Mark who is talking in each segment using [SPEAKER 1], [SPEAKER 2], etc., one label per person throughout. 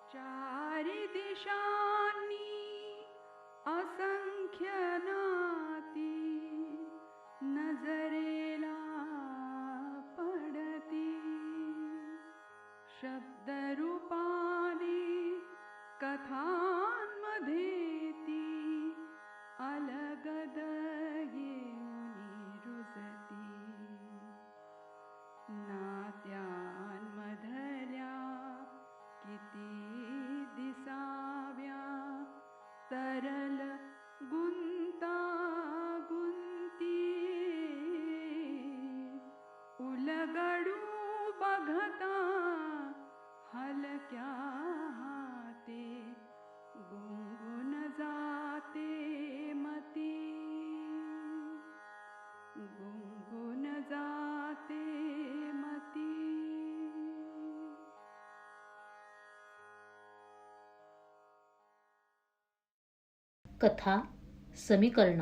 [SPEAKER 1] चारी दिशांनी असंख्य नाती नजरेला पडती. शब्दरूपाने कथांमध्ये ती अलगद येऊनी रुजती. नात्यांमधल्या किती दिसाव्या तरल गुंतागुंती. उलगडू बघता हलक्या हाते गुंगुन जाते मती. गुंगुन जाते मती.
[SPEAKER 2] कथा समीकरण.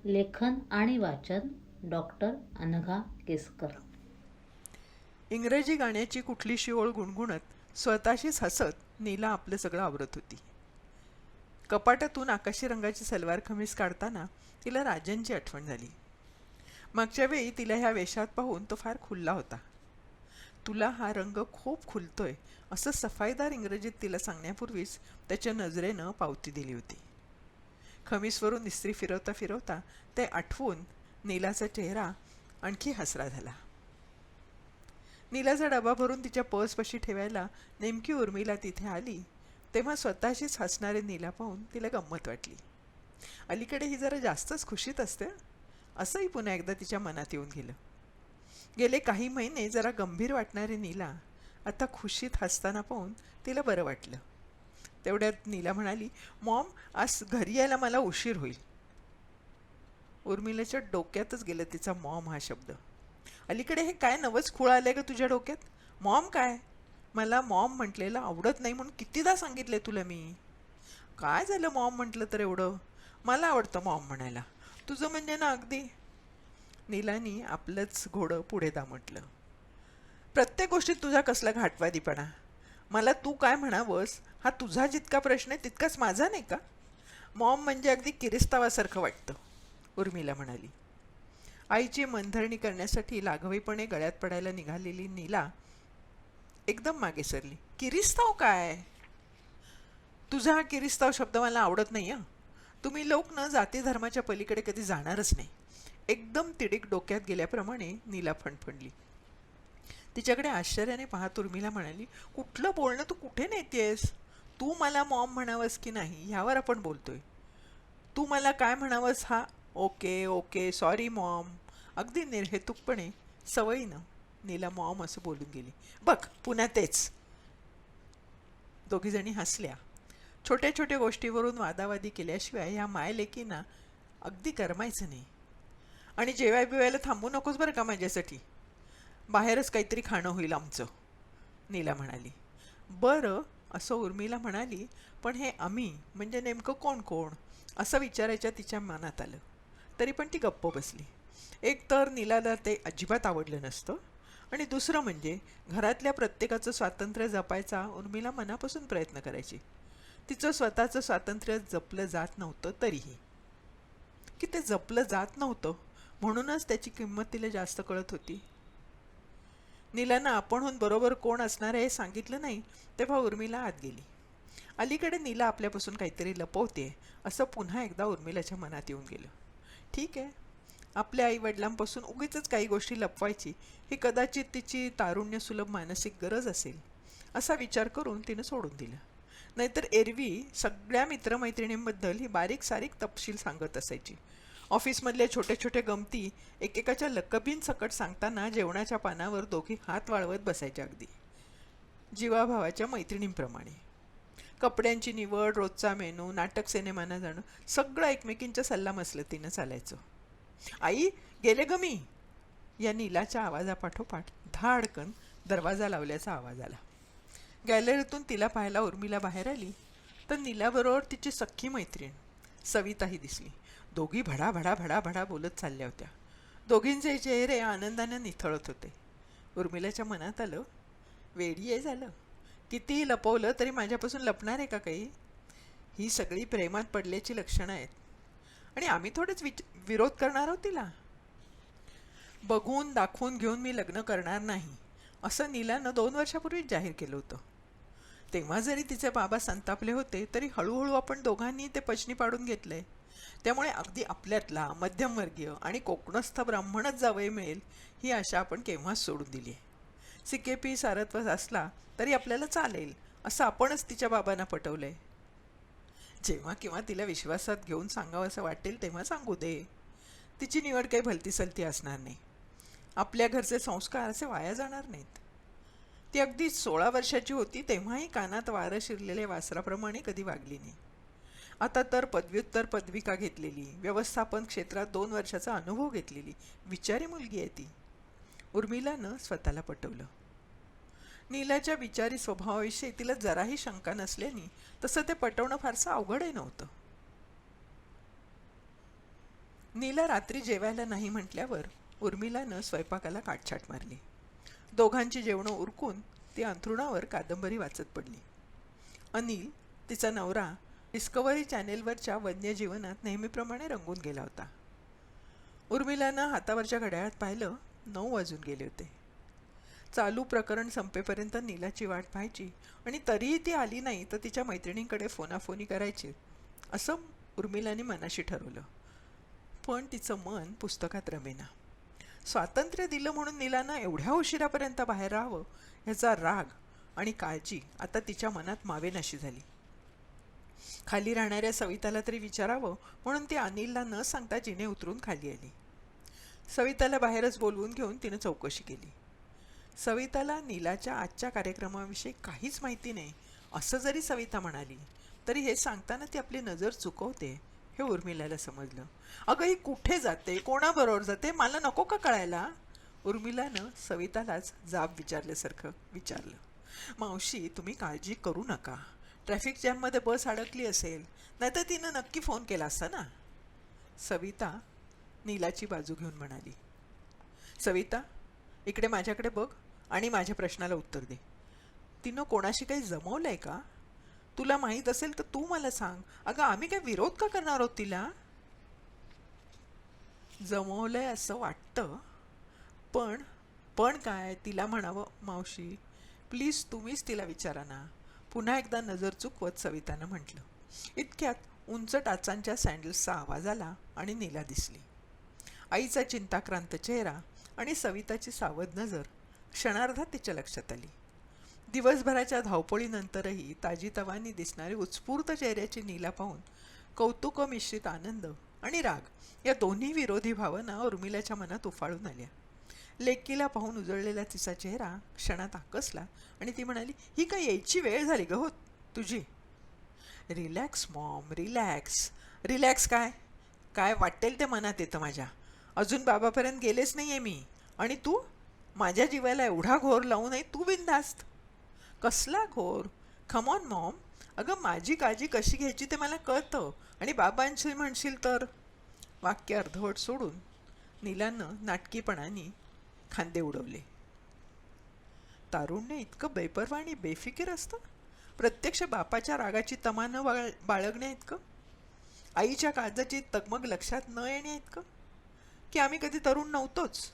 [SPEAKER 2] लेखन आणि वाचन डॉक्टर अनघा केसकर.
[SPEAKER 3] इंग्रजी गाण्याची कुठलीशी ओळ गुणगुणत स्वतःशीच हसत नीला आपलं सगळं आवरत होती. कपाटातून आकाशी रंगाची सलवार खमीस काढताना तिला राजनची आठवण झाली. मागच्या वेळी तिला ह्या वेशात पाहून तो फार खुलला होता. तुला हा रंग खूप खुलतोय असं सफाईदार इंग्रजीत तिला सांगण्यापूर्वीच त्याच्या नजरेनं पावती दिली होती. खमीसवरून इस्त्री फिरवता फिरवता ते आठवून नीलाचा चेहरा आणखी हसरा झाला. नीलाचा डबा भरून तिच्या पर्सपाशी ठेवायला नेमकी उर्मिला तिथे आली तेव्हा स्वतःशीच हसणारे नीला पाहून तिला गंमत वाटली. अलीकडे ही जरा जास्तच खुशीत असते असंही पुन्हा एकदा तिच्या मनात येऊन गेलं. गेले काही महिने जरा गंभीर वाटणारी नीला आता खुशीत हसताना पाहून तिला बरं वाटलं. तेवढ्यात नीला म्हणाली, मॉम, आज घरी यायला मला उशीर होईल. उर्मिलाच्या डोक्यातच गेलं तिचा मॉम हा शब्द. अलीकडे हे काय नवच खूळ आलंय का तुझ्या डोक्यात? मॉम काय? मला मॉम म्हटलेलं आवडत नाही म्हणून कितीदा सांगितलंय तुला मी. काय झालं मॉम म्हटलं तर एवढं? मला आवडतं मॉम म्हणायला. तुझं म्हणजे ना अगदी. नीलानी आपलंच घोडं पुढे दामटलं. प्रत्येक गोष्टीत तुझा कसला घाटवादीपणा. मला तू काय म्हणावंस हा तुझा जितका प्रश्न आहे तितकाच माझा नाही का? मॉम म्हणजे अगदी किरिस्तावासारखं वाटतं, उर्मिला म्हणाली. आईची मनधरणी करण्यासाठी लाघवीपणे गळ्यात पडायला निघालेली नीला एकदम मागे सरली. किरिस्ताव काय? तुझा हा किरिस्ताव शब्द मला आवडत नाही हं. तुम्ही लोक न जाती धर्माच्या पलीकडे कधी जाणारच नाही. एकदम तिडीक डोक्यात गेल्याप्रमाणे नीला फणफणली. तिच्याकडे आश्चर्याने पाहत उर्मिला म्हणाली, कुठलं बोलणं तू कुठे नेतेस? तू मला मॉम म्हणावंस की नाही ह्यावर आपण बोलतोय. तू मला काय म्हणावंस हा ओके ओके सॉरी मॉम. अगदी निर्हेतुकपणे सवयीनं नीला मॉम असं बोलून गेली. बघ पुन्हा तेच. दोघीजणी हसल्या. छोट्या छोट्या गोष्टीवरून वादावादी केल्याशिवाय ह्या मायलेकींना अगदी करमायचं नाही. आणि जेवाय बिवायला थांबू नकोस बरं का माझ्यासाठी. बाहेरच काहीतरी खाणं होईल आमचं, नीला म्हणाली. बरं असं उर्मिला म्हणाली, पण हे आम्ही म्हणजे नेमकं कोण कोण असं विचारायच्या तिच्या मनात आलं. तरी पण ती गप्प बसली. एक तर नीलाला ते अजिबात आवडलं नसतं आणि दुसरं म्हणजे घरातल्या प्रत्येकाचं स्वातंत्र्य जपायचा उर्मिला मनापासून प्रयत्न करायची. तिचं स्वतःचं स्वातंत्र्य जपलं जात नव्हतं तरीही. की ते जपलं जात नव्हतं म्हणूनच त्याची किंमत तिला जास्त कळत होती. नीलानं आपणहून बरोबर कोण असणार आहे हे सांगितलं नाही तेव्हा उर्मिला आत गेली. अलीकडे नीला आपल्यापासून काहीतरी लपवते असं पुन्हा एकदा उर्मिलाच्या मनात येऊन गेलं. ठीक आहे, आपल्या आईवडिलांपासून उगीचच काही गोष्टी लपवायची ही कदाचित तिची तारुण्यसुलभ मानसिक गरज असेल असा विचार करून तिनं सोडून दिलं. नाहीतर एरवी सगळ्या मित्रमैत्रिणींबद्दल ही बारीक सारीक तपशील सांगत असायची. ऑफिसमधल्या छोट्या छोट्या गमती एकेकाच्या लकबींसकट सांगताना जेवणाच्या पानावर दोघी हात वाळवत बसायच्या अगदी जीवाभावाच्या मैत्रिणींप्रमाणे. कपड्यांची निवड, रोजचा मेनू, नाटक सिनेमाना जाणं सगळं एकमेकींच्या सल्लामसलतीनं चालायचं. आई गेले ग मी, या नीलाच्या आवाजापाठोपाठ धाडकन दरवाजा लावल्याचा आवाज आला. गॅलरीतून तिला पाहायला उर्मिला बाहेर आली तर नीलाबरोबर तिची सख्खी मैत्रीण सविताही दिसली. दोघी भडा भडा भडा भडा बोलत चालल्या होत्या. दोघींचे चेहरे आनंदाने निथळत होते. उर्मिलाच्या मनात आलं, वेडी आहे झालं. कितीही लपवलं तरी माझ्यापासून लपणार आहे का काही? ही सगळी प्रेमात पडल्याची लक्षणं आहेत. आणि आम्ही थोडेच विरोध करणार आहोत तिला. बघून दाखवून घेऊन मी लग्न करणार नाही असं नीलानं 2 वर्षापूर्वीच जाहीर केलं होतं. तेव्हा जरी तिचे बाबा संतापले होते तरी हळूहळू आपण दोघांनी ते पचनी पाडून घेतलंय. त्यामुळे अगदी आपल्यातला मध्यमवर्गीय आणि कोकणस्थ ब्राह्मणच जावई मिळेल ही आशा आपण केव्हाच सोडून दिली आहे. सिकेपी सारत्वत असला तरी आपल्याला चालेल असं आपणच तिच्या बाबांना पटवलंय. जेव्हा किंवा तिला विश्वासात घेऊन सांगावं असं वाटेल तेव्हा सांगू दे. तिची निवड काही भलतीसलती असणार नाही. आपल्या घरचे संस्कार असे वाया जाणार नाहीत. ती अगदी 16 वर्षाची होती तेव्हाही कानात वारं शिरलेल्या वासराप्रमाणे कधी वागली नाही. आता तर पदव्युत्तर पदविका घेतलेली, व्यवस्थापन क्षेत्रात 2 वर्षाचा अनुभव घेतलेली विचारी मुलगी आहे ती. उर्मिलानं स्वतःला पटवलं. नीलाच्या विचारी स्वभावाविषयी तिला जराही शंका नसल्याने तसं ते पटवणं फारसं अवघडही नव्हतं. नीला रात्री जेवायला नाही म्हटल्यावर उर्मिलानं स्वयंपाकाला काटछाट मारली. दोघांची जेवणं उरकून ती अंथरुणावर कादंबरी वाचत पडली. अनिल, तिचा नवरा, डिस्कव्हरी चॅनेलवरच्या वन्यजीवनात नेहमीप्रमाणे रंगून गेला होता. उर्मिलानं हातावरच्या घड्याळात पाहिलं, 9 वाजून गेले होते. चालू प्रकरण संपेपर्यंत नीलाची वाट पाहायची आणि तरीही ती आली नाही तर तिच्या मैत्रिणींकडे फोनाफोनी करायची असं उर्मिलाने मनाशी ठरवलं. पण तिचं मन पुस्तकात रमेना. स्वातंत्र्य दिलं म्हणून नीलानं एवढ्या उशिरापर्यंत बाहेर राहावं ह्याचा राग आणि काळजी आता तिच्या मनात मावेनाशी झाली. खाली राहणाऱ्या सविताला तरी विचारावं म्हणून ती अनिलला न सांगता जिने उतरून खाली आली. सविताला बाहेरच बोलवून घेऊन तिनं चौकशी केली. सविताला नीलाच्या आजच्या कार्यक्रमाविषयी काहीच माहिती नाही असं जरी सविता म्हणाली तरी हे सांगताना ती आपली नजर चुकवते हे उर्मिलाला समजलं. अगं ही कुठे जाते, कोणाबरोबर जाते, मला नको का कळायला? उर्मिलानं सवितालाच जाब विचारल्यासारखं विचारलं. मावशी, तुम्ही काळजी करू नका. ट्रॅफिक जॅममध्ये बस अडकली असेल, नाहीतर तिनं नक्की फोन केला असता ना. सविता नीलाची बाजू घेऊन म्हणाली. सविता, इकडे माझ्याकडे बघ आणि माझ्या प्रश्नाला उत्तर दे. तिनं कोणाशी काही जमवलंय का? तुला माहीत असेल तर तू मला सांग. अगं आम्ही काय विरोध का करणार आहोत तिला? जमवलंय असं वाटतं, पण काय तिला म्हणावं. मावशी प्लीज तुम्हीच तिला विचारा ना, पुन्हा एकदा नजर चुकवत सवितानं म्हटलं. इतक्यात उंच टाचांच्या सँडल्सचा आवाज आला आणि नीला दिसली. आईचा चिंताक्रांत चेहरा आणि सविताची सावध नजर क्षणार्धात तिच्या लक्षात आली. दिवसभराच्या धावपळीनंतरही ताजीतवानी दिसणारी उत्स्फूर्त चेहऱ्याची नीला पाहून कौतुक मिश्रित आनंद आणि राग या दोन्ही विरोधी भावना उर्मिलाच्या मनात उफाळून आल्या. लेकीला पाहून उजळलेला तिचा चेहरा क्षणात आकसला आणि ती म्हणाली, ही काय यायची वेळ झाली ग हो तुझी? Relax Maugham, relax. रिलॅक्स काय काय वाटेल ते मनात येतं माझ्या. अजून बाबापर्यंत गेलेच नाही आहे मी. आणि तू माझ्या जीवाला एवढा घोर लावूनही तू बिनधास्त. कसला घोर? खमॉन मॉम. अगं माझी काळजी कशी घ्यायची ते मला कळतं आणि बाबांशी म्हणशील तर. वाक्य अर्धवट सोडून नीलानं नाटकीपणाने खांदे उडवले. तारुण्य इतकं बेपर्वा आणि बेफिकीर असतं? प्रत्यक्ष बापाच्या रागाची तमा न बाळगण्या इतकं? आईच्या काळजाची तगमग लक्षात न येण्या इतकं? की आम्ही कधी तरुण नव्हतोच?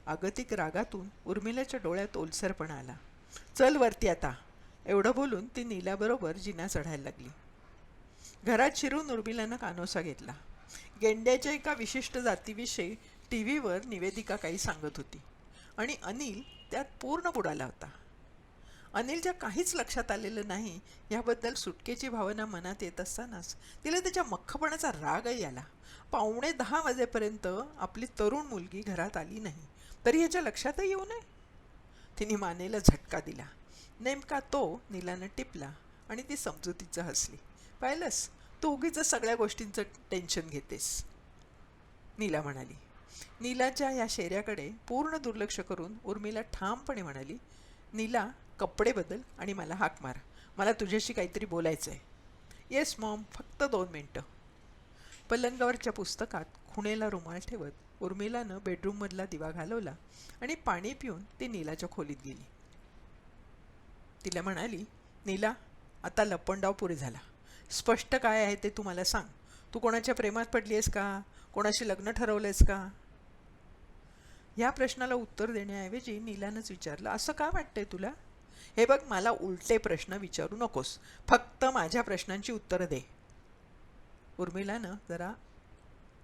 [SPEAKER 3] आगतिक रागातून उर्मिलाच्या डोळ्यात ओलसरपणा आला. चल वरती आता, एवढं बोलून ती नीलाबरोबर जिना चढायला लागली. घरात शिरून उर्मिलानं कानोसा घेतला. गेंड्याच्या एका विशिष्ट जातीविषयी TV वर निवेदिका काही सांगत होती आणि अनिल त्यात पूर्ण बुडाला होता. अनिलच्या काहीच लक्षात आलेलं नाही याबद्दल सुटकेची भावना मनात येत असतानाच तिला त्याच्या मख्खपणाचा रागही आला. 9:45 वाजेपर्यंत आपली तरुण मुलगी घरात आली नाही तरी ह्याच्या लक्षातही येऊ नये. तिने मानेला झटका दिला. नेमका तो नीलानं टिपला आणि ती समजुतीचं हसली. पाहिलंस, तू उगीच सगळ्या गोष्टींचं टेन्शन घेतेस, नीला म्हणाली. नीलाच्या या शेऱ्याकडे पूर्ण दुर्लक्ष करून उर्मिला ठामपणे म्हणाली, नीला, कपडे बदल आणि मला हाक मार. मला तुझ्याशी काहीतरी बोलायचं आहे. येस मॉम, फक्त 2 मिनटं. पलंगावरच्या पुस्तकात खुणेला रुमाल ठेवत उर्मिलानं बेडरूममधला दिवा घालवला आणि पाणी पिऊन ती नीलाच्या खोलीत गेली. तिला म्हणाली, नीला, आता लपंडाव पुरे झाला. स्पष्ट काय आहे ते तू मला सांग. तू कोणाच्या प्रेमात पडली आहेस का? कोणाशी लग्न ठरवलंयस का? या प्रश्नाला उत्तर देण्याऐवजी नीलानंच विचारलं, असं का वाटतंय तुला? हे बघ, मला उलटे प्रश्न विचारू नकोस, फक्त माझ्या प्रश्नांची उत्तरं दे. उर्मिलानं जरा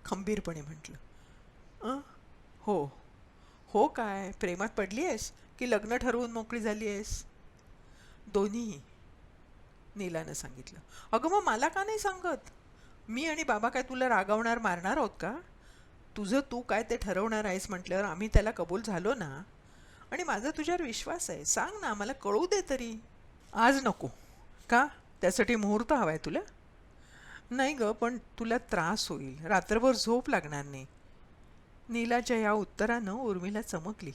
[SPEAKER 3] खंबीरपणे म्हटलं, हो. हो काय, प्रेमात पडली आहेस की लग्न ठरवून मोकळी झाली आहेस? दोन्हीही, नीलानं सांगितलं. अगं मग मला का नाही सांगत? मी आणि बाबा काय तुला रागावणार मारणार आहोत का? तुझं तू काय ते ठरवणार आहेस म्हटल्यावर आम्ही त्याला कबूल झालो ना. आणि माझा तुझ्यावर विश्वास आहे. सांग ना, मला कळू दे तरी. आज नको का? त्यासाठी मुहूर्त हवा आहे तुला? नाही ग, पण तुला त्रास होईल, रात्रभर झोप लागणार नाही. नीलाच्या या उत्तरानं उर्मिला चमकली.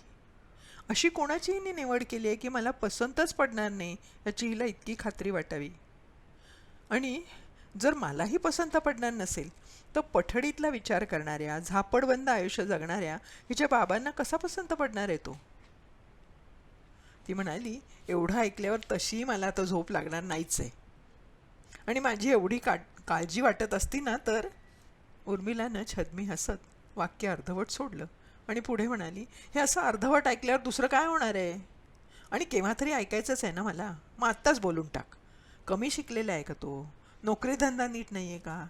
[SPEAKER 3] अशी कोणाची हिने निवड केली आहे की मला पसंतच पडणार नाही याची हिला इतकी खात्री वाटावी? आणि जर मलाही पसंत पडणार नसेल तर पठडीतला विचार करणाऱ्या, झापडबंद आयुष्य जगणाऱ्या हिच्या बाबांना कसा पसंत पडणार आहे तो? ती म्हणाली, एवढं ऐकल्यावर तशीही मला आता झोप लागणार नाहीच आहे. आणि माझी एवढी काळजी वाटत असती ना तर. उर्मिलानं छद्मी हसत वाक्य अर्धवट सोडलं आणि पुढे म्हणाली, हे असं अर्धवट ऐकल्यावर दुसरं काय होणार आहे? आणि केव्हा तरी ऐकायचंच आहे ना मला. मग आत्ताच बोलून टाक. कमी शिकलेला आहे का तो? नोकरीधंदा नीट नाही आहे का?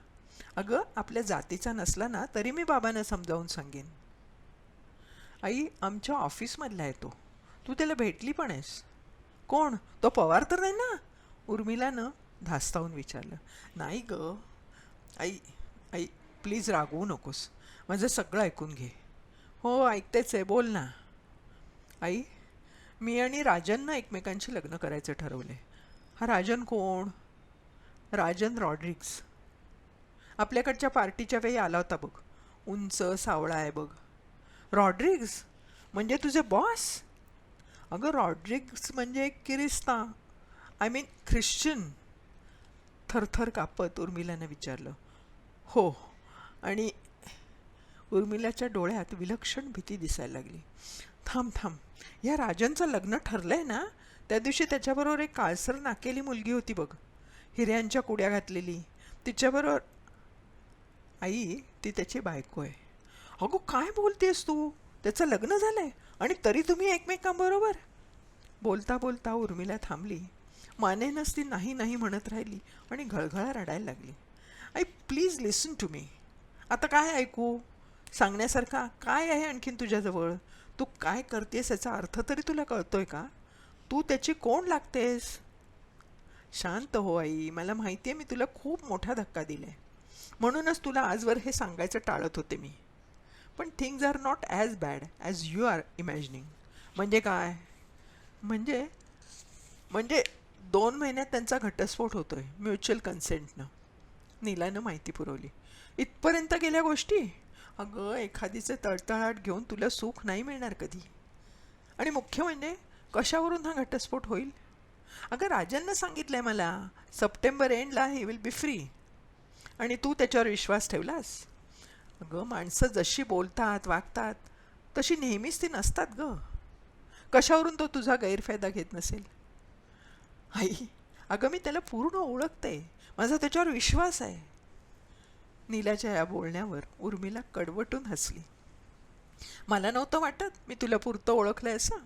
[SPEAKER 3] अगं, आपल्या जातीचा नसला ना तरी मी बाबांना समजावून सांगेन. आई, आमच्या ऑफिसमधला आहे तो. तू त्याला भेटली पण आहेस? कोण तो? पवार तर नाही ना? उर्मिलानं धास्तावून विचारलं. नाही ग आई. आई, प्लीज रागवू नकोस, माझं सगळं ऐकून घे. हो, ऐकतेच आहे, बोल ना. आई, मी आणि राजननं एकमेकांशी लग्न करायचं ठरवले. हा राजन कोण? राजन रॉड्रिग्स. आपल्याकडच्या पार्टीच्या वेळी आला होता बघ. उंच सावळा आहे बघ. रॉड्रिग्स म्हणजे तुझे बॉस? अगं, रॉड्रिग्स म्हणजे किरिस्ता, आय मीन ख्रिश्चन. थरथर कापत उर्मिलानं विचारलं. हो. आणि उर्मिलाच्या डोळ्यात विलक्षण भीती दिसायला लागली. थांब थांब, या राजनचं लग्न ठरलंय ना? त्या दिवशी त्याच्याबरोबर एक काळसर नाकेली मुलगी होती बघ, हिऱ्यांच्या कुड्या घातलेली, तिच्याबरोबर. आई, ती त्याची बायको आहे. अगो, काय बोलतेस तू? त्याचं लग्न झालंय आणि तरी तुम्ही एकमेकांबरोबर? बोलता बोलता उर्मिला थांबली. मानेनच ती नाही नाही म्हणत राहिली आणि घळघळा रडायला लागली. आई, प्लीज लिसन टू मी. आता काय ऐकू? सांगण्यासारखा काय आहे आणखीन तुझ्याजवळ? तू काय करतेस याचा अर्थ तरी तुला कळतोय का? तू त्याची कोण लागतेस? शांत हो आई, मला माहिती आहे मी तुला खूप मोठा धक्का दिला आहे, म्हणूनच तुला आजवर हे सांगायचं टाळत होते मी. पण things are not as bad as you are imagining. म्हणजे काय? म्हणजे म्हणजे 2 महिन्यात त्यांचा घटस्फोट होतोय म्युच्युअल कन्सेंटनं. नीलानं माहिती पुरवली. इथपर्यंत गेल्या गोष्टी? अगं, एखादीचे तळतळाट घेऊन तुला सुख नाही मिळणार कधी. आणि मुख्य म्हणजे कशावरून हा घटस्फोट होईल? अगं, राजननं सांगितलंय मला, सप्टेंबर एंडला ही विल बी फ्री. आणि तू त्याच्यावर विश्वास ठेवलास? अगं, माणसं जशी बोलतात वागतात तशी नेहमीच ती नसतात ग. कशावरून तो तुझा गैरफायदा घेत नसेल? आई, अगं, मी त्याला पूर्ण ओळखते, माझा त्याच्यावर विश्वास आहे. नीलाच्या या बोलण्यावर उर्मिला कडवटून हसली. मला नव्हतं वाटत मी तुला पुरतं ओळखलंय असं.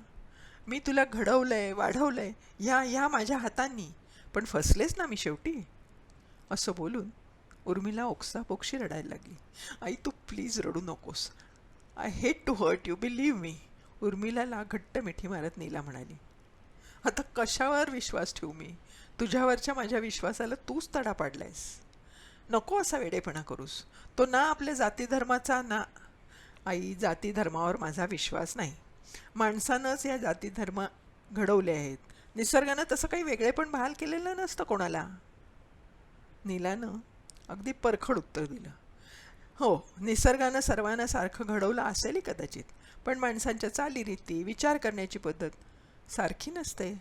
[SPEAKER 3] मी तुला घडवलंय, वाढवलंय ह्या माझ्या हातांनी, पण फसलेच ना मी शेवटी. असं बोलून उर्मिला ओक्साबोक्शी रडायला लागली. आई, तू प्लीज रडू नकोस. I hate to hurt you, believe me. उर्मिलाला घट्ट मिठी मारत नीला म्हणाली. आता कशावर विश्वास ठेवू मी? तुझ्यावरच्या माझ्या विश्वासाला तूच तडा पाडलायस. नको असा वेडेपणा करूस. तो ना आपल्या जाती धर्माचा ना. आई, जाती धर्मावर माझा विश्वास नाही. माणसानंच या जाती धर्म घडवले आहेत. निसर्गानं तसं काही वेगळेपण बहाल केलेलं नसतं कोणाला. नीलानं अगदी परखड उत्तर दिलं. हो, निसर्गानं सर्वांना सारखं घडवलं असेलही कदाचित, पण माणसांच्या चालीरीती, विचार करण्याची पद्धत सारखी नसते.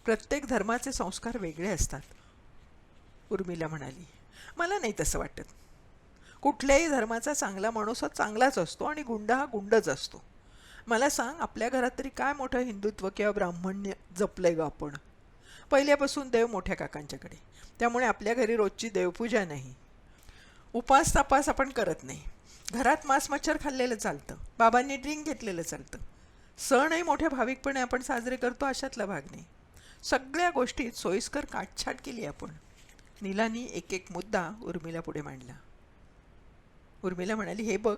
[SPEAKER 3] प्रत्येक धर्माचे संस्कार वेगळे असतात. उर्मिला म्हणाली. मला नाही तसं वाटत. कुठल्याही धर्माचा चांगला माणूस हा चांगलाच असतो आणि गुंड हा गुंडच असतो. मला सांग, आपल्या घरात तरी काय मोठं हिंदुत्व किंवा ब्राह्मण्य जपलंय ग आपण? पहिल्यापासून देव मोठ्या काकांच्याकडे, त्यामुळे आपल्या घरी रोजची देवपूजा नाही. उपास तापास आपण करत नाही. घरात मांस मच्छर खाल्लेलं चालतं, बाबांनी ड्रिंक घेतलेलं चालतं. सणही मोठ्या भाविकपणे आपण साजरे करतो अशातला भाग नाही. सगळ्या गोष्टीत सोयीस्कर काटछाट केली आपण. नीलानी एक एक मुद्दा उर्मिला पुढे मांडला. उर्मिला म्हणाली, हे बघ,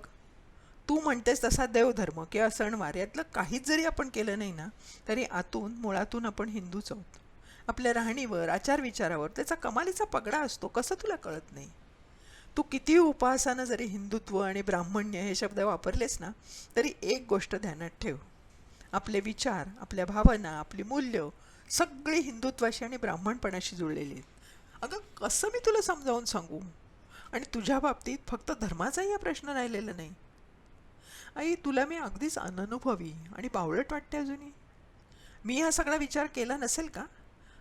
[SPEAKER 3] तू म्हणतेस तसा देवधर्म किंवा सणवार यातलं काहीच जरी आपण केलं नाही ना, तरी आतून मुळातून आपण हिंदूच आहोत. आपल्या राहणीवर, आचारविचारावर त्याचा कमालीचा पगडा असतो. कसं तुला कळत नाही? तू किती उपहासानं जरी हिंदुत्व आणि ब्राह्मण्य हे शब्द वापरलेस ना, तरी एक गोष्ट ध्यानात ठेव. आपले विचार, आपल्या भावना, आपली मूल्य सगळी हिंदुत्वाशी आणि ब्राह्मणपणाशी जुळलेली आहेत. अगं, कसं मी तुला समजावून सांगू? आणि तुझ्या बाबतीत फक्त धर्माचाही हा प्रश्न राहिलेला नाही. आई, तुला मी अगदीच अननुभवी आणि बावळट वाटते अजूनही. मी हा सगळा विचार केला नसेल का?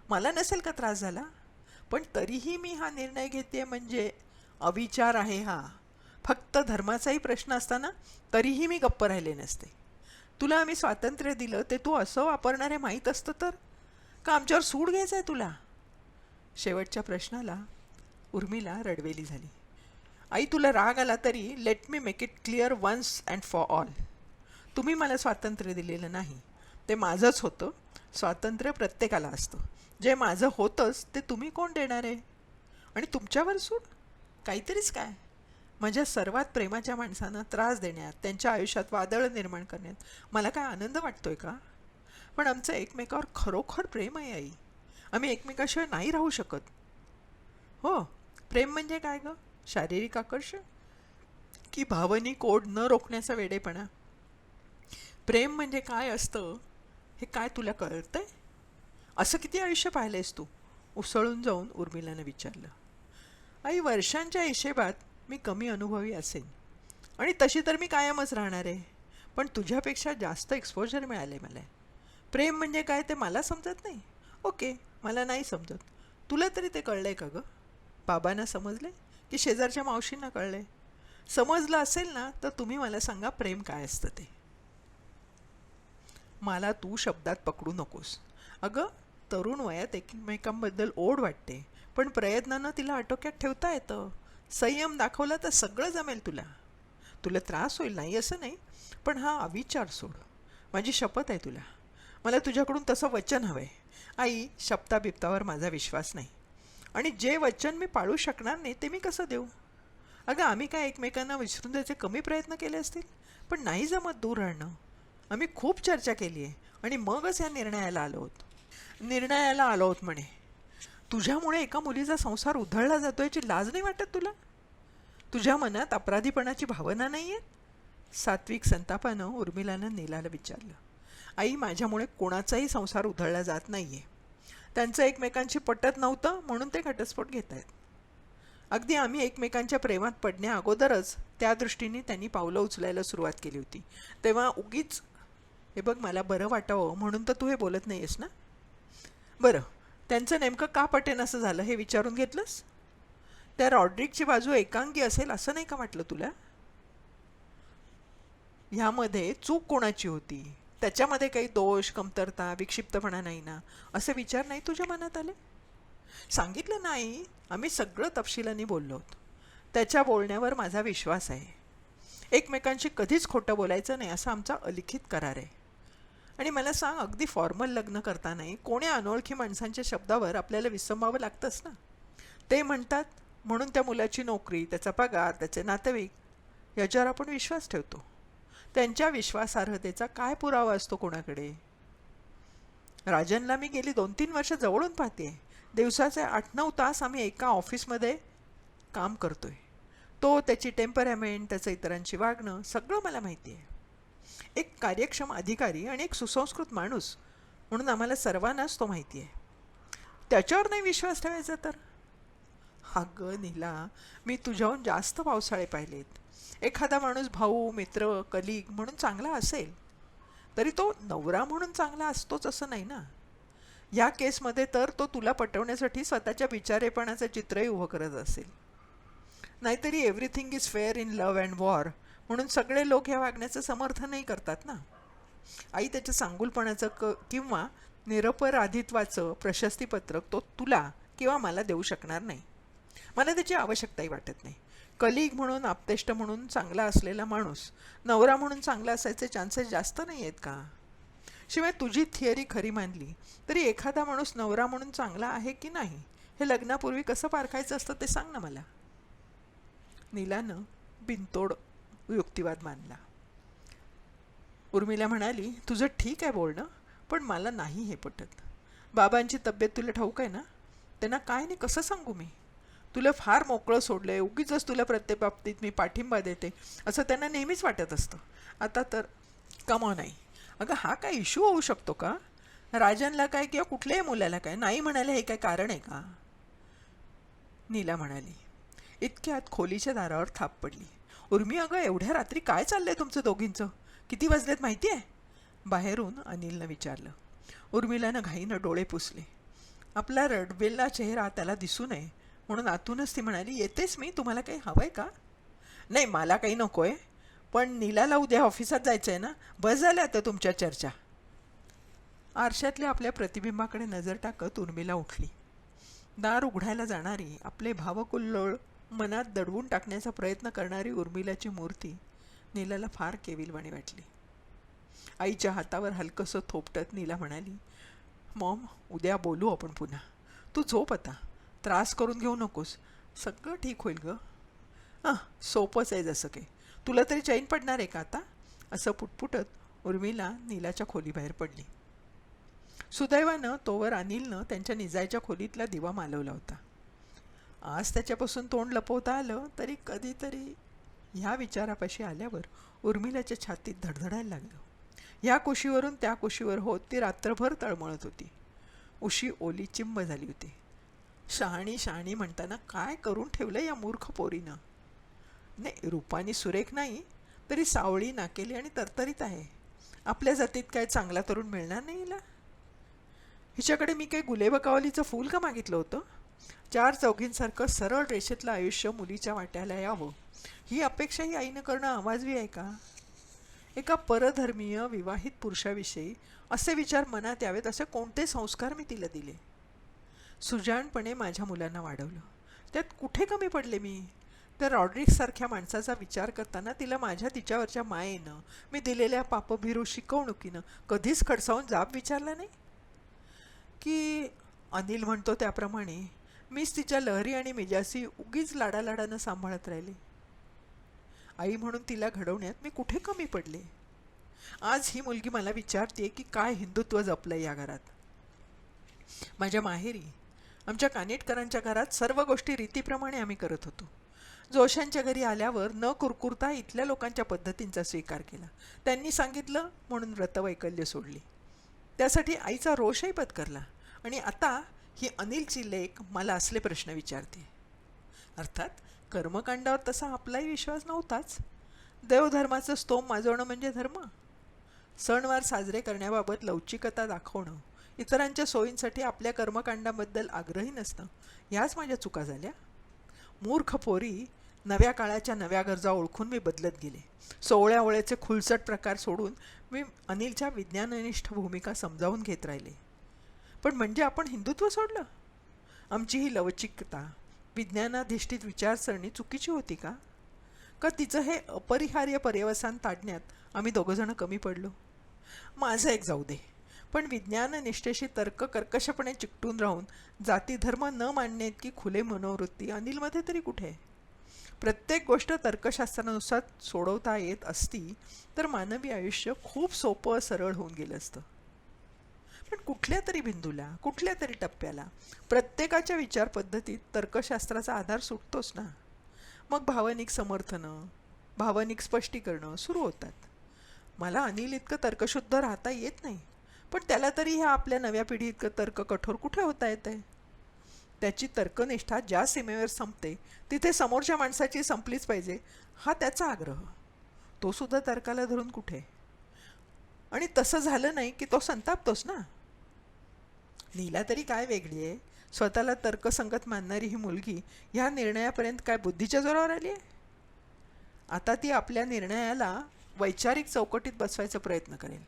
[SPEAKER 3] मला नसेल का त्रास झाला? पण तरीही मी हा निर्णय घेते म्हणजे अविचार आहे हा. फक्त धर्माचाही प्रश्न असताना तरीही मी गप्प राहिले नसते. तुला आम्ही स्वातंत्र्य दिलं ते तू असं वापरणारे माहीत असतं तर? का आमच्यावर सूड घ्यायचं आहे तुला? शेवटच्या प्रश्नाला उर्मिला रडवेली झाली. आई, तुला राग आला तरी let me make it clear once and for all. तुम्ही मला स्वातंत्र्य दिलेलं नाही, ते माझंच होतं. स्वातंत्र्य प्रत्येकाला असतं. जे माझं होतंच ते तुम्ही कोण देणार आहे? आणि तुमच्यावर सूड? काहीतरीच काय. माझ्या सर्वात प्रेमाच्या माणसांना त्रास देण्यात, त्यांच्या आयुष्यात वादळ निर्माण करण्यात मला काय आनंद वाटतोय का? पण आमचं एकमेकावर खरोखर प्रेम आहे आई. आम्ही एकमेकाशिवाय नाही राहू शकत. हो, प्रेम म्हणजे काय गं? शारीरिक आकर्षण की भावनिक ओढ न रोखण्याचा वेडेपणा? प्रेम म्हणजे काय असतं हे काय तुला कळतंय? असं किती आयुष्य पाहिलंयस तू? उसळून जाऊन उर्मिलानं विचारलं. आई, वर्षांच्या हिशेबात मी कमी अनुभवी असेन आणि तशी तर मी कायमच राहणार आहे. पण तुझ्यापेक्षा जास्त एक्सपोजर मिळाले मला. प्रेम म्हणजे काय ते मला समजत नाही. ओके, मला नाही समजत. तुला तरी ते कळलंय का गं? बाबांना समजले की शेजारच्या मावशींना कळलंय? समजलं असेल ना तर तुम्ही मला सांगा, प्रेम काय असतं ते. मला तू शब्दात पकडू नकोस. अगं, तरुण वयात एकमेकांबद्दल ओढ वाटते, पण प्रयत्नानं तिला आटोक्यात ठेवता येतं. संयम दाखवला तर सगळं जमेल तुला. तुला त्रास होईल नाही असं नाही, पण हा अविचार सोड. माझी शपथ आहे तुला. मला तुझ्याकडून तसं वचन हवं आहे. आई, शब्दाबिप्तावर माझा विश्वास नाही आणि जे वचन मी पाळू शकणार नाही ते मी कसं देऊ? अगं, आम्ही काय एकमेकांना विसरून द्यायचे कमी प्रयत्न केले असतील? पण नाही जमत दूर राहणं. आम्ही खूप चर्चा केली आहे आणि मगच या निर्णयाला आलो आहोत म्हणे. तुझ्यामुळे एका मुलीचा संसार उधळला जातो याची लाज नाही वाटत तुला? तुझ्या मनात अपराधीपणाची भावना नाही आहे? सात्विक संतापानं उर्मिलानं नीलाला विचारलं. आई, माझ्यामुळे कोणाचाही संसार उधळला जात नाही आहे. त्यांचं एकमेकांशी पटत नव्हतं म्हणून ते घटस्फोट घेत आहेत. अगदी आम्ही एकमेकांच्या प्रेमात पडण्या अगोदरच त्या दृष्टीने त्यांनी पावलं उचलायला सुरुवात केली होती. तेव्हा उगीच, हे बघ, मला बरं वाटावं म्हणून तर तू हे बोलत नाही आहेस ना? बरं, त्यांचं नेमकं का पटेन असं झालं हे विचारून घेतलंस? त्या रॉड्रिकची बाजू एकांगी असेल असं नाही का वाटलं तुला? ह्यामध्ये चूक कोणाची होती? त्याच्यामध्ये काही दोष, कमतरता, विक्षिप्तपणा नाही ना, असे विचार नाही तुझ्या मनात आले? सांगितलं नाही, आम्ही सगळं तपशिलाने बोललो होतो. त्याच्या बोलण्यावर माझा विश्वास आहे. एकमेकांशी कधीच खोटं बोलायचं नाही असा आमचा अलिखित करार आहे. आणि मला सांग, अगदी फॉर्मल लग्न करतानाही कोण्या अनोळखी माणसांच्या शब्दावर आपल्याला विसंबावं लागतंच ना. ते म्हणतात म्हणून त्या मुलाची नोकरी, त्याचा पगार, त्याचे नातेवाईक याच्यावर आपण विश्वास ठेवतो. त्यांच्या विश्वासार्हतेचा काय पुरावा असतो कोणाकडे? राजनला मी गेली 2-3 वर्ष जवळून पाहते. दिवसाचे 8-9 तास आम्ही एका ऑफिसमध्ये काम करतोय. तो, त्याची टेम्परॅमेंट, त्याचं इतरांची वागणं सगळं मला माहिती आहे. एक कार्यक्षम अधिकारी आणि एक सुसंस्कृत माणूस म्हणून आम्हाला सर्वांनाच तो माहिती आहे. त्याच्यावर नाही विश्वास ठेवायचा तर? अगं नीला, मी तुझ्याहून जास्त पावसाळे पाहिलेत. एखादा माणूस भाऊ, मित्र, कलीग म्हणून चांगला असेल तरी तो नवरा म्हणून चांगला असतोच असं नाही ना. या केसमध्ये तर तो तुला पटवण्यासाठी स्वतःच्या बिचारेपणाचं चित्रही उभं करत असेल. नाहीतरी everything is fair in love and war म्हणून सगळे लोक ह्या वागण्याचं समर्थनही करतात ना. आई, त्याच्या सांगुलपणाचं किंवा निरपराधित्वाचं प्रशस्तीपत्रक तो तुला किंवा मला देऊ शकणार नाही. मला त्याची आवश्यकताही वाटत नाही. कलिग म्हणून, आप्तेष्ट म्हणून चांगला असलेला माणूस नवरा म्हणून चांगला असायचे चान्सेस जास्त नाही आहेत का? शिवाय तुझी थिअरी खरी मानली तरी एखादा माणूस नवरा म्हणून चांगला आहे की नाही हे लग्नापूर्वी कसं पारखायचं असतं ते सांग ना मला. नीलानं बिनतोड युक्तिवाद मानला. उर्मिला म्हणाली, तुझं ठीक आहे बोलणं, पण मला नाही हे पटत. बाबांची तब्येत तुला ठाऊक आहे ना? त्यांना काय नाही कसं सांगू मी? तुला फार मोकळं सोडलं आहे, उगीच तुला प्रत्येक बाबतीत मी पाठिंबा देते असं त्यांना नेहमीच वाटत असतं. आता तर कमो नाही. अगं हा काय इश्यू होऊ शकतो का? राजनला काय किंवा कुठल्याही मुलाला काय नाही म्हणायला हे काय कारण आहे का? नीला म्हणाली. इतक्यात खोलीच्या दारावर थाप पडली. उर्मी, अगं एवढ्या रात्री काय चाललंय तुमचं दोघींचं? किती वाजलेत माहिती आहे? बाहेरून अनिलनं विचारलं. उर्मिलानं घाईनं डोळे पुसले. आपला रडवेला चेहरा त्याला दिसू नये म्हणून आतूनच ती म्हणाली, येतेच मी, तुम्हाला काही हवंय का? नाही, मला काही नको आहे, पण नीलाला उद्या ऑफिसात जायचं आहे ना. बस झाल्या आता तुमच्या चर्चा. आरशातल्या आपल्या प्रतिबिंबाकडे नजर टाकत उर्मिला उठली. दार उघडायला जाणारी, आपले भावकुल्लोळ मनात दडवून टाकण्याचा प्रयत्न करणारी उर्मिलाची मूर्ती नीलाला फार केविलवाणी वाटली. आईच्या हातावर हलकंसं थोपटत नीला म्हणाली, मॉम, उद्या बोलू आपण पुन्हा. तू झोप आता, त्रास करून घेऊ नकोस, सगळं ठीक होईल गं. सोपंच आहे जसं काही. तुला तरी चैन पडणार आहे का आता? असं पुटपुटत उर्मिला नीलाच्या खोलीबाहेर पडली. सुदैवानं तोवर अनिलनं त्यांच्या निजायच्या खोलीतला दिवा मालवला होता. आज त्याच्यापासून तोंड लपवता आलं तरी कधीतरी ह्या विचारापाशी आल्यावर उर्मिलाच्या छातीत धडधडायला लागलं. ह्या कुशीवरून त्या कुशीवर होत ती रात्रभर तळमळत होती. उशी ओली चिंब झाली होती. शहाणी शहाणी म्हणताना काय करून ठेवलं या मूर्ख पोरीनं. नाही, रूपानी सुरेख नाही, तरी सावळी, नाकेली आणि तरतरीत आहे. आपल्या जातीत काय चांगला तरुण मिळणार नाही हिला? हिच्याकडे मी काही गुलेबकावलीचं फूल का मागितलं होतं? 4 चौघींसारखं सरळ रेषेतलं आयुष्य मुलीच्या वाट्याला यावं ही अपेक्षा ही आईनं करणं आवाजवी आहे का? एका परधर्मीय विवाहित पुरुषाविषयी असे विचार मनात यावेत असे कोणते संस्कार मी तिला दिले? सुजाणपणे माझ्या मुलांना वाढवलं, त्यात कुठे कमी पडले मी? त्या रॉड्रिक्ससारख्या माणसाचा विचार करताना तिला माझ्या तिच्यावरच्या मायेनं, मी दिलेल्या पापभिरू शिकवणुकीनं कधीच खडसावून जाब विचारला नाही? की अनिल म्हणतो त्याप्रमाणे मीच तिच्या लहरी आणि मिजासी उगीच लाडालाडानं सांभाळत राहिले? आई म्हणून तिला घडवण्यात मी कुठे कमी पडले? आज ही मुलगी मला विचारते की काय हिंदुत्व जपलं या घरात. माझ्या माहेरी आमच्या कानेटकरांच्या घरात सर्व गोष्टी रीतीप्रमाणे आम्ही करत होतो. जोशांच्या घरी आल्यावर न कुरकुरता इथल्या लोकांच्या पद्धतींचा स्वीकार केला. त्यांनी सांगितलं म्हणून व्रतवैकल्य सोडली. त्यासाठी आईचा रोषही पत्करला. आणि आता ही अनिलची लेक मला असले प्रश्न विचारते. अर्थात कर्मकांडावर तसा आपलाही विश्वास नव्हताच. देवधर्माचं स्तोम माजवणं म्हणजे धर्म? सणवार साजरे करण्याबाबत लवचिकता दाखवणं, इतरांच्या सोयींसाठी आपल्या कर्मकांडाबद्दल आग्रही नसणं, ह्याच माझ्या चुका झाल्या. मूर्ख पोरी, नव्या काळाच्या नव्या गरजा ओळखून मी बदलत गेले. सोवळ्यावळ्याचे खुलसट प्रकार सोडून मी अनिलच्या विज्ञाननिष्ठ भूमिका समजावून घेत राहिले. पण म्हणजे आपण हिंदुत्व सोडलं? आमची ही लवचिकता, विज्ञानाधिष्ठित विचारसरणी चुकीची होती का? का तिचं हे अपरिहार्य पर्यवसान ताडण्यात आम्ही दोघंजणं कमी पडलो? माझं एक जाऊ दे, पण विज्ञाननिष्ठेशी तर्क कर्कशपणे चिकटून राहून जातीधर्म न मानणे इतकी खुले मनोवृत्ती अनिलमध्ये तरी कुठे? प्रत्येक गोष्ट तर्कशास्त्रानुसार सोडवता येत असती तर मानवी आयुष्य खूप सोपं सरळ होऊन गेलं असतं. पण कुठल्या तरी बिंदूला, कुठल्या तरी टप्प्याला प्रत्येकाच्या विचारपद्धतीत तर्कशास्त्राचा आधार सुटतोच ना. मग भावनिक समर्थनं, भावनिक स्पष्टीकरणं सुरू होतात. मला अनिल इतकं तर्कशुद्ध राहता येत नाही, पण त्याला तरी ह्या आपल्या नव्या पिढी इतकं तर्क कठोर कुठे होता येत आहे? त्याची तर्कनिष्ठा ज्या सीमेवर संपते तिथे समोरच्या माणसाची संपलीच पाहिजे हा त्याचा आग्रह. तो सुद्धा तर्काला धरून कुठे? आणि तसं झालं नाही की तो संतापतोस ना. नीला तरी काय वेगळी आहे? स्वतःला तर्कसंगत मानणारी ही मुलगी ह्या निर्णयापर्यंत काय बुद्धीच्या जोरावर आली आहे? आता ती आपल्या निर्णयाला वैचारिक चौकटीत बसवायचा प्रयत्न करेल.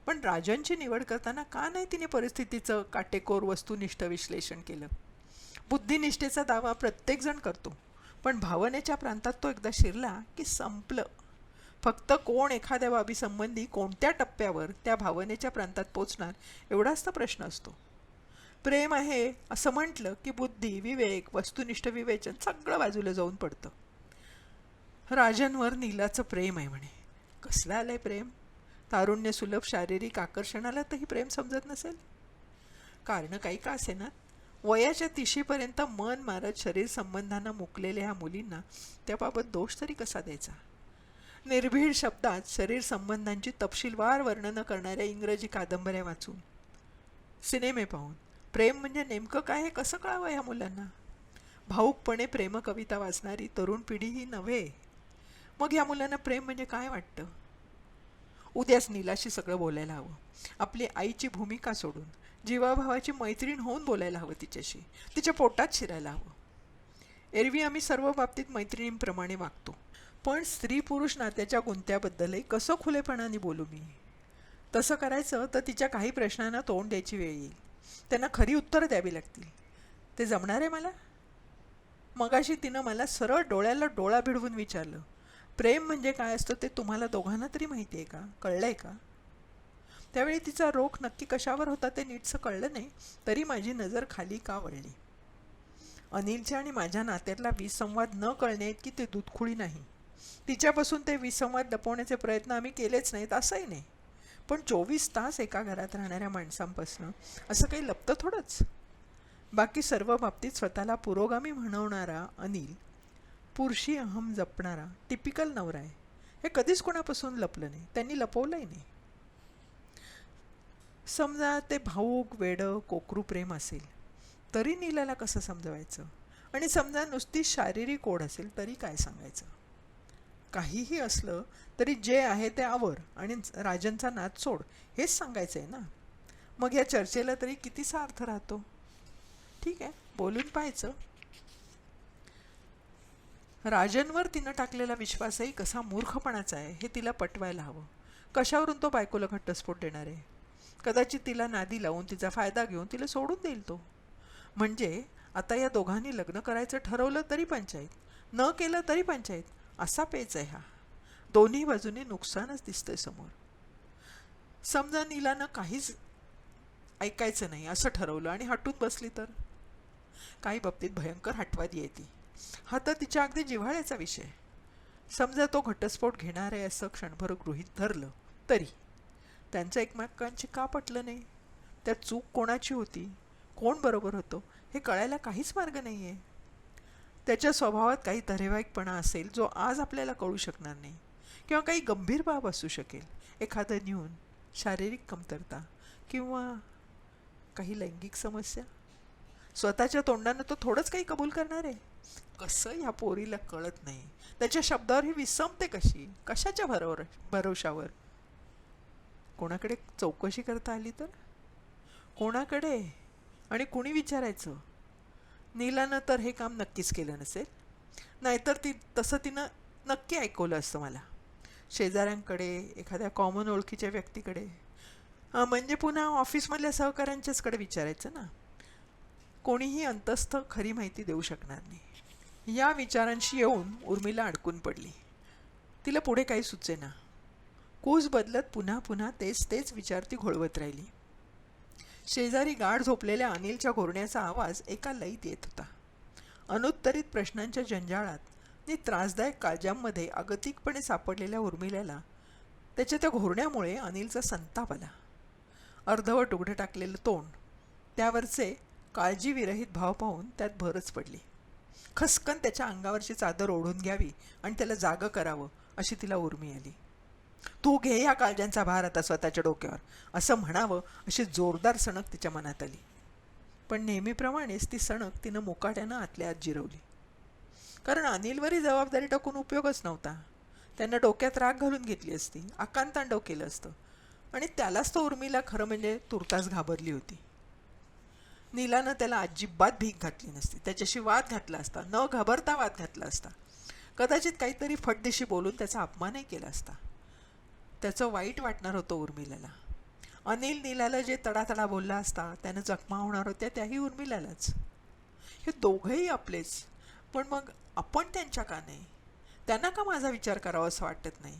[SPEAKER 3] पण राजनची निवड करताना का नाही तिने परिस्थितीचं काटेकोर वस्तुनिष्ठ विश्लेषण केलं? बुद्धिनिष्ठेचा दावा प्रत्येकजण करतो, पण भावनेच्या प्रांतात तो एकदा शिरला की संपलं. फक्त कोण एखाद्या बाबीसंबंधी कोणत्या टप्प्यावर त्या भावनेच्या प्रांतात पोचणार एवढाच तर प्रश्न असतो. प्रेम आहे असं म्हटलं की बुद्धी, विवेक, वस्तुनिष्ठ विवेचन सगळं बाजूला जाऊन पडतं. राजनवर नीलाचं प्रेम आहे म्हणे. कसलं आलंय प्रेम? तारुण्य सुलभ शारीरिक आकर्षणाला तरी प्रेम समजत नसेल? कारण काही का असे ना, वयाच्या 30शीपर्यंत मन मारत शरीर संबंधांना मुकलेल्या ह्या मुलींना त्याबाबत दोष तरी कसा द्यायचा? निर्भीड शब्दात शरीर संबंधांची तपशीलवार वर्णनं करणाऱ्या इंग्रजी कादंबऱ्या वाचून, सिनेमे पाहून प्रेम म्हणजे नेमकं काय हे कसं कळावं ह्या मुलांना? भाऊकपणे प्रेमकविता वाचणारी तरुण पिढी ही नव्हे. मग ह्या मुलांना प्रेम म्हणजे काय वाटतं? उद्याच नीलाशी सगळं बोलायला हवं. आपली आईची भूमिका सोडून जीवाभावाची मैत्रीण होऊन बोलायला हवं तिच्याशी, तिच्या पोटात शिरायला हवं. एरवी आम्ही सर्व बाबतीत मैत्रिणींप्रमाणे वागतो, पण स्त्री पुरुष नात्याच्या गुंत्याबद्दलही कसं खुलेपणाने बोलू मी? तसं करायचं तर तिच्या काही प्रश्नांना तोंड द्यायची वेळ येईल. त्यांना खरी उत्तरं द्यावी लागतील. ते जमणार आहे मला? मगाशी तिनं मला सरळ डोळ्याला डोळा भिडवून विचारलं, प्रेम म्हणजे काय असतं ते तुम्हाला दोघांना तरी माहिती आहे का? कळलं आहे का? त्यावेळी तिचा रोख नक्की कशावर होता ते नीटसं कळलं नाही, तरी माझी नजर खाली का वळली. अनिलच्या आणि माझ्या नात्यातला विसंवाद न कळणे इतकी ते दूधखुळी नाही. तिच्यापासून ते विसंवाद लपवण्याचे प्रयत्न आम्ही केलेच नाहीत असंही नाही. पण 24 तास एका घरात राहणाऱ्या माणसांपासून असं काही लपतं थोडंच. बाकी सर्व बाबतीत स्वतःला पुरोगामी म्हणवणारा अनिल, पुरुषी अहम जपणारा टिपिकल नवरा आहे. हे कधीच कोणापासून लपलं नाही, त्यांनी लपवलंही नाही. समजा ते भाऊक, वेडं, कोकरू प्रेम असेल तरी नीलाला कसं समजवायचं? आणि समजा नुसती शारीरिक ओढ असेल तरी काय सांगायचं? काहीही असलं तरी जे आहे ते आवर आणि राजनचा नाद सोड हेच सांगायचं आहे ना. मग या चर्चेला तरी कितीसा अर्थ राहतो? ठीक आहे, बोलून पाहायचं. राजनवर तिनं टाकलेला विश्वासही कसा मूर्खपणाचा आहे हे तिला पटवायला हवं. कशावरून तो बायकोला घटस्फोट देणार आहे? कदाचित तिला नादी लावून तिचा फायदा घेऊन तिला सोडून देईल तो. म्हणजे आता या दोघांनी लग्न करायचं ठरवलं तरी पंचायत, न केलं तरी पंचायत, असा पेच आहे हा. दोन्ही बाजूने नुकसानच दिसतंय समोर. समजा नीलानं काहीच ऐकायचं नाही असं ठरवलं आणि हटून बसली तर? काही बाबतीत भयंकर हटवादी येते. हा तर तिच्या अगदी जिव्हाळ्याचा विषय. समजा तो घटस्फोट घेणार आहे असं क्षणभर गृहीत धरलं तरी त्यांचं एकमेकांची का पटलं नाही? त्यात चूक कोणाची होती, कोण बरोबर होतं हे कळायला काहीच मार्ग नाही आहे. त्याच्या स्वभावात काही तऱ्हेवाईकपणा असेल जो आज आपल्याला कळू शकणार नाही, किंवा काही गंभीर बाब असू शकेल, एखादं न्यून, शारीरिक कमतरता किंवा काही लैंगिक समस्या. स्वतःच्या तोंडानं तो थोडंच काही कबूल करणार आहे? कसं ह्या पोरीला कळत नाही. त्याच्या शब्दावर ही विसंमते कशी? कशाच्या भरोशावर? कोणाकडे चौकशी करता आली तर? कोणाकडे आणि कुणी विचारायचं? नीलानं तर हे काम नक्कीच केलं नसेल, नाहीतर तसं तिनं नक्की ऐकवलं असतं मला. शेजाऱ्यांकडे, एखाद्या कॉमन ओळखीच्या व्यक्तीकडे, म्हणजे पुन्हा ऑफिसमधल्या सहकाऱ्यांच्याचकडे विचारायचं ना. कोणीही अंतस्थ खरी माहिती देऊ शकणार नाही. या विचारांशी येऊन उर्मिला अडकून पडली. तिला पुढे काही सुचेना. कूस बदलत पुन्हा पुन्हा तेच विचार ती घोळवत राहिली. शेजारी गाढ झोपलेल्या अनिलच्या घोरण्याचा आवाज एका लयीत येत होता. अनुत्तरित प्रश्नांच्या जंजाळात आणि त्रासदायक काळजांमध्ये अगतिकपणे सापडलेल्या उर्मिलेला त्याच्या त्या घोरण्यामुळे अनिलचा संताप आला. अर्धवट उघडं टाकलेलं तोंड, त्यावरचे काळजीविरहित भाव पाहून त्यात भरच पडली. खसकन त्याच्या अंगावरची चादर ओढून घ्यावी आणि त्याला जागं करावं अशी तिला उर्मी आली. तू घे या काळजांचा भार आता स्वतःच्या डोक्यावर असं म्हणावं अशी जोरदार सणक तिच्या मनात आली. पण नेहमीप्रमाणेच ती सणक तिनं मुकाट्यानं आतल्या आत जिरवली. कारण अनिलवरही जबाबदारी टाकून उपयोगच नव्हता. त्यांना डोक्यात राग घालून घेतली असती, आकांतांडव केलं असतं, आणि त्यालाच तो उर्मिला खरं म्हणजे तुर्तास घाबरली होती. नीलानं त्याला अजिबात भीक घातली नसती, त्याच्याशी वाद घातला असता, न घाबरता वाद घातला असता. कदाचित काहीतरी फटदिशी बोलून त्याचा अपमानही केला असता. त्याचं वाईट वाटणार होतं उर्मिलाला. अनिल नीलाला जे तडातडा बोलला असता त्यानं जखमा होणार होत्या त्याही उर्मिलालाच. हे दोघंही आपलेच, पण मग आपण त्यांच्या का नाही? त्यांना का माझा विचार करावा असं वाटत नाही?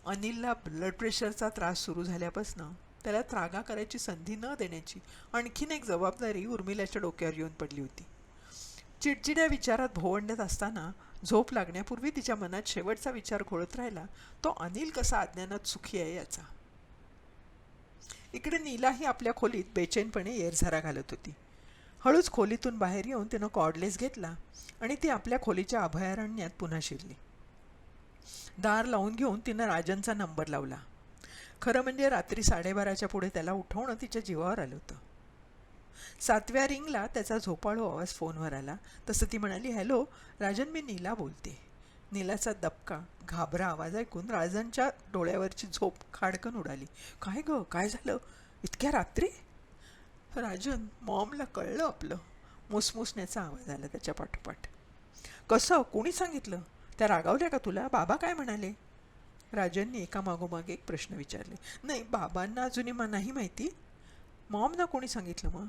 [SPEAKER 3] अनिलला ब्लड प्रेशरचा त्रास सुरू झाल्यापासून त्याला त्रागा करायची संधी न देण्याची आणखीन एक जबाबदारी उर्मिलाच्या डोक्यावर येऊन पडली होती. चिडचिड्या विचारात भोवंडत असताना झोप लागण्यापूर्वी तिच्या मनात शेवटचा विचार घोळत राहिला, तो अनिल कसा अज्ञानात सुखी आहे याचा. इकडे नीलाही आपल्या खोलीत बेचैनपणे येरझारा घालत होती. हळूच खोलीतून बाहेर येऊन तिनं कॉर्डलेस घेतला आणि ती आपल्या खोलीच्या अभयारण्यात पुन्हा शिरली. दार लावून घेऊन तिनं राजनचा नंबर लावला. खरं म्हणजे रात्री 12:30च्या पुढे त्याला उठवणं तिच्या जीवावर आलं होतं. 7व्या रिंगला त्याचा झोपाळू आवाज फोनवर आला. तसं ती म्हणाली, हॅलो राजन, मी नीला बोलते. नीलाचा दबका घाबरा आवाज ऐकून राजनच्या डोळ्यावरची झोप खाडकन उडाली. काय गं, काय झालं इतक्या रात्री? राजन, मॉमला कळलं आपलं, मुसमुसण्याचा आवाज आला त्याच्या पाठोपाठ. कसं, कोणी सांगितलं? त्या रागावल्या का तुला? बाबा काय म्हणाले? राजनने एका मागोमाग एक प्रश्न विचारले. नाही, बाबांना अजूनही नाही माहिती. मॉमना कोणी सांगितलं मग?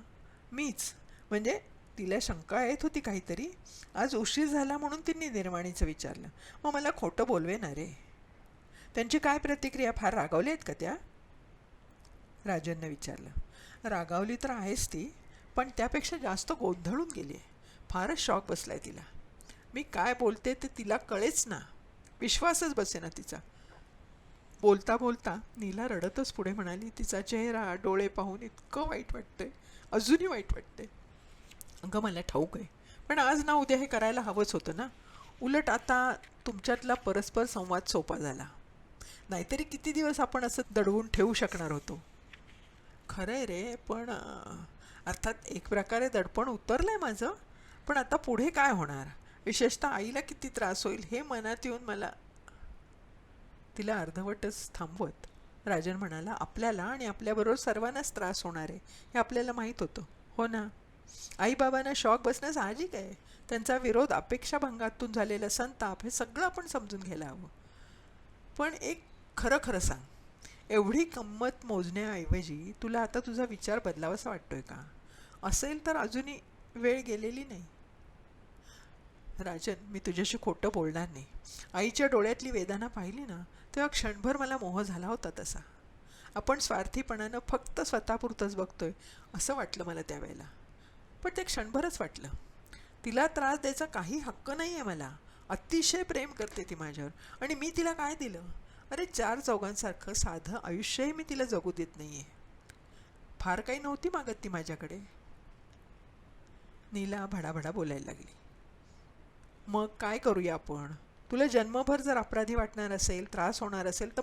[SPEAKER 3] मीच. म्हणजे तिला शंका येत होती काहीतरी. आज उशीर झाला म्हणून तिने निर्वाणीचं विचारलं. मग मला खोटं बोलवे ना रे. त्यांची काय प्रतिक्रिया? फार रागावली आहेत का त्या? राजननं विचारलं. रागावली तर आहेच ती, पण त्यापेक्षा जास्त गोंधळून गेली आहे. फारच शॉक बसलाय तिला. मी काय बोलते ते तिला कळेच ना. विश्वासच बसे ना तिचा. बोलता बोलता नीला रडतच पुढे म्हणाली, तिचा चेहरा डोळे पाहून इतकं वाईट वाटतंय, अजूनही वाईट वाटतंय. अगं मला ठाऊक आहे, पण आज ना उद्या हे करायला हवंच होतं ना. उलट आता तुमच्यातला परस्पर संवाद सोपा झाला. नाहीतरी किती दिवस आपण असं दडवून ठेवू शकणार होतो. खरं आहे रे, पण अर्थात एक प्रकारे दडपण उतरलं आहे माझं. पण आता पुढे काय होणार? विशेषतः आईला किती त्रास होईल हे मनात येऊन मला. तिला अर्धवटच थांबवत राजन म्हणाला, आपल्याला आणि आपल्याबरोबर सर्वांनाच त्रास होणार आहे हे आपल्याला माहीत होतं, हो ना? आईबाबांना शॉक बसणं साहजिक आहे. त्यांचा विरोध, अपेक्षाभंगातून झालेला संताप, हे सगळं आपण समजून घ्यायला हवं. पण एक खरं खरं सांग, एवढी किंमत मोजण्याऐवजी तुला आता तुझा विचार बदलावासा वाटतोय का? असेल तर अजूनही वेळ गेलेली नाही. राजन, मी तुझ्याशी खोटं बोलणार नाही. आईच्या डोळ्यातली वेदना पाहिली ना, तेव्हा क्षणभर मला मोह झाला होता तसा. आपण स्वार्थीपणानं फक्त स्वतःपुरतंच बघतोय असं वाटलं मला त्यावेळेला. पण ते क्षणभरच वाटलं. तिला त्रास द्यायचा काही हक्क नाही आहे मला. अतिशय प्रेम करते ती माझ्यावर, आणि मी तिला काय दिलं? अरे 4 चौघांसारखं साधं आयुष्यही मी तिला जगू देत नाही आहे. फार काही नव्हती मागत ती माझ्याकडे. नीला भडाभडा बोलायला लागली. मग काय करूया आपण? तुला जन्मभर जर अपराधी वाटणार असेल, त्रास होणार असेल, तर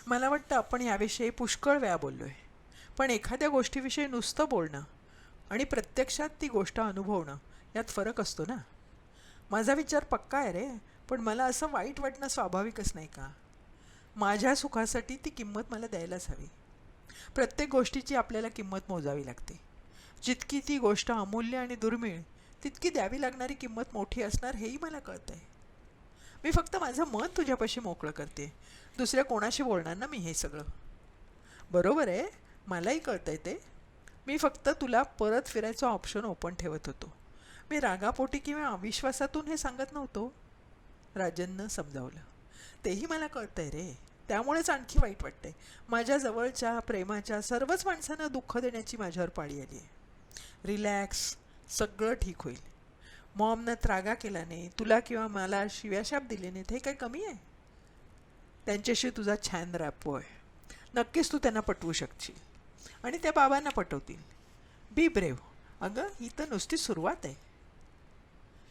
[SPEAKER 3] मला वाटतं आपण याविषयी पुष्कळ वेळा बोललो आहे. पण एखाद्या गोष्टीविषयी नुसतं बोलणं आणि प्रत्यक्षात ती गोष्ट अनुभवणं यात फरक असतो ना. माझा विचार पक्का आहे रे, पण मला असं वाईट वाटणं स्वाभाविकच नाही का? माझ्या सुखासाठी ती किंमत मला द्यायलाच हवी. प्रत्येक गोष्टीची आपल्याला किंमत मोजावी लागते. जितकी ती गोष्ट अमूल्य आणि दुर्मिळ, तितकी द्यावी लागणारी किंमत मोठी असणार हेही मला कळतं आहे. मी फक्त माझं मत तुझ्यापाशी मोकळं करते. दुसऱ्या कोणाशी बोलणार ना मी हे सगळं. बरोबर आहे, मलाही कळतं आहे ते. मी फक्त तुला परत फिरायचं ऑप्शन ओपन ठेवत होतो. मी रागापोटी किंवा अविश्वासातून हे सांगत नव्हतो. राजननं समजावलं. तेही मला कळतं आहे रे, त्यामुळेच आणखी वाईट वाटतंय. माझ्या जवळच्या प्रेमाच्या सर्वच माणसांना दुःख देण्याची माझ्यावर पाळी आली आहे. रिलॅक्स, सगळं ठीक होईल. मॉमनं त्रागा केला नाही, तुला किंवा मला शिव्याशाप दिले नाहीत, हे काही कमी आहे? त्यांच्याशी तुझा छान रॅपो आहे. नक्कीच तू त्यांना पटवू शकशील आणि त्या बाबांना पटवतील. Be brave. अगं, ही तर नुसती सुरुवात आहे,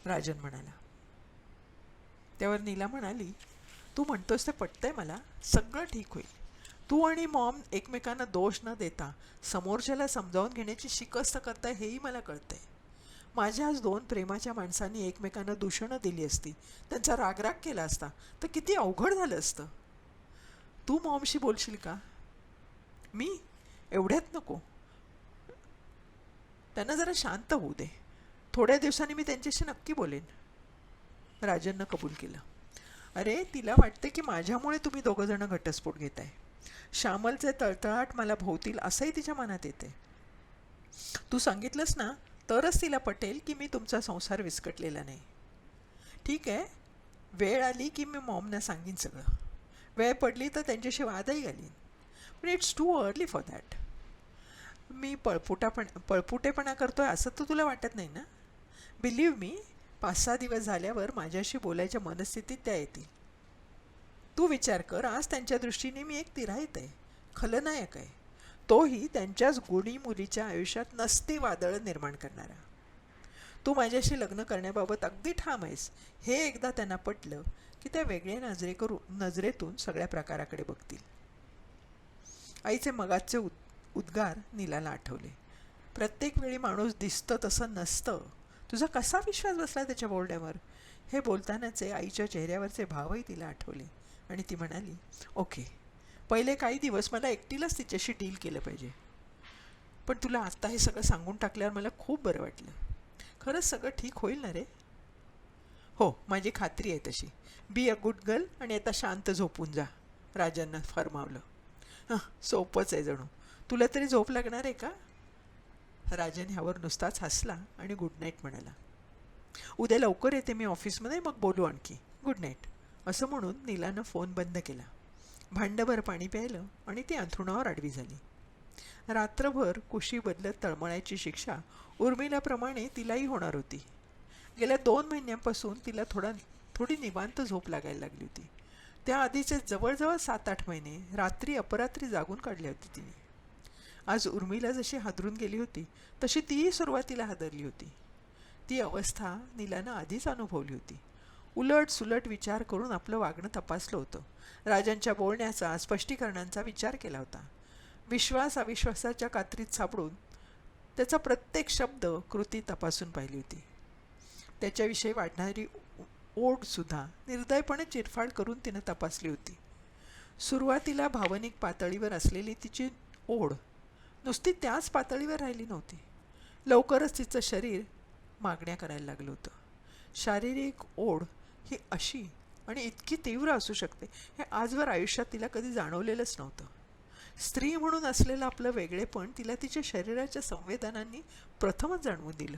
[SPEAKER 3] राजन म्हणाला. त्यावर नीला म्हणाली, तू म्हणतोस ते पटतंय मला. सगळं ठीक होईल. तू आणि मॉम एकमेकांना दोष न देता समोरच्याला समजावून घेण्याची शिकस्त करताय हेही मला कळतंय. माझ्या आज 2 प्रेमाच्या माणसांनी एकमेकांना दूषणं दिली असती, त्यांचा रागराग केला असता, तर किती अवघड झालं असतं. तू मॉमशी बोलशील का? मी एवढ्यात नको. त्यांना जरा शांत होऊ दे. थोड्या दिवसांनी मी त्यांच्याशी नक्की बोलेन. राजननं कबूल केलं. अरे, तिला वाटते की माझ्यामुळे तुम्ही दोघंजणं घटस्फोट घेताय. श्यामलचे तळतळाट मला भोवतील असंही तिच्या मनात येते. तू सांगितलंस ना तरच तिला पटेल की मी तुमचा संसार विस्कटलेला नाही. ठीक आहे, वेळ आली की मी मॉमना सांगीन सगळं. वेळ पडली तर त्यांच्याशी वादही घालीन. पण it's too early for that. मी पळपुटेपणा करतोय असं तर तुला वाटत नाही ना? बिलीव्ह मी, 5-6 दिवस झाल्यावर माझ्याशी बोलायच्या मनस्थितीत त्या येतील. तू विचार कर, आज त्यांच्या दृष्टीने मी एक तिराहित आहे, खलनायक आहे, तोही त्यांच्याच गुणी मुलीच्या आयुष्यात नसती वादळं निर्माण करणारा. तू माझ्याशी लग्न करण्याबाबत अगदी ठाम आहेस हे एकदा त्यांना पटलं की त्या वेगळ्या नजरेतून सगळ्या प्रकाराकडे बघतील. आईचे मगाचे उद्गार नीलाला आठवले. प्रत्येक वेळी माणूस दिसतं तसं नसतं. तुझा कसा विश्वास बसला त्याच्या बोलण्यावर? हे बोलतानाचे आईच्या चेहऱ्यावरचे भावही तिला आठवले आणि ती म्हणाली, ओके, पहिले काही दिवस मला एकटीलाच तिच्याशी डील केलं पाहिजे. पण तुला आत्ता हे सगळं सांगून टाकल्यावर मला खूप बरं वाटलं. खरंच सगळं ठीक होईल ना रे? हो, माझी खात्री आहे तशी. बी अ गुड गर्ल आणि आता शांत झोपून जा, राजांना फरमावलं. सोपंच आहे जणू. तुला तरी झोप लागणार आहे का? राजन ह्यावर नुसताच हसला आणि गुड नाईट म्हणाला. उद्या लवकर येते मी ऑफिसमध्ये, मग बोलू आणखी. Good night. असं म्हणून नीलानं फोन बंद केला. भांडभर पाणी प्यायलं आणि ती अंथरुणावर आडवी झाली. रात्रभर कुशी बदलत तळमळायची शिक्षा उर्मिलाप्रमाणे तिलाही होणार होती. गेल्या 2 महिन्यांपासून तिला थोडी निवांत झोप लागायला लागली होती. त्याआधीचे जवळजवळ 7-8 महिने रात्री अपरात्री जागून काढले होते तिने. आज उर्मिला जशी हादरून गेली होती तशी तीही सुरुवातीला हादरली होती. ती अवस्था नीलानं आधीच अनुभवली होती. उलट सुलट विचार करून आपलं वागणं तपासलं होतं. राजांच्या बोलण्याचा, स्पष्टीकरणांचा विचार केला होता. विश्वास अविश्वासाच्या कात्रीत सापडून त्याचा प्रत्येक शब्द, कृती तपासून पाहिली होती. त्याच्याविषयी वाढणारी ओढसुद्धा निर्दयपणे चिरफाड करून तिनं तपासली होती. सुरुवातीला भावनिक पातळीवर असलेली तिची ओढ नुसती त्याच पातळीवर राहिली नव्हती. लवकरच तिचं शरीर मागण्या करायला लागलं होतं. शारीरिक ओढ ही अशी आणि इतकी तीव्र असू शकते हे आजवर आयुष्यात तिला कधी जाणवलेलंच नव्हतं. स्त्री म्हणून असलेलं आपलं वेगळेपण तिला तिच्या शरीराच्या संवेदनांनी प्रथमच जाणवून दिलं.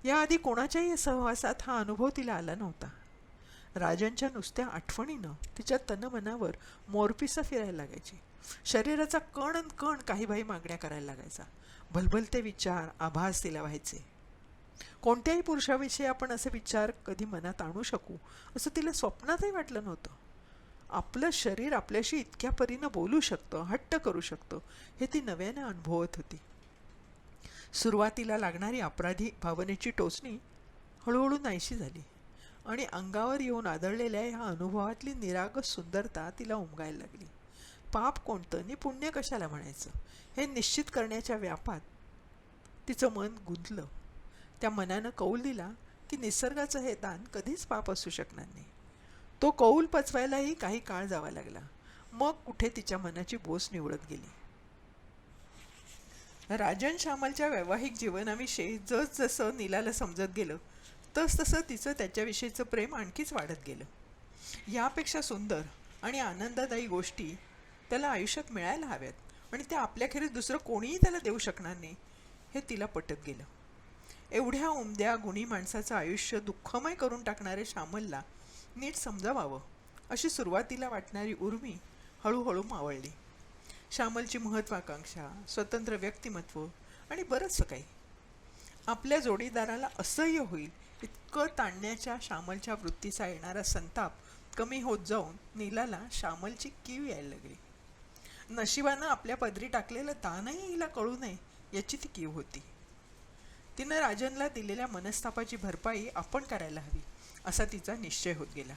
[SPEAKER 3] याआधी कोणाच्याही सहवासात हा अनुभव तिला आला नव्हता. राजांच्या नुसत्या आठवणीनं तिच्या तनमनावर मोरपिसं फिरायला लागायची. शरीराचा कण न कण काही बाही मागण्या करायला लागायचा. भलभलते विचार, आभास तिला व्हायचे. कोणत्याही पुरुषाविषयी आपण असे विचार कधी मनात आणू शकू असं तिला स्वप्नातही वाटलं नव्हतं. आपलं शरीर आपल्याशी इतक्या परीनं बोलू शकतं, हट्ट करू शकतं हे ती नव्याने अनुभवत होती. सुरुवातीला लागणारी अपराधी भावनेची टोचणी हळूहळू नाहीशी झाली आणि अंगावर येऊन आदळलेल्या ह्या अनुभवातली निरागस सुंदरता तिला उमगायला लागली. पाप कोणतं नि पुण्य कशाला म्हणायचं हे निश्चित करण्याच्या व्यापात तिचं मन गुंतलं. त्या मनानं कौल दिला की निसर्गाचं हे दान कधीच पाप असू शकणार नाही. तो कौल पचवायलाही काही काळ जावा लागला. मग कुठे तिच्या मनाची बोस निवळत गेली. राजन श्यामलच्या वैवाहिक जीवनाविषयी जसजसं नीलाला समजत गेलं तसतसं तिचं त्याच्याविषयीचं प्रेम आणखीच वाढत गेलं. यापेक्षा सुंदर आणि आनंददायी गोष्टी त्याला आयुष्यात मिळायला हव्यात आणि त्या आपल्याखेरीज दुसरं कोणीही त्याला देऊ शकणार नाही हे तिला पटत गेलं. एवढ्या उमद्या गुणी माणसाचं आयुष्य दुःखमय करून टाकणारे श्यामलला नीट समजावावं अशी सुरुवातीला वाटणारी उर्मी हळूहळू मावळली. श्यामलची महत्त्वाकांक्षा, स्वतंत्र व्यक्तिमत्व आणि बरंचसं काही. आपल्या जोडीदाराला असह्य होईल इतकं ताणण्याच्या श्यामलच्या वृत्तीचा येणारा संताप कमी होत जाऊन नीलाला श्यामलची कीव यायला लागली. नशिबानं आपल्या पदरी टाकलेलं दानही हिला कळू नये याची ती कीव होती. तिनं राजनला दिलेल्या मनस्तापाची भरपाई आपण करायला हवी असा तिचा निश्चय होत गेला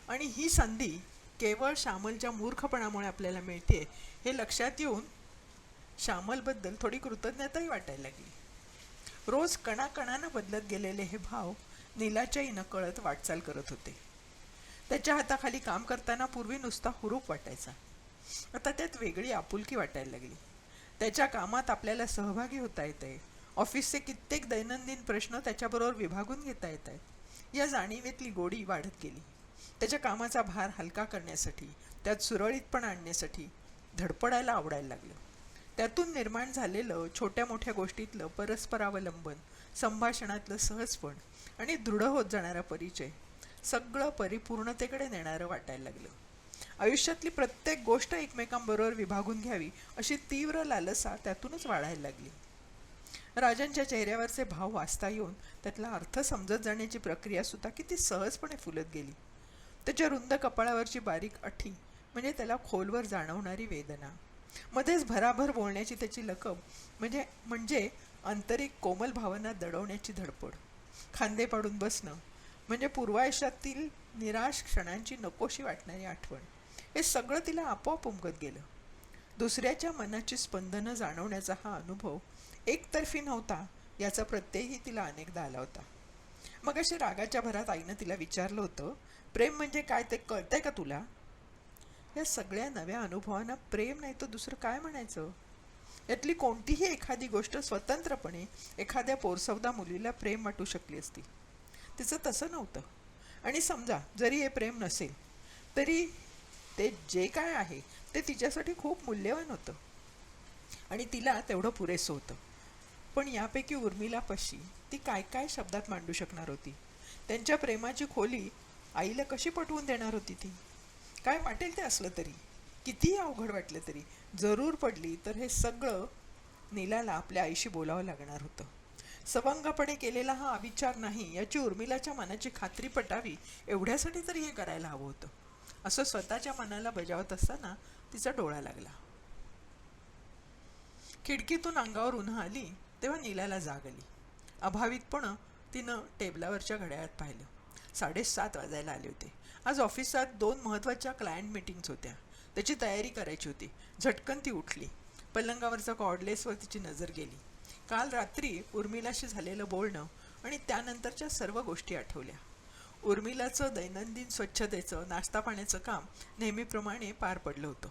[SPEAKER 3] आणि ही संधी केवळ श्यामलच्या मूर्खपणामुळे आपल्याला मिळते हे लक्षात येऊन श्यामलबद्दल थोडी कृतज्ञताही वाटायला लागली. रोज कणाकणानं बदलत गेलेले हे भाव नीलाच्याही नकळत वाटचाल करत होते. त्याच्या हाताखाली काम करताना पूर्वी नुसता हुरूप वाटायचा, आता त्यात वेगळी आपुलकी वाटायला लागली. त्याच्या कामात आपल्याला सहभागी होता येत आहे, ऑफिसचे कित्येक दैनंदिन प्रश्न त्याच्याबरोबर विभागून घेता येत आहेत. या जाणीवेतली गोडी वाढत गेली. त्याच्या कामाचा भार हलका करण्यासाठी, त्यात सुरळीतपणा आणण्यासाठी धडपडायला आवडायला लागलं. त्यातून निर्माण झालेलं छोट्या मोठ्या गोष्टीतलं परस्परावलंबन, संभाषणातलं सहजपण आणि दृढ होत जाणारा परिचय सगळं परिपूर्णतेकडे नेणारं वाटायला लागलं. आयुष्यातली प्रत्येक गोष्ट एकमेकांबरोबर विभागून घ्यावी अशी तीव्र लालसा त्यातूनच वाढायला लागली. राजांच्या चेहऱ्यावरचे भाव वाचता येऊन त्यातला अर्थ समजत जाण्याची प्रक्रिया सुद्धा किती सहजपणे फुलत गेली. त्याच्या रुंद कपाळावरची बारीक अठी म्हणजे त्याला खोलवर जाणवणारी वेदना, मध्येच भराभर बोलण्याची त्याची लकब म्हणजे आंतरिक कोमल भावना दडवण्याची धडपड, खांदे पाडून बसणं म्हणजे पूर्वायुष्यातील निराश क्षणांची नकोशी वाटणारी आठवण, हे सगळं तिला आपोआप उमगत गेलं. दुसऱ्याच्या मनाची स्पंदनं जाणवण्याचा हा अनुभव एकतर्फी नव्हता याचा प्रत्ययही तिला अनेकदा आला होता. मग अशी रागाच्या भरात आईनं तिला विचारलं होतं, प्रेम म्हणजे काय ते कळतंय का तुला? या सगळ्या नव्या अनुभवांना प्रेम नाही तर दुसरं काय म्हणायचं? यातली कोणतीही एखादी गोष्ट स्वतंत्रपणे एखाद्या पोरसवदा मुलीला प्रेम वाटू शकली असती. तिचं तसं नव्हतं. आणि समजा जरी हे प्रेम नसेल तरी ते जे काय आहे ते तिच्यासाठी खूप मूल्यवान होतं आणि तिला तेवढं पुरेसं होतं. पण यापैकी उर्मिलापाशी ती काय काय शब्दात मांडू शकणार होती? त्यांच्या प्रेमाची खोली आईला कशी पटवून देणार होती ती? काय वाटेल ते असलं तरी, कितीही अवघड वाटलं तरी, जरूर पडली तर हे सगळं नीलाला आपल्या आईशी बोलावं लागणार होतं. सवंगपणे केलेला हा अविचार नाही याची उर्मिलाच्या मनाची खात्री पटावी एवढ्यासाठी तरी हे करायला हवं होतं. असं स्वतःच्या मनाला बजावत असताना तिचा डोळा लागला. खिडकीतून अंगावर उन्हा आली तेव्हा नीलाला जाग आली. अभावितपणे तिनं टेबलावरच्या घड्याळात पाहिलं. 7:30 वाजायला आले होते. आज ऑफिसात 2 महत्त्वाच्या क्लायंट मीटिंग्स होत्या. त्याची तयारी करायची होती. झटकन ती उठली. पलंगावरचा कॉर्डलेसवर तिची नजर गेली. काल रात्री उर्मिलाशी झालेलं बोलणं आणि त्यानंतरच्या सर्व गोष्टी आठवल्या. उर्मिलाचं दैनंदिन स्वच्छतेचं, नाश्ता पाण्याचं काम नेहमीप्रमाणे पार पडलं होतं.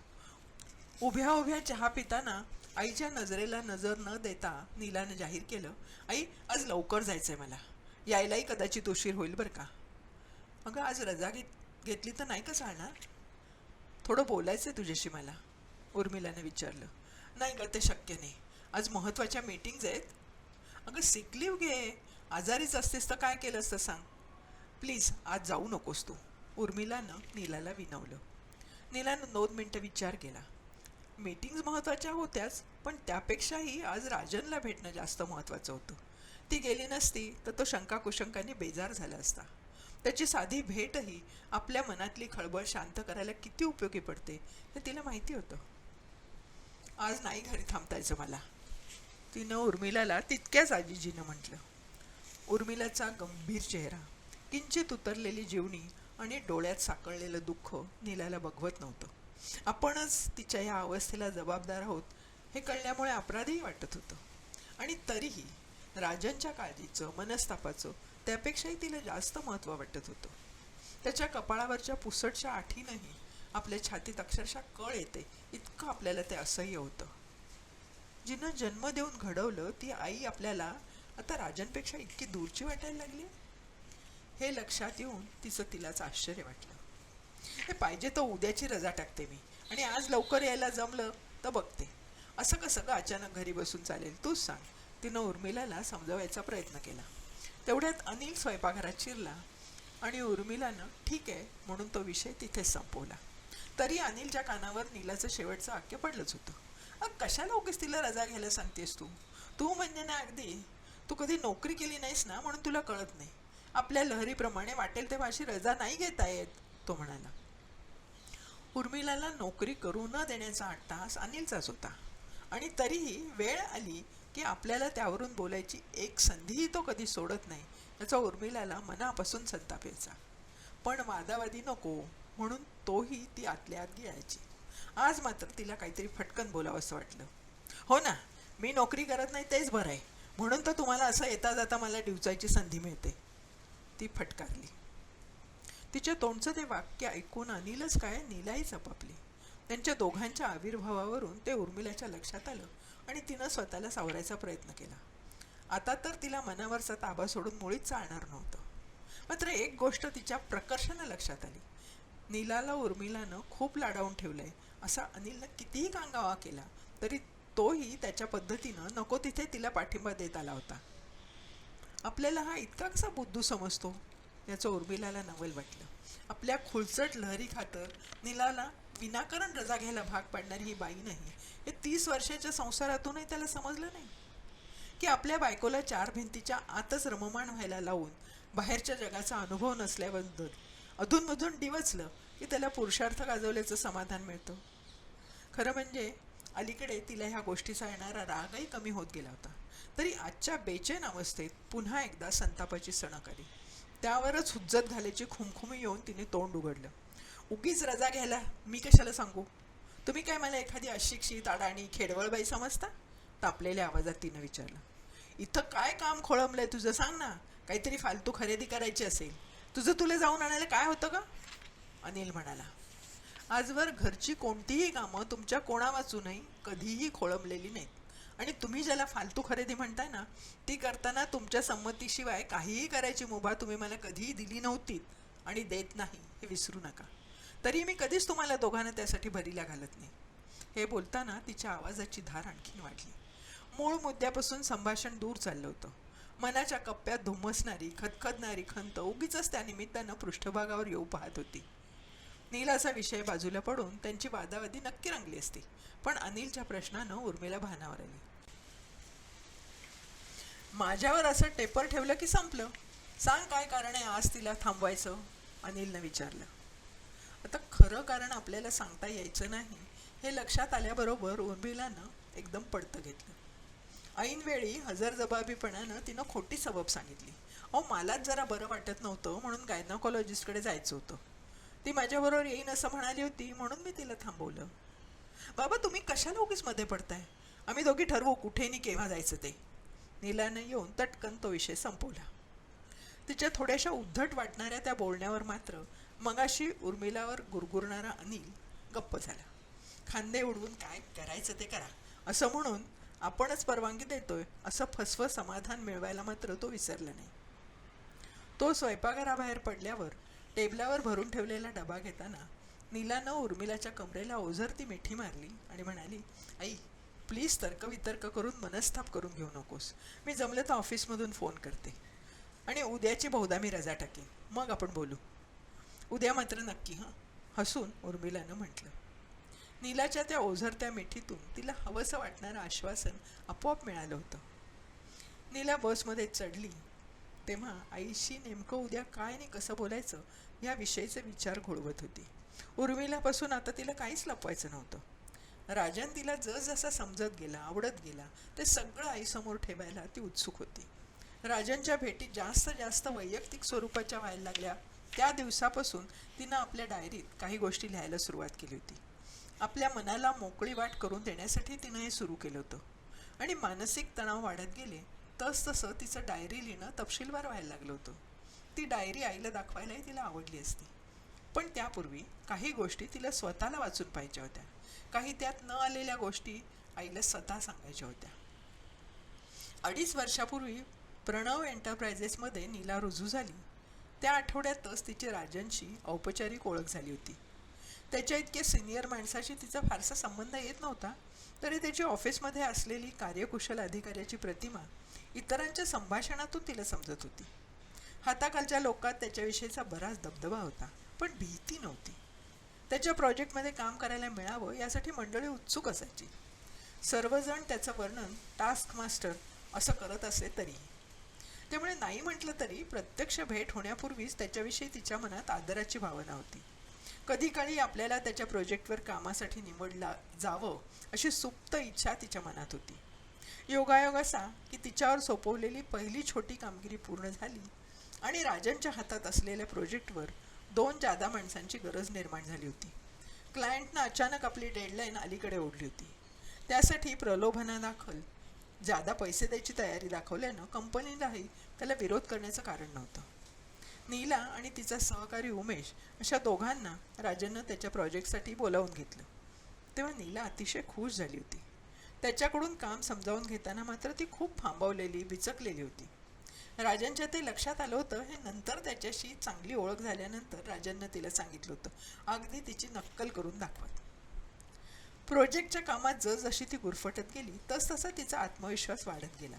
[SPEAKER 3] उभ्या उभ्या चहा पिताना आईच्या नजरेला नजर न देता नीलानं जाहीर केलं, आई आज लवकर जायचंय मला. यायलाही कदाचित उशीर होईल बरं का. अगं आज रजा घेतली तर नाही का चालणार? थोडं बोलायचंय तुझ्याशी मला, उर्मिलानं विचारलं. नाही ग, ते शक्य नाही. आज महत्त्वाच्या मीटिंग्ज आहेत. अगं सिक लीव घे. आजारीच असतेस तर काय केलं असतं सांग. प्लीज आज जाऊ नकोस तू, उर्मिलानं नीलाला विनवलं. नीलानं 2 मिनटं विचार केला. मीटिंग्ज महत्त्वाच्या होत्याच, पण त्यापेक्षाही आज राजनला भेटणं जास्त महत्त्वाचं होतं. ती गेली नसती तर तो शंकाकुशंकाने बेजार झाला असता. त्याची साधी भेटही आपल्या मनातली खळबळ शांत करायला किती उपयोगी पडते हे तिला माहिती होतं. आज नाही घरी थांबतायचं मला, तिनं उर्मिलाला तितक्याच आजीजीनं म्हटलं. उर्मिलाचा गंभीर चेहरा, किंचित उतरलेली जीवनी आणि डोळ्यात साकळलेलं दुःख नीलाला बघवत नव्हतं. आपणच तिच्या या अवस्थेला जबाबदार आहोत हे कळल्यामुळे अपराधही वाटत होतं. आणि तरीही राजनच्या काळजीचं, मनस्तापाचं त्यापेक्षाही तिला जास्त महत्त्व वाटत होतं. त्याच्या कपाळावरच्या पुसटच्या आठीनंही आपल्या छातीत अक्षरशः कळ येते इतकं आपल्याला ते असह्य होतं. जिनं जन्म देऊन घडवलं ती आई आपल्याला आता राजनपेक्षा इतकी दूरची वाटायला लागली. हे लक्षात येऊन तिलाच आश्चर्य वाटलं. हे पाहिजे तर उद्याची रजा टाकते मी आणि आज लवकर यायला जमलं तर बघते. असं कसं ग अचानक घरी बसून चालेल, तूच सांग, तिनं उर्मिलाला समजावायचा प्रयत्न केला. तेवढ्यात अनिल स्वयंपाकघरात शिरला आणि उर्मिलानं ठीक आहे म्हणून तो विषय तिथेच संपवला. तरी अनिलच्या कानावर नीलाचं शेवटचं वाक्य पडलंच होतं. कशाला उगीच तिला रजा घ्यायला सांगतेस तू म्हणजे ना अगदी तू कधी नोकरी केली नाहीस ना म्हणून तुला कळत नाही. आपल्या लहरीप्रमाणे वाटेल तेव्हा अशी रजा नाही घेता येत, तो म्हणाला. उर्मिलाला नोकरी करू न देण्याचा अट्टहास अनिलचाच होता आणि तरीही वेळ आली की आपल्याला त्यावरून बोलायची एक संधीही तो कधी सोडत नाही याचा उर्मिलाला मनापासून संताप यायचा. पण वादावादी नको म्हणून तोही ती आतल्या आत गिळायची. आज मात्र तिला काहीतरी फटकन बोलावं असं वाटलं. हो ना, मी नोकरी करत नाही तेच बरं आहे म्हणून तर तुम्हाला असं येता जाता मला डिवचायची संधी मिळते, ती फटकारली. तिच्या तोंडचं ते वाक्य ऐकून अनिलच काय नीलाही चपापली. त्यांच्या दोघांच्या आविर्भावावरून ते उर्मिलाच्या लक्षात आलं आणि तिनं स्वतःला सावरायचा प्रयत्न केला. आता तर तिला मनावरचा ताबा सोडून मुळीच चालणार नव्हतं. मात्र एक गोष्ट तिच्या प्रकर्षानं लक्षात आली. नीलाला उर्मिलानं खूप लाडावून ठेवलंय असा अनिलनं कितीही कांगावा केला तरी तोही त्याच्या पद्धतीनं नको तिथे तिला पाठिंबा देत आला होता. आपल्याला हा इतका कसा बुद्धू समजतो याचं उर्मिलाला नवल वाटलं. आपल्या खुलचट लहरी खातर नीलाला विनाकारण रजा घ्यायला भाग पाडणारी ही बाई नाही हे 30 वर्षाच्या संसारातूनही त्याला समजलं नाही की आपल्या बायकोला 4 भिंतीच्या आतच रममाण व्हायला लावून बाहेरच्या जगाचा अनुभव नसल्याबद्दल अधूनमधून डिवचलं की त्याला पुरुषार्थ गाजवल्याचं समाधान मिळतं. खरं म्हणजे अलीकडे तिला ह्या गोष्टीचा येणारा रागही कमी होत गेला होता. तरी आजच्या बेचैन अवस्थेत पुन्हा एकदा संतापाची सणक आली. त्यावरच हुज्जत घालायची खुमखुमी येऊन तिने तोंड उघडलं. उगीच रजा घ्यायला मी कशाला सांगू? तुम्ही काय मला एखादी अशिक्षित अडाणी खेडवळबाई समजता? तापलेल्या आवाजात तिनं विचारलं. इथं काय काम खोळंबलंय तुझं सांग ना. काहीतरी फालतू खरेदी करायची असेल तुझं तुला जाऊन आणायला काय होतं का? अनिल म्हणाला. आजवर घरची कोणतीही कामं तुमच्या कोणा वाचूनही कधीही खोळंबलेली नाहीत आणि तुम्ही ज्याला फालतू खरेदी म्हणताय ना ती करताना तुमच्या संमतीशिवाय काहीही करायची मुभा तुम्ही मला कधीही दिली नव्हती आणि देत नाही हे विसरू नका. तरी मी कधीच तुम्हाला दोघांना त्यासाठी भरीला घालत नाही. हे बोलताना तिच्या आवाजाची धार आणखीन वाढली. मूळ मुद्द्यापासून संभाषण दूर चाललं होतं. मनाच्या कप्प्यात धुमसणारी खदखदणारी खंत उगीच त्या निमित्तानं पृष्ठभागावर येऊ पाहत होती. नीलाचा विषय बाजूला पडून त्यांची वादावादी नक्की रंगली असती पण अनिलच्या प्रश्नानं उर्मिला भानावर आली. माझ्यावर असं टेपर ठेवलं की संपलं. सांग काय कारण आहे आज तिला थांबवायचं? अनिलनं विचारलं. आता खरं कारण आपल्याला सांगता यायचं नाही हे लक्षात आल्याबरोबर उर्मिलानं एकदम पडतं घेतलं. ऐनवेळी हजरजबाबीपणानं तिनं खोटी सबब सांगितली. मलाच जरा बरं वाटत नव्हतं म्हणून गायनॉकॉलॉजिस्टकडे जायचं होतं. ती माझ्याबरोबर येईन असं म्हणाली होती म्हणून मी तिला थांबवलं. बाबा तुम्ही कशाला उगीच मध्ये पडताय? आम्ही दोघी ठरवू कुठे नि केव्हा जायचं ते. नीलानं येऊन तटकन तो विषय संपवला. तिच्या थोड्याशा उद्धट वाटणाऱ्या त्या बोलण्यावर मात्र मगाशी उर्मिलावर गुरगुरणारा अनिल गप्प झाला. खांदे उडवून काय करायचं ते करा असं म्हणून आपणच परवानगी देतोय असं फसवं समाधान मिळवायला मात्र तो विसरला नाही. तो स्वयंपाकघराबाहेर पडल्यावर टेबलावर भरून ठेवलेला डबा घेताना नीलानं उर्मिलाच्या कमरेला ओझरती मिठी मारली आणि म्हणाली, आई प्लीज तर्कवितर्क करून मनस्ताप करून घेऊ नकोस. मी जमलं तर ऑफिसमधून फोन करते आणि उद्याची बहुधा मी रजा टाकेन. मग आपण बोलू. उद्या मात्र नक्की हां, हसून उर्मिलानं म्हटलं. नीलाच्या त्या ओझरत्या मिठीतून तिला हवंसं वाटणारं आश्वासन आपोआप मिळालं होतं. नीला बसमध्ये चढली तेव्हा आईशी नेमकं उद्या काय आणि कसं बोलायचं या विषयीचे विचार घोळवत होती. उर्मिलापासून आता तिला काहीच लपवायचं नव्हतं. राजन तिला जसजसा समजत गेला आवडत गेला ते सगळं आईसमोर ठेवायला ती उत्सुक होती. राजनच्या भेटी जास्त जास्त वैयक्तिक स्वरूपाच्या व्हायला लागल्या त्या दिवसापासून तिनं आपल्या डायरीत काही गोष्टी लिहायला सुरुवात केली होती. आपल्या मनाला मोकळी वाट करून देण्यासाठी तिनं हे सुरू केलं होतं आणि मानसिक तणाव वाढत गेले तसतसं तिचं डायरी लिहिणं तपशीलवार व्हायला लागलं होतं. ती डायरी आईला दाखवायलाही तिला आवडली असती पण त्यापूर्वी काही गोष्टी तिला स्वतःला वाचून पाहिजे होत्या. काही त्यात न आलेल्या गोष्टी आईला स्वतः सांगायच्या होत्या. 2.5 वर्षापूर्वी प्रणव एंटरप्राइजेसमध्ये नीला रुजू झाली. त्या आठवड्यातच तिची राजनशी औपचारिक ओळख झाली होती. त्याच्या इतक्या सिनियर माणसाशी तिचा फारसा संबंध येत नव्हता तरी त्याची ऑफिसमध्ये असलेली कार्यकुशल अधिकाऱ्याची प्रतिमा इतरांच्या संभाषणातून तिला समजत होती. हाताखालच्या लोकात त्याच्याविषयीचा बराच दबदबा होता पण भीती नव्हती. त्याच्या प्रोजेक्टमध्ये काम करायला मिळावं यासाठी मंडळी उत्सुक असायची. सर्वजण त्याचं वर्णन टास्क मास्टर असं करत असे तरीही. त्यामुळे नाही म्हटलं तरी प्रत्यक्ष भेट होण्यापूर्वीच त्याच्याविषयी तिच्या मनात आदराची भावना होती. कधी काळी आपल्याला त्याच्या प्रोजेक्टवर कामासाठी निवडला जावं अशी सुप्त इच्छा तिच्या मनात होती. योगायोग असा की तिच्यावर सोपवलेली पहिली छोटी कामगिरी पूर्ण झाली आणि राजनच्या हातात असलेल्या प्रोजेक्टवर 2 जादा माणसांची गरज निर्माण झाली होती. क्लायंटनं अचानक आपली डेडलाईन अलीकडे ओढली होती. त्यासाठी प्रलोभनादाखल जादा पैसे द्यायची तयारी दाखवल्यानं कंपनीलाही त्याला विरोध करण्याचं कारण नव्हतं. नीला आणि तिचा सहकारी उमेश अशा दोघांना राजननं त्याच्या प्रोजेक्टसाठी बोलावून घेतलं. तेव्हा नीला अतिशय खुश झाली होती. त्याच्याकडून काम समजावून घेताना मात्र ती खूप थांबवलेली बिचकलेली होती. राजनच्या ते लक्षात आलं होतं हे नंतर. त्याच्याशी चांगली ओळख झाल्यानंतर राजननं तिला सांगितलं होतं, अगदी तिची नक्कल करून दाखवत. प्रोजेक्टच्या कामात जशी ती गुरफटत गेली तसा तिचा आत्मविश्वास वाढत गेला.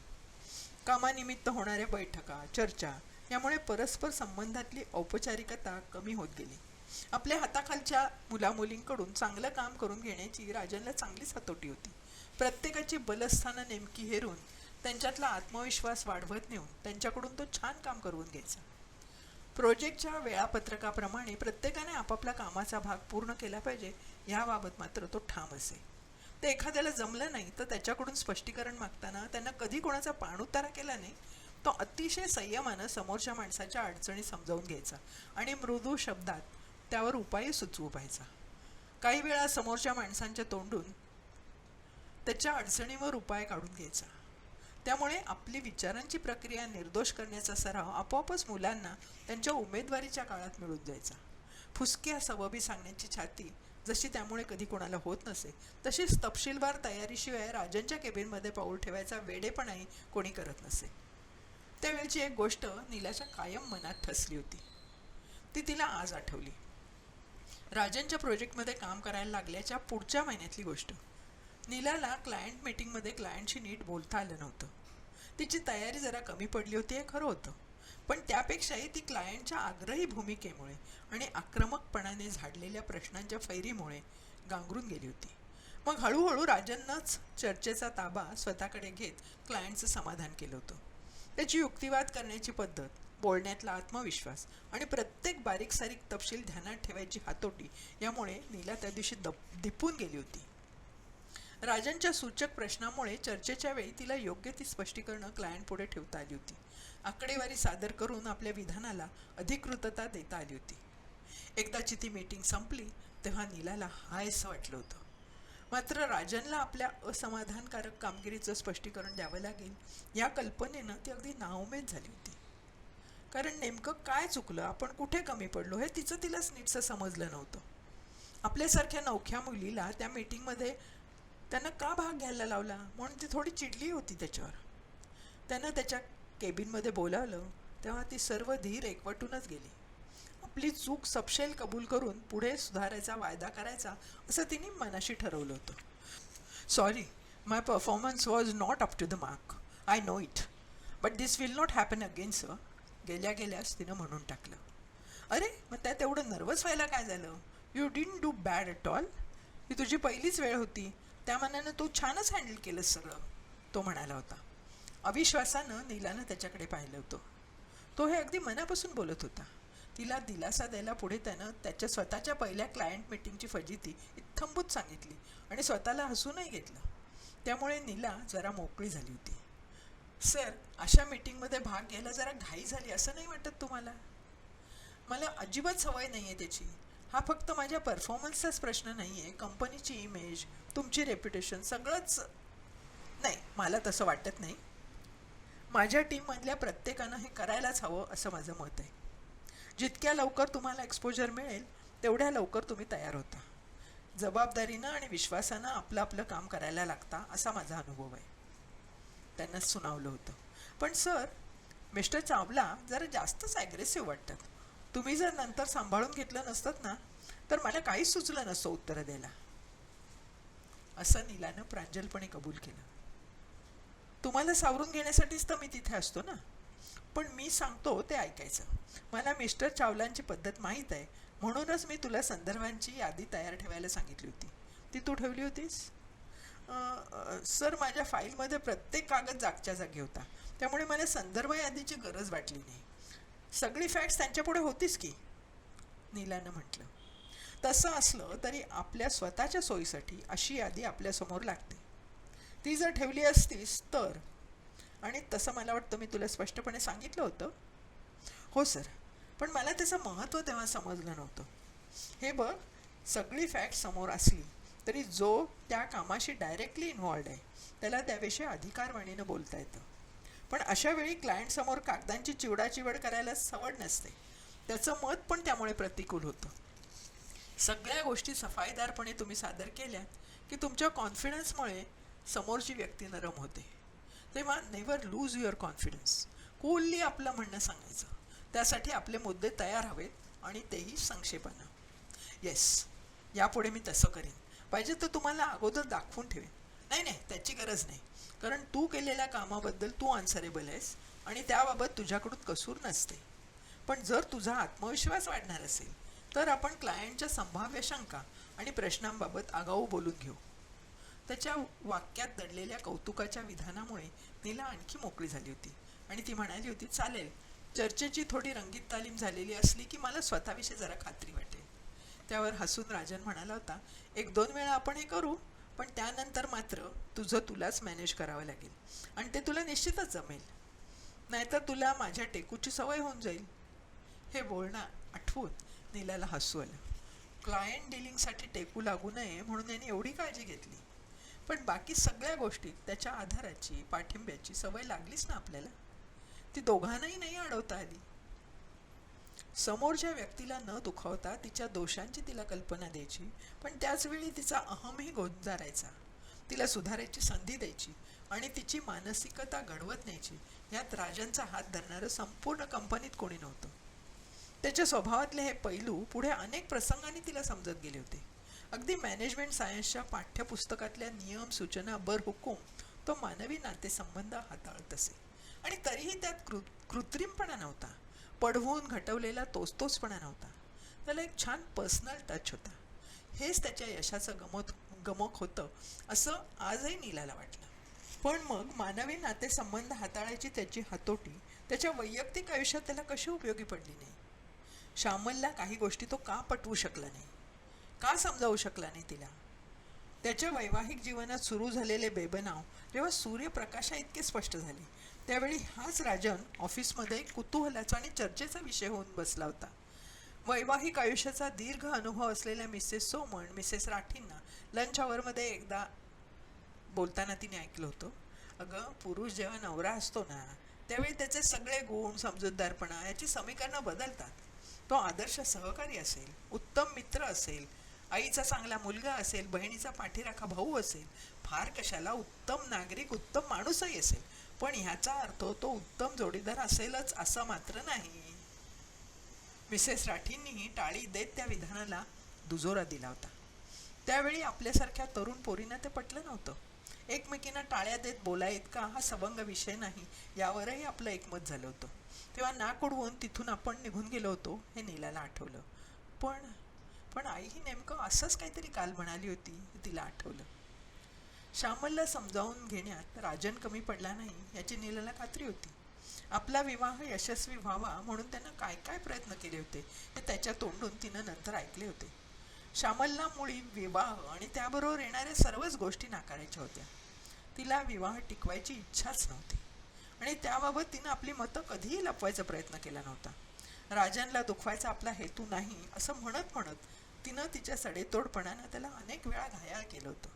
[SPEAKER 3] कामानिमित्त होणाऱ्या बैठका, चर्चा यामुळे परस्पर संबंधातली औपचारिकता कमी होत गेली. आपल्या हाताखालच्या मुलामुलींकडून चांगलं काम करून घेण्याची राजनला चांगलीच हातोटी होती. प्रत्येकाची बलस्थानं नेमकी हेरून त्यांच्यातला आत्मविश्वास वाढवत नेऊन त्यांच्याकडून तो छान काम करून घ्यायचा. प्रोजेक्टच्या वेळापत्रकाप्रमाणे प्रत्येकाने आपापल्या कामाचा भाग पूर्ण केला पाहिजे याबाबत मात्र तो ठाम असे. ते एखाद्याला जमलं नाही तर त्याच्याकडून स्पष्टीकरण मागताना त्यांना कधी कोणाचा पाणउतारा केला नाही. तो अतिशय संयमानं समोरच्या माणसाच्या अडचणी समजावून घ्यायचा आणि मृदू शब्दात त्यावर उपाय सुचवू पाहायचा. काही वेळा समोरच्या माणसांच्या तोंडून त्याच्या अडचणीवर उपाय काढून घ्यायचा. त्यामुळे आपली विचारांची प्रक्रिया निर्दोष करण्याचा सराव आपोआपच मुलांना त्यांच्या उमेदवारीच्या काळात मिळून जायचा. फुसक्या सबबी सांगण्याची छाती जशी त्यामुळे कधी कोणाला होत नसे तशीच तपशीलवार तयारीशिवाय राजनच्या केबिनमध्ये पाऊल ठेवायचा वेडेपणाही कोणी करत नसे. त्यावेळची एक गोष्ट नीलाच्या कायम मनात ठसली होती. ती तिला आज आठवली. राजनच्या प्रोजेक्टमध्ये काम करायला लागल्याच्या पुढच्या महिन्यातली गोष्ट. नीलाला क्लायंट मीटिंगमध्ये क्लायंटशी नीट बोलता आलं नव्हतं. तिची तयारी जरा कमी पडली होती हे खरं होतं, पण त्यापेक्षाही ती क्लायंटच्या आग्रही भूमिकेमुळे आणि आक्रमकपणाने झाडलेल्या प्रश्नांच्या फैरीमुळे गांगरून गेली होती. मग हळूहळू राजननंच चर्चेचा ताबा स्वतःकडे घेत क्लायंटचं समाधान केलं होतं. त्याची युक्तिवाद करण्याची पद्धत, बोलण्यातला आत्मविश्वास आणि प्रत्येक बारीक सारीक तपशील ध्यानात ठेवायची हातोटी यामुळे नीला त्या दिवशी दिपून गेली होती. राजनच्या सूचक प्रश्नामुळे चर्चेच्या वेळी तिला योग्य ती स्पष्टीकरणं क्लायंट पुढे ठेवता आली होती. आकडेवारी सादर करून आपल्या विधानाला अधिकृतता देता आली होती. एकदाची ती मीटिंग संपली तेव्हा नीलाला हायसं वाटलं होतं. मात्र राजनला आपल्या असमाधानकारक कामगिरीचं स्पष्टीकरण द्यावं लागेल या कल्पनेनं ती अगदी नाउमेद झाली होती. कारण नेमकं काय चुकलं, आपण कुठे कमी पडलो हे तिलाच नीटसं समजलं नव्हतं. आपल्यासारख्या नवख्या मुलीला त्या मीटिंगमध्ये त्यानं का भाग घ्यायला लावला म्हणून ती थोडी चिडली होती त्याच्यावर. त्यानं त्याच्या केबिनमध्ये बोलावलं तेव्हा ती सर्व धीर एकवटूनच गेली. आपली चूक सपशेल कबूल करून पुढे सुधारायचा वायदा करायचा असं तिने मनाशी ठरवलं होतं. Sorry, my performance was not up to the mark. I know it, but this will not happen again sir. गेल्यास तिनं म्हणून टाकलं. अरे मग त्यात एवढं नर्वस व्हायला काय झालं? You didn't do bad at all. ही तुझी पहिलीच वेळ होती, त्या मनानं तू छानच हँडल केलंस सगळं, तो म्हणाला होता. अविश्वासानं नीलानं त्याच्याकडे पाहिलं होतं. तो हे अगदी मनापासून बोलत होता. तिला दिलासा द्यायला पुढे त्यानं त्याच्या स्वतःच्या पहिल्या क्लायंट मीटिंगची फजिती इत्थंभूत सांगितली आणि स्वतःला हसूनही घेतलं. त्यामुळे नीला जरा मोकळी झाली होती. सर, अशा मीटिंगमध्ये भाग घ्यायला जरा घाई झाली असं नाही वाटत तुम्हाला? मला अजिबात सवय नाही आहे त्याची. हा फक्त माझ्या परफॉर्मन्सचाच प्रश्न नाही आहे. कंपनीची इमेज, तुमची रेप्युटेशन सगळंच. नाही, मला तसं वाटत नाही. माझ्या टीममधल्या प्रत्येकानं हे करायलाच हवं असं माझं मत आहे. जितक्या लवकर तुम्हाला एक्सपोजर मिळेल तेवढ्या लवकर तुम्ही तयार होता. जबाबदारीनं आणि विश्वासानं आपलं काम करायला लागता असा माझा अनुभव आहे. त्यांना सुनावलं होतं. पण सर, मिस्टर चावला जरा जास्तच ॲग्रेसिव्ह वाटतात. तुम्ही जर नंतर सांभाळून घेतलं नसतं ना तर मला काहीच सुचलं नसतं उत्तरं द्यायला, असं नीलानं प्रांजलपणे कबूल केलं. तुम्हाला सावरून घेण्यासाठीच तर मी तिथे असतो ना, पण मी सांगतो ते ऐकायचं. मला मिस्टर चावलांची पद्धत माहीत आहे म्हणूनच मी तुला संदर्भांची यादी तयार ठेवायला सांगितली होती. ती तू ठेवली होतीस? सर, माझ्या फाईलमध्ये प्रत्येक कागद जागच्या जागी होता, त्यामुळे मला संदर्भ यादीची गरज वाटली नाही. सगळी फॅक्ट्स त्यांच्यापुढे होतीच की, नीलानं म्हटलं. तसं असलं तरी आपल्या स्वतःच्या सोयीसाठी अशी यादी आपल्यासमोर लागते. ती जर ठेवली असतीस तर. आणि तसं मला वाटतं मी तुला स्पष्टपणे सांगितलं होतं. हो सर, पण मला त्याचं महत्त्व तेव्हा समजलं नव्हतं. हे बघ, सगळी फॅक्ट समोर असली तरी जो त्या कामाशी डायरेक्टली इन्व्हॉल्ड आहे त्याला त्याविषयी अधिकारवाणीनं बोलता येतं. पण अशावेळी क्लायंटसमोर कागदांची चिवडाचिवड करायला सवड नसते. त्याचं मत पण त्यामुळे प्रतिकूल होतं. सगळ्या गोष्टी सफाईदारपणे तुम्ही सादर केल्या की तुमच्या कॉन्फिडन्समुळे समोरची व्यक्ती नरम होते. तेव्हा never lose your confidence. Coolly आपलं म्हणणं सांगायचं. त्यासाठी आपले मुद्दे तयार हवेत आणि तेही संक्षेपानं. येस, यापुढे मी तसं करेन. पाहिजे तर तुम्हाला अगोदर दाखवून ठेवेन. नाही नाही, त्याची गरज नाही, कारण तू केलेल्या कामाबद्दल तू आन्सरेबल आहेस आणि त्याबाबत तुझ्याकडून कसूर नसते. पण जर तुझा आत्मविश्वास वाढणार असेल तर आपण क्लायंटच्या संभाव्य शंका आणि प्रश्नांबाबत आगाऊ बोलून घेऊ. त्याच्या वाक्यात दडलेल्या कौतुकाच्या विधानामुळे नीला आणखी मोकळी झाली होती आणि ती म्हणाली होती, चालेल, चर्चेची थोडी रंगीत तालीम झालेली असली की मला स्वतःविषयी जरा खात्री वाटेल. त्यावर हसून राजन म्हणाला होता, 1-2 वेळा आपण हे करू, पण त्यानंतर मात्र तुझं तुलाच मॅनेज करावं लागेल आणि ते तुला निश्चितच जमेल. नाहीतर तुला माझ्या टेकूची सवय होऊन जाईल. हे बोलणं आठवून नीलाला हसू आलं. क्लायंट डिलिंगसाठी टेकू लागू नये म्हणून याने एवढी काळजी घेतली, पण बाकी सगळ्या गोष्टीत त्याच्या आधाराची, पाठिंब्याची सवय लागलीच ना आपल्याला. ती दोघांनाही नाही अडवता आली. समोरच्या व्यक्तीला न दुखावता तिच्या दोषांची तिला कल्पना द्यायची, पण त्याचवेळी तिचा अहमही गोंजारायचा. तिला सुधारायची संधी द्यायची आणि तिची मानसिकता घडवत न्यायची. यात राजनचा हात धरणारं संपूर्ण कंपनीत कोणी नव्हतं. त्याच्या स्वभावातले हे पैलू पुढे अनेक प्रसंगांनी तिला समजत गेले होते. अगदी मॅनेजमेंट सायन्सच्या पाठ्यपुस्तकातल्या नियम, सूचना, हुकूम तो मानवी नातेसंबंध हाताळत असे. आणि तरीही त्यात कृत्रिमपणा नव्हता, पडवून घटवलेला तोचपणा नव्हता. त्याला एक छान पर्सनल टच होता. हेच त्याच्या यशाचं गमक होतं असं आजही नीलाला वाटलं. पण मग मानवी नातेसंबंध हाताळायची त्याची हातोटी त्याच्या वैयक्तिक आयुष्यात त्याला कशी उपयोगी पडली नाही? श्यामलला काही गोष्टी तो का पटवू शकला नाही? का समजावू शकला नाही तिला? त्याच्या वैवाहिक जीवनात सुरू झालेले बेबनाव जेव्हा सूर्यप्रकाशा इतके स्पष्ट झाले, त्यावेळी हाच राजन ऑफिसमध्ये कुतूहलाचा आणि चर्चेचा विषय होऊन बसला होता. वैवाहिक आयुष्याचा दीर्घ अनुभव असलेल्या मिसेस सोमण, मिसेस राठींना लंच आवरमध्ये एकदा बोलताना तिने ऐकलं होतं, अगं, पुरुष जेव्हा नवरा असतो ना, त्यावेळी त्याचे सगळे गुण, समजूतदारपणा याची समीकरणं बदलतात. तो आदर्श सहकारी असेल, उत्तम मित्र असेल, आईचा चांगला मुलगा असेल, बहिणीचा पाठीराखा भाऊ असेल, फार कशाला उत्तम नागरिक, उत्तम माणूसही असेल, पण ह्याचा अर्थ तो उत्तम जोडीदार असेलच असं मात्र नाही. मिसेस राठींनीही टाळी देत त्या विधानाला दुजोरा दिला होता. त्यावेळी आपल्यासारख्या तरुण पोरींना ते पटलं नव्हतं. एकमेकींना टाळ्या देत बोलाइतका हा सबंग विषय नाही, यावरही आपलं एकमत झालं होतं. तेव्हा नाक उडवून तिथून आपण निघून गेलो होतो हे नीलाला आठवलं. पण आईही नेमकं असंच काहीतरी काल म्हणाली होती हे तिला आठवलं. श्यामलला समजावून घेण्यात राजन कमी पडला नाही याची नीलाला खात्री होती. आपला विवाह यशस्वी व्हावा म्हणून त्यानं काय काय प्रयत्न केले होते हे त्याच्या तोंडून तिनं नंतर ऐकले होते. श्यामलला मुळी विवाह आणि त्याबरोबर येणाऱ्या सर्वच गोष्टी नाकारायच्या होत्या. तिला विवाह टिकवायची इच्छाच नव्हती आणि त्याबाबत तिनं आपली मतं कधीही लपवायचा प्रयत्न केला नव्हता. राजनला दुखवायचा आपला हेतू नाही असं म्हणत तिनं तिच्या सडेतोडपणानं त्याला अनेक वेळा घायाळ केलं होतं.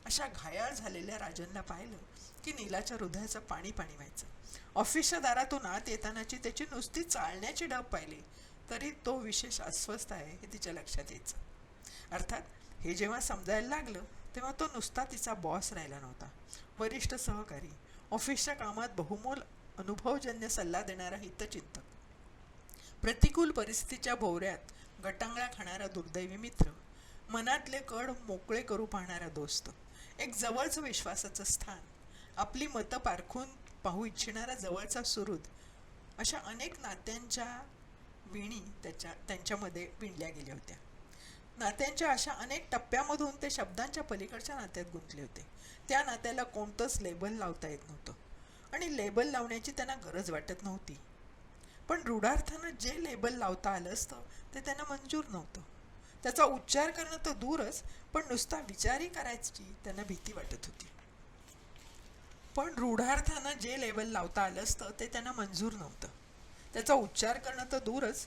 [SPEAKER 3] अशा घायाळ झालेल्या राजनला पाहिलं की नीलाच्या हृदयाचं पाणी व्हायचं. ऑफिसच्या दारातून आत येतानाची त्याची नुसती चालण्याची ढब पाहिली तरी तो विशेष अस्वस्थ आहे हे तिच्या लक्षात यायचं. अर्थात हे जेव्हा समजायला लागलं तेव्हा तो नुसता तिचा बॉस राहिला नव्हता, वरिष्ठ सहकारी, ऑफिसच्या कामात बहुमोल अनुभवजन्य सल्ला देणारा हितचिंतक, प्रतिकूल परिस्थितीच्या भोवऱ्यात गटांगळा खाणारा दुर्दैवी मित्र, मनातले कड मोकळे करू पाहणारा दोस्त, एक जवळचं विश्वासाचं स्थान, आपली मतं पारखून पाहू इच्छिणारा जवळचा सुहृद, अशा अनेक नात्यांच्या विणी त्यांच्यामध्ये विणल्या गेल्या होत्या. नात्यांच्या अशा अनेक टप्प्यामधून ते शब्दांच्या पलीकडच्या नात्यात गुंतले होते. त्या नात्याला कोणतंच लेबल लावता येत नव्हतं आणि लेबल लावण्याची त्यांना गरज वाटत नव्हती. पण रूढार्थानं जे लेबल लावता आलं असतं ते त्यांना मंजूर नव्हतं. त्याचा उच्चार करणं तर दूरच, पण नुसता विचारही करायची त्यांना भीती वाटत होती. पण रूढार्थानं जे लेबल लावता आलं असतं ते त्यांना मंजूर नव्हतं. त्याचा उच्चार करणं तर दूरच,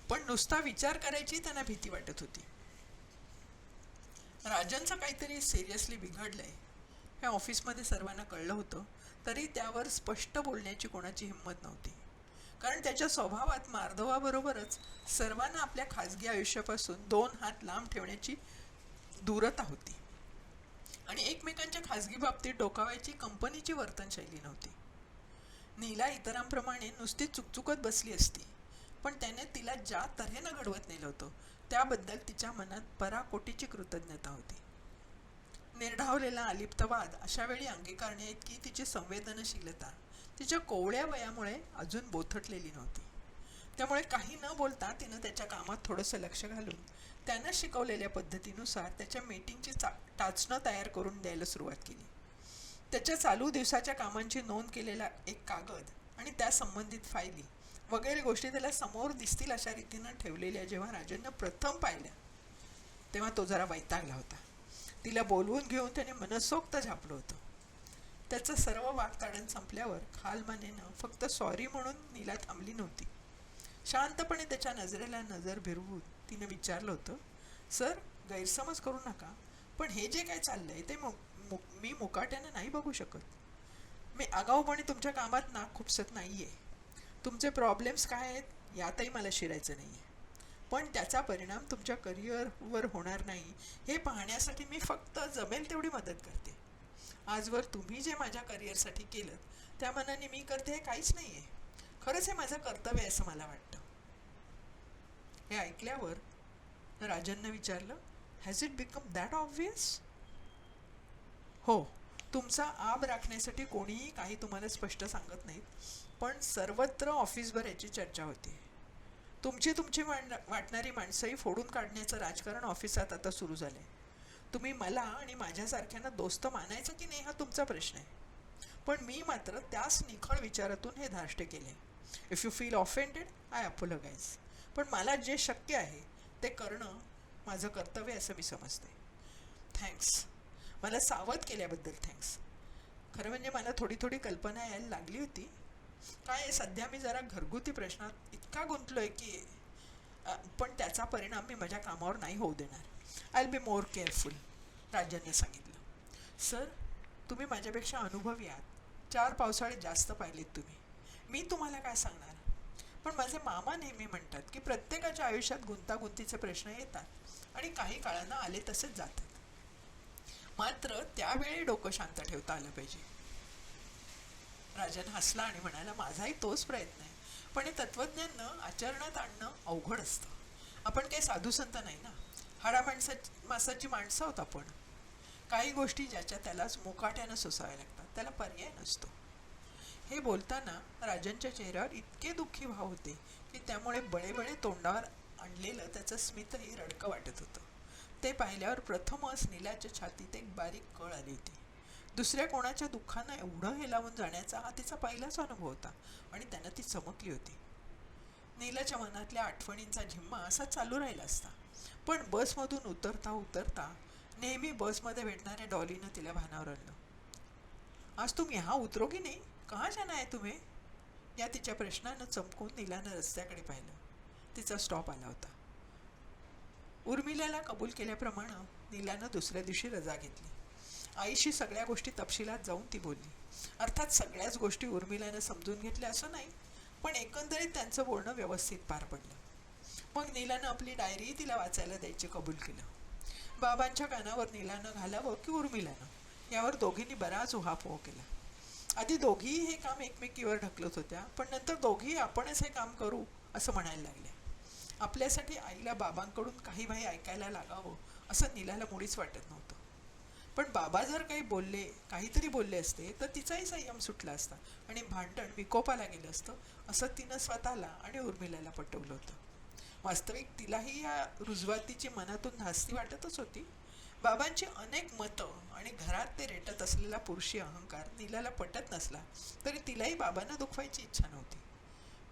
[SPEAKER 3] पण नुसता विचार करायची त्यांना भीती वाटत होती. राजनचं काहीतरी सिरियसली बिघडलंय हे ऑफिसमध्ये सर्वांना कळलं होतं, तरी त्यावर स्पष्ट बोलण्याची कोणाची हिंमत नव्हती. कारण त्याच्या स्वभावात मार्दवाबरोबरच सर्वांना आपल्या खाजगी आयुष्यापासून 2 हात लांब ठेवण्याची दूरता होती आणि एकमेकांच्या खाजगी बाबतीत डोकावायची कंपनीची वर्तनशैली नव्हती. नीला इतरांप्रमाणे नुसती चुकचुकत बसली असती, पण त्याने तिला ज्या तऱ्हेनं घडवत नेलं होतं त्याबद्दल तिच्या मनात पराकोटीची कृतज्ञता होती. निर्ढावलेला अलिप्तवाद अशा वेळी अंगीकारण्या इतकी तिची संवेदनशीलता तिच्या कोवळ्या वयामुळे अजून बोथटलेली नव्हती. त्यामुळे काही न बोलता तिनं त्याच्या कामात थोडंसं लक्ष घालून त्यानं शिकवलेल्या पद्धतीनुसार त्याच्या मीटिंगची टाचणं तयार करून द्यायला सुरुवात केली. त्याच्या चालू दिवसाच्या कामांची नोंद केलेला एक कागद आणि त्या संबंधित फायली वगैरे गोष्टी त्याला समोर दिसतील अशा रीतीनं ठेवलेल्या जेव्हा राजननं प्रथम पाहिल्या तेव्हा तो जरा वैतागला होता. तिला बोलवून घेऊन त्याने मनसोक्त झापलं होतं. त्याचं सर्व वागताडण संपल्यावर खालमानेनं फक्त सॉरी म्हणून नीला थांबली नव्हती. शांतपणे त्याच्या नजरेला नजर भिरवून तिने विचारलं होतं, सर, गैरसमज करू नका, पण हे जे काय चाललंय ते मी मुकाट्यानं नाही बघू शकत. मी आगाऊपणे तुमच्या कामात नाक खुपसत नाही आहे. तुमचे प्रॉब्लेम्स काय आहेत यातही मला शिरायचं नाही आहे, पण त्याचा परिणाम तुमच्या करिअरवर होणार नाही हे पाहण्यासाठी मी फक्त जमेल तेवढी मदत करते. आजवर तुम्ही जे माझ्या करिअरसाठी केलं त्या मनाने मी करते हे काहीच नाही आहे. खरंच हे माझं कर्तव्य आहे असं मला वाटतं. हे ऐकल्यावर राजननं विचारलं, has it become that obvious? हो, तुमचा आब राखण्यासाठी कोणीही काही तुम्हाला स्पष्ट सांगत नाहीत, पण सर्वत्र ऑफिसभर याची चर्चा होते. तुमची वाटणारी माणसंही फोडून काढण्याचं राजकारण ऑफिसात आता सुरू झालंय. तुम्ही मला आणि माझ्यासारख्यांना दोस्त मानायचं की नाही हा तुमचा प्रश्न आहे, पण मी मात्र त्याच निखळ विचारातून हे धाष्टे केले. If you feel offended, I apologise. पण मला जे शक्य आहे ते करणं माझं कर्तव्य असं मी समजते. थँक्स, मला सावध केल्याबद्दल थँक्स. खरं म्हणजे मला थोडी कल्पना यायला लागली होती. काय सध्या मी जरा घरगुती प्रश्नात इतका गुंतलोय की पण त्याचा परिणाम मी माझ्या कामावर नाही होऊ देणार. I will be more careful, राजांनी सांगितलं. सर, तुम्ही माझ्यापेक्षा अनुभवी आहात. 4 पावसाळे जास्त पाहिलेत तुम्ही. मी तुम्हाला काय सांगणार? पण माझे मामा नेहमी म्हणतात की प्रत्येकाच्या आयुष्यात गुंतागुंतीचे प्रश्न येतात आणि काही काळानं आले तसेच जातात. मात्र त्यावेळी डोकं शांत ठेवता आलं पाहिजे. राजन हसला आणि म्हणाला, माझाही तोच प्रयत्न आहे, पण हे तत्त्वज्ञान आचरणात आणणं अवघड असतं. आपण काही साधू संत नाही ना, मासाची माणसं आहोत आपण. काही गोष्टी ज्याच्या त्यालाच मुकाट्यानं सोसाव्या लागतात, त्याला पर्याय नसतो. हे बोलताना राजनच्या चेहऱ्यावर इतके दुःखी भाव होते की त्यामुळे बळे तोंडावर आणलेलं त्याचं स्मितही रडकं वाटत होतं. ते पाहिल्यावर प्रथमच नीलाच्या छातीत एक बारीक कळ आली होती. दुसऱ्या कोणाच्या दुःखानं एवढं हेलावून जाण्याचा हा तिचा पहिलाच अनुभव होता आणि त्यानं ती चमकली होती. नीलाच्या मनातल्या आठवणींचा झिम्मा असा चालू राहिला असता, पण बसमधून उतरता नेहमी बसमध्ये भेटणाऱ्या डॉलीनं तिला भानावर आणलं. आज तुम यहाँ उतरोगी नहीं, कहाँ जाना है तुम्हें? या तिच्या प्रश्नानं चमकून नीलानं रस्त्याकडे पाहिलं. तिचा स्टॉप आला होता. उर्मिलाला कबूल केल्याप्रमाणे नीलानं दुसऱ्या दिवशी रजा घेतली. आईशी सगळ्या गोष्टी तपशिलात जाऊन ती बोलली. अर्थात सगळ्याच गोष्टी उर्मिलानं समजून घेतल्या असं नाही, पण एकंदरीत त्यांचं बोलणं व्यवस्थित पार पडलं. मग नीलानं आपली डायरी तिला वाचायला द्यायचे कबूल केलं. बाबांच्या कानावर नीलानं घालावं की उर्मिलानं यावर दोघींनी बराच उहापोह केला. आधी दोघीही हे काम एकमेकीवर ढकलत होत्या, पण नंतर दोघीही आपणच हे काम करू असं म्हणायला लागल्या. आपल्यासाठी आईला बाबांकडून काही ऐकायला लागावं असं नीलाला मुळीच वाटत नव्हतं. पण बाबा जर काहीतरी बोलले असते तर तिचाही संयम सुटला असता आणि भांडण विकोपाला गेलं असतं असं तिनं स्वतःला आणि उर्मिलाला पटवलं होतं. वास्तविक तिलाही या रुजवातीची मनातून धास्ती वाटतच होती. बाबांची अनेक मतं आणि घरात ते रेटत असलेला पुरुषी अहंकार नीलाला पटत नसला तरी तिलाही बाबांना दुखवायची इच्छा नव्हती.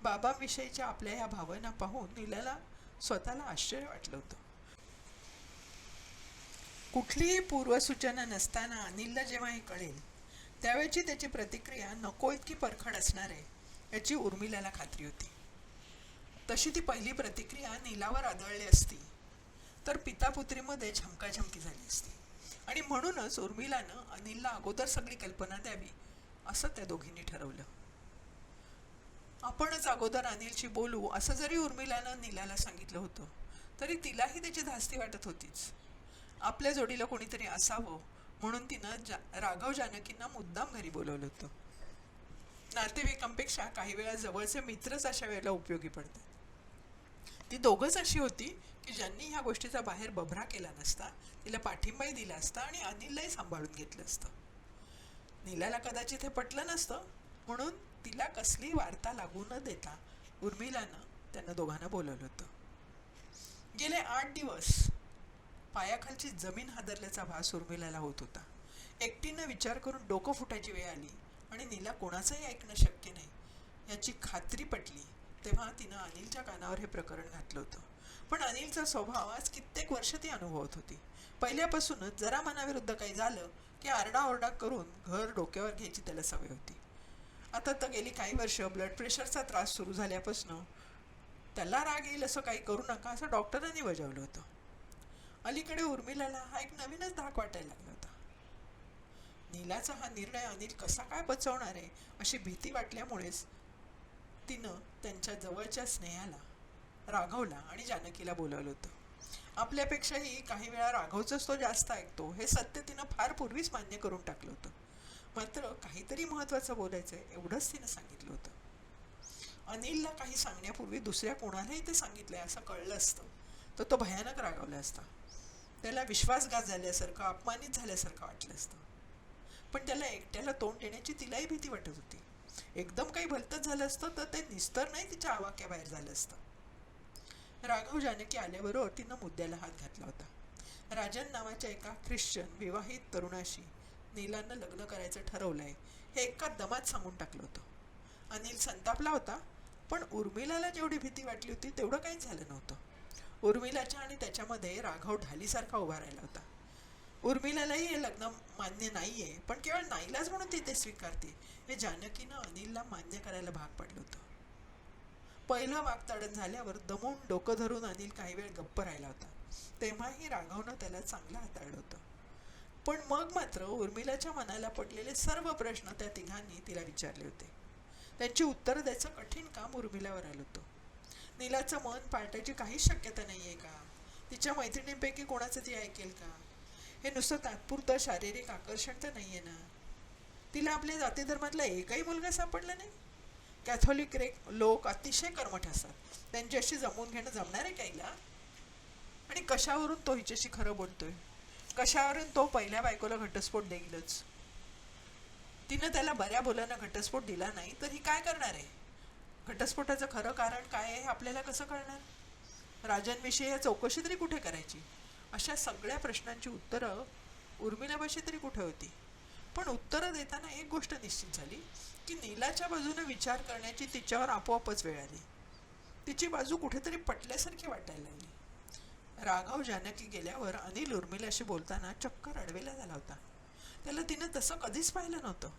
[SPEAKER 3] बाबांविषयीच्या आपल्या या भावना पाहून नीलाला स्वतःला आश्चर्य वाटलं होतं. कुठलीही पूर्वसूचना नसताना अनिलला जेव्हा हे कळेल त्यावेळची त्याची प्रतिक्रिया नको इतकी परखड असणार आहे याची उर्मिलाला खात्री होती. तशी ती पहिली प्रतिक्रिया नीलावर आदळली असती तर पितापुत्रीमध्ये झमकाझमकी झाली असती आणि म्हणूनच उर्मिलानं अनिलला अगोदर सगळी कल्पना द्यावी असं त्या दोघींनी ठरवलं. आपणच अगोदर अनिलशी बोलू असं जरी उर्मिलानं नीलाला सांगितलं होतं तरी तिलाही त्याची धास्ती वाटत होतीच. आपल्या जोडीला कोणीतरी असावं म्हणून तिनं राघव जानकींना मुद्दाम घरी बोलवलं होतं. नातेवाईकांपेक्षा काही वेळा जवळचे मित्रच अशा वेळेला उपयोगी पडतात. ती दोघंच अशी होती की ज्यांनी ह्या गोष्टीचा बाहेर बभरा केला नसता, तिला पाठिंबाही दिला असता आणि अनिललाही सांभाळून घेतलं असतं. नीलाला कदाचित हे पटलं नसतं, म्हणून तिला कसली वार्ता लागू न देता उर्मिलानं त्यांना दोघांना बोलवलं होतं. गेले 8 दिवस पायाखालची जमीन हादरल्याचा भास उर्मिलाला होत होता. एकटीनं विचार करून डोकं फुटायची वेळ आली आणि नीला कोणाचंही ऐकणं शक्य नाही याची खात्री पटली तेव्हा तिनं अनिलच्या कानावर हे प्रकरण घातलं होतं. पण अनिलचा स्वभाव आज कित्येक वर्ष ती अनुभवत होती. पहिल्यापासूनच जरा मनाविरुद्ध काही झालं की आरडाओरडा करून घर डोक्यावर घ्यायची त्याला सवय होती. आता तर गेली काही वर्ष ब्लड प्रेशरचा त्रास सुरू झाल्यापासून त्याला राग येईल असं काही करू नका असं डॉक्टरांनी बजावलं होतं. अलीकडे उर्मिलाला हा एक नवीनच धाक वाटायला लागला होता. नीलाचा हा निर्णय अनिल कसा काय बचावणार आहे अशी भीती वाटल्यामुळेच तिनं त्यांच्या जवळच्या स्नेहाला, राघवला आणि जानकीला बोलावलं होतं. आपल्यापेक्षाही काही वेळा राघवचंच तो जास्त ऐकतो हे सत्य तिनं फार पूर्वीच मान्य करून टाकलं होतं. मात्र काहीतरी महत्त्वाचं बोलायचं आहे एवढंच तिनं सांगितलं होतं. अनिलला काही सांगण्यापूर्वी दुसऱ्या कोणालाही ते सांगितलंय असं कळलं असतं तर तो भयानक रागावला असता. त्याला विश्वासघात झाल्यासारखं, अपमानित झाल्यासारखं वाटलं असतं. पण त्याला एकट्याला तोंड देण्याची तिलाही भीती वाटत होती. एकदम काही भलतंच झालं असतं तर ते निस्तर नाही तिच्या आवाक्याबाहेर झालं असतं. राघव जानकी आल्याबरोबर तिनं मुद्द्याला हात घातला होता. राजन नावाच्या एका ख्रिश्चन विवाहित तरुणाशी नीलानं लग्न करायचं ठरवलंय हे एका दमात सांगून टाकलं होतं. अनिल संतापला होता, पण उर्मिलाला जेवढी भीती वाटली होती तेवढं काहीच झालं नव्हतं. उर्मिलाच्या आणि त्याच्यामध्ये राघव ढालीसारखा उभा राहिला होता. उर्मिलालाही हे लग्न मान्य नाहीये, पण केवळ नाईलाज म्हणून ती ते स्वीकारते हे जानकीनं अनिलला मान्य करायला भाग पडलं होतं. पहिलं वागताडण झाल्यावर दमून डोकं धरून अनिल काही वेळ गप्प राहिला होता. तेव्हाही राघवनं त्याला चांगलं हाताळलं होतं. पण मग मात्र उर्मिलाच्या मनाला पडलेले सर्व प्रश्न त्या तिघांनी तिला विचारले होते. त्यांची उत्तरं द्यायचं कठीण काम उर्मिलावर आलं होतं. नीलाचं मन पाळटायची काहीच शक्यता नाही आहे का? तिच्या मैत्रिणींपैकी कोणाचं ती ऐकेल का? हे नुसतं तात्पुरतं शारीरिक आकर्षण तर नाही आहे ना? तिला आपल्या जाती धर्मातला एकही मुलगा सापडला नाही? कॅथोलिक लोक अतिशय कर्मठ असतात, त्यांच्याशी जमवून घेणं जमणार आहे काहीला? आणि कशावरून तो हिच्याशी खरं बोलतोय? कशावरून तो पहिल्या बायकोला घटस्फोट देईलच? तिनं त्याला बऱ्या बोलानं घटस्फोट दिला नाही तर ही काय करणार आहे? घटस्फोटाचं खरं कारण काय आहे हे आपल्याला कसं कळणार? राजांविषयी या चौकशी तरी कुठे करायची? अशा सगळ्या प्रश्नांची उत्तरं उर्मिलापाशी तरी कुठे होती? पण उत्तरं देताना एक गोष्ट निश्चित झाली की नीलाच्या बाजूने विचार करण्याची तिच्यावर आपोआपच वेळ आली. तिची बाजू कुठेतरी पटल्यासारखी वाटायला लागली. राघव जानकी गेल्यावर अनिल उर्मिलाशी बोलताना चक्क रडवेला झाला होता. त्याला तिनं तसं कधीच पाहिलं नव्हतं.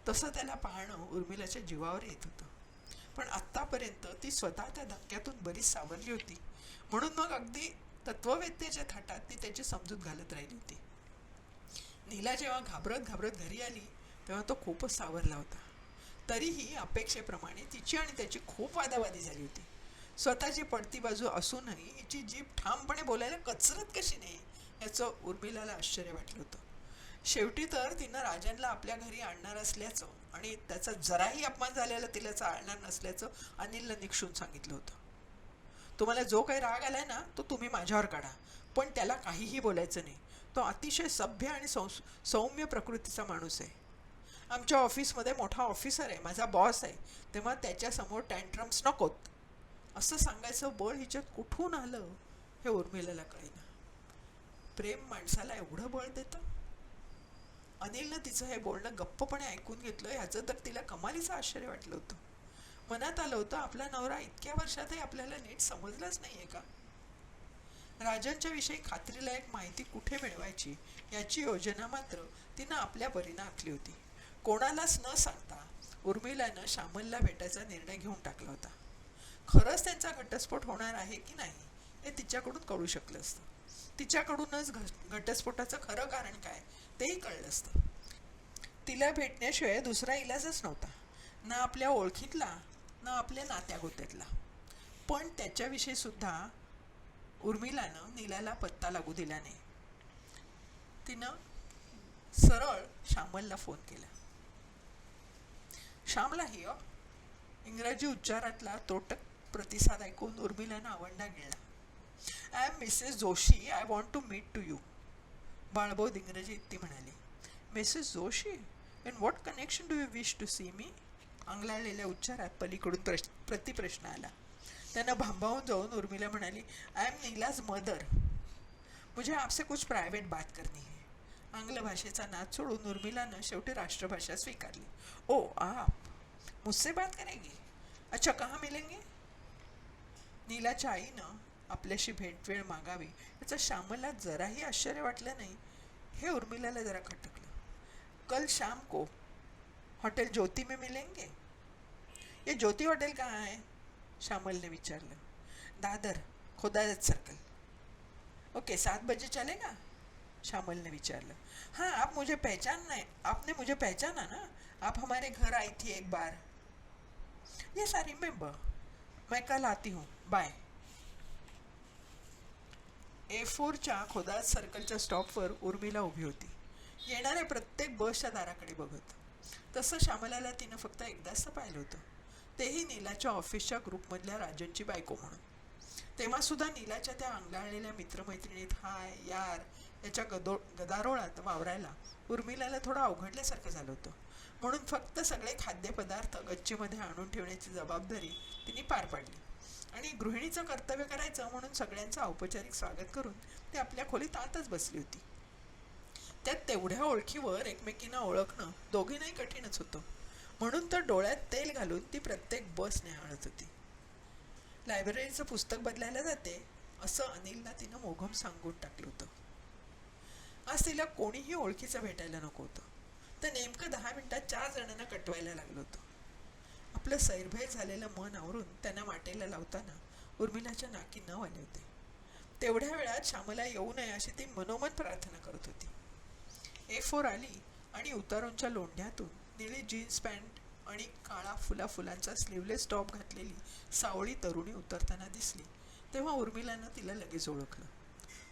[SPEAKER 3] तसं त्याला पाहणं उर्मिलाच्या जीवावर येत होतं. पण आत्तापर्यंत ती स्वतः त्या धक्क्यातून बरीच सावरली होती, म्हणून मग अगदी तत्ववेत्तेच्या थाटात ती त्याची समजूत घालत राहिली होती. नीला जेव्हा घाबरत घाबरत घरी आली तेव्हा तो खूपच सावरला होता. तरीही अपेक्षेप्रमाणे तिची आणि त्याची खूप वादावादी झाली होती. स्वतःची पडती बाजू असूनही हिची जीभ ठामपणे बोलायला कचरत कशी नाही याचं उर्मिलाला आश्चर्य वाटलं होतं. शेवटी तर तिनं राजनला आपल्या घरी आणणार असल्याचं आणि त्याचा जराही अपमान झालेला तिला चालणार नसल्याचं अनिलला निक्षून सांगितलं होतं. तुम्हाला जो काही राग आलाय ना तो तुम्ही माझ्यावर काढा, पण त्याला काहीही बोलायचं नाही. तो अतिशय सभ्य आणि सौम्य प्रकृतीचा माणूस आहे. आमच्या ऑफिसमध्ये मोठा ऑफिसर आहे, माझा बॉस आहे, तेव्हा त्याच्यासमोर टँट्रम्स नकोत असं सांगायचं बळ हिच्यात कुठून आलं हे उर्मिलाला कळेना. प्रेम माणसाला एवढं बळ देतं? अनिलनं तिचं हे बोलणं गप्पपणे ऐकून घेतलं ह्याचं तर तिला कमालीचं आश्चर्य वाटलं होतं. मनात आलं होतं आपला नवरा इतक्या वर्षातही आपल्याला नीट समजलाच नाही आहे का? राजांच्या विषयी खात्रीलायक माहिती कुठे मिळवायची याची योजना मात्र तिनं आपल्या परीनं आखली होती. कोणालाच न सांगता उर्मिलानं श्यामलला भेटायचा निर्णय घेऊन टाकला होता. खरंच त्यांचा घटस्फोट होणार आहे की नाही हे तिच्याकडून कळू शकलं असतं. तिच्याकडूनच घटस्फोटाचं खरं कारण काय तेही कळलं असतं. तिला भेटण्याशिवाय दुसरा इलाजच नव्हता, ना आपल्या ओळखीतला ना आपल्या नात्यागोत्यातला. पण त्याच्याविषयी सुद्धा उर्मिलानं नीलाला पत्ता लागू दिला नाही. तिनं सरळ श्यामलला फोन केला. श्यामला हिअ. इंग्रजी उच्चारातला तोटक प्रतिसाद ऐकून उर्मिलानं आवंडा गिळला. I am Mrs Joshi, I want to meet to you. बाळबोध इंग्रजीत ती म्हणाली. Mrs Joshi, in what connection do you wish to see me? आंगलाळलेल्या उच्चारात पलीकडून प्रतिप्रश्न आला. त्यानं भांबावून जाऊन उर्मिला म्हणाली, आय एम नीलाज मदर. मुझे आपसे कुछ प्रायव्हेट बात करनी है. आंग्ल भाषेचा नाद सोडून उर्मिलानं शेवटी राष्ट्रभाषा स्वीकारली. ओ आप मुझसे बात करेंगी? अच्छा, कहाँ मिलेंगे? नीलाच्या आईनं आपल्याशी भेटवेळ मागावी याचं श्यामला जराही आश्चर्य वाटलं नाही. हे उर्मिलाला जरा खटकलं. कल शाम को हॉटेल ज्योति में मिलेंगे. ये ज्योति होटल कहाँ है? श्यामल ने विचारलं. दादर, खुदावंत सर्कल. ओके, 7 बजे चलेगा? श्यामल ने विचारलं. हाँ, आपने मुझे पहचाना ना? आप हमारे घर आई थी एक बार. Yes, I remember. मैं कल आती हूँ. बाय. A4च्या खुदावंत सर्कलच्या स्टॉपवर उर्मिला उभी होती, येणाऱ्या प्रत्येक बसच्या दाराकडे बघत. तसं श्यामलाला तिनं फक्त एकदाच पाहिलं होतं, तेही नीलाच्या ऑफिसच्या ग्रुपमधल्या राजनची बायको म्हणून. तेव्हासुद्धा नीलाच्या त्या अंगाळलेल्या मित्रमैत्रिणीत हाय यार याच्या गदारोळात वावरायला उर्मिलाला थोडं अवघडल्यासारखं झालं होतं. म्हणून फक्त सगळे खाद्यपदार्थ गच्चीमध्ये आणून ठेवण्याची जबाबदारी तिने पार पाडली आणि गृहिणीचं कर्तव्य करायचं म्हणून सगळ्यांचं औपचारिक स्वागत करून ती आपल्या खोलीत आतच बसली होती. त्यात तेवढ्या ओळखीवर एकमेकींना ओळखणं दोघींनाही कठीणच होतं. म्हणून तर डोळ्यात तेल घालून ती प्रत्येक बस न्याहाळत होती. लायब्ररीचं पुस्तक बदलायला जाते असं अनिलला तिनं मोघम सांगून टाकलं होतं. आज तिला कोणीही ओळखीचं भेटायला नको होतं. तर नेमकं 10 मिनिटात 4 जणांना कटवायला लागलं होतं. आपलं सैरभैर झालेलं मन आवरून त्यांना वाटेला लावताना उर्मिलाच्या नाकी न आले होते. तेवढ्या वेळात श्यामला येऊ नये अशी ती मनोमन प्रार्थना करत होती. A4 आली आणि उतारूंच्या लोंढ्यातून निळी जीन्स पॅन्ट आणि काळा फुलांचा स्लीवलेस टॉप घातलेली सावळी तरुणी उतरताना दिसली तेव्हा उर्मिलानं तिला लगेच ओळखलं.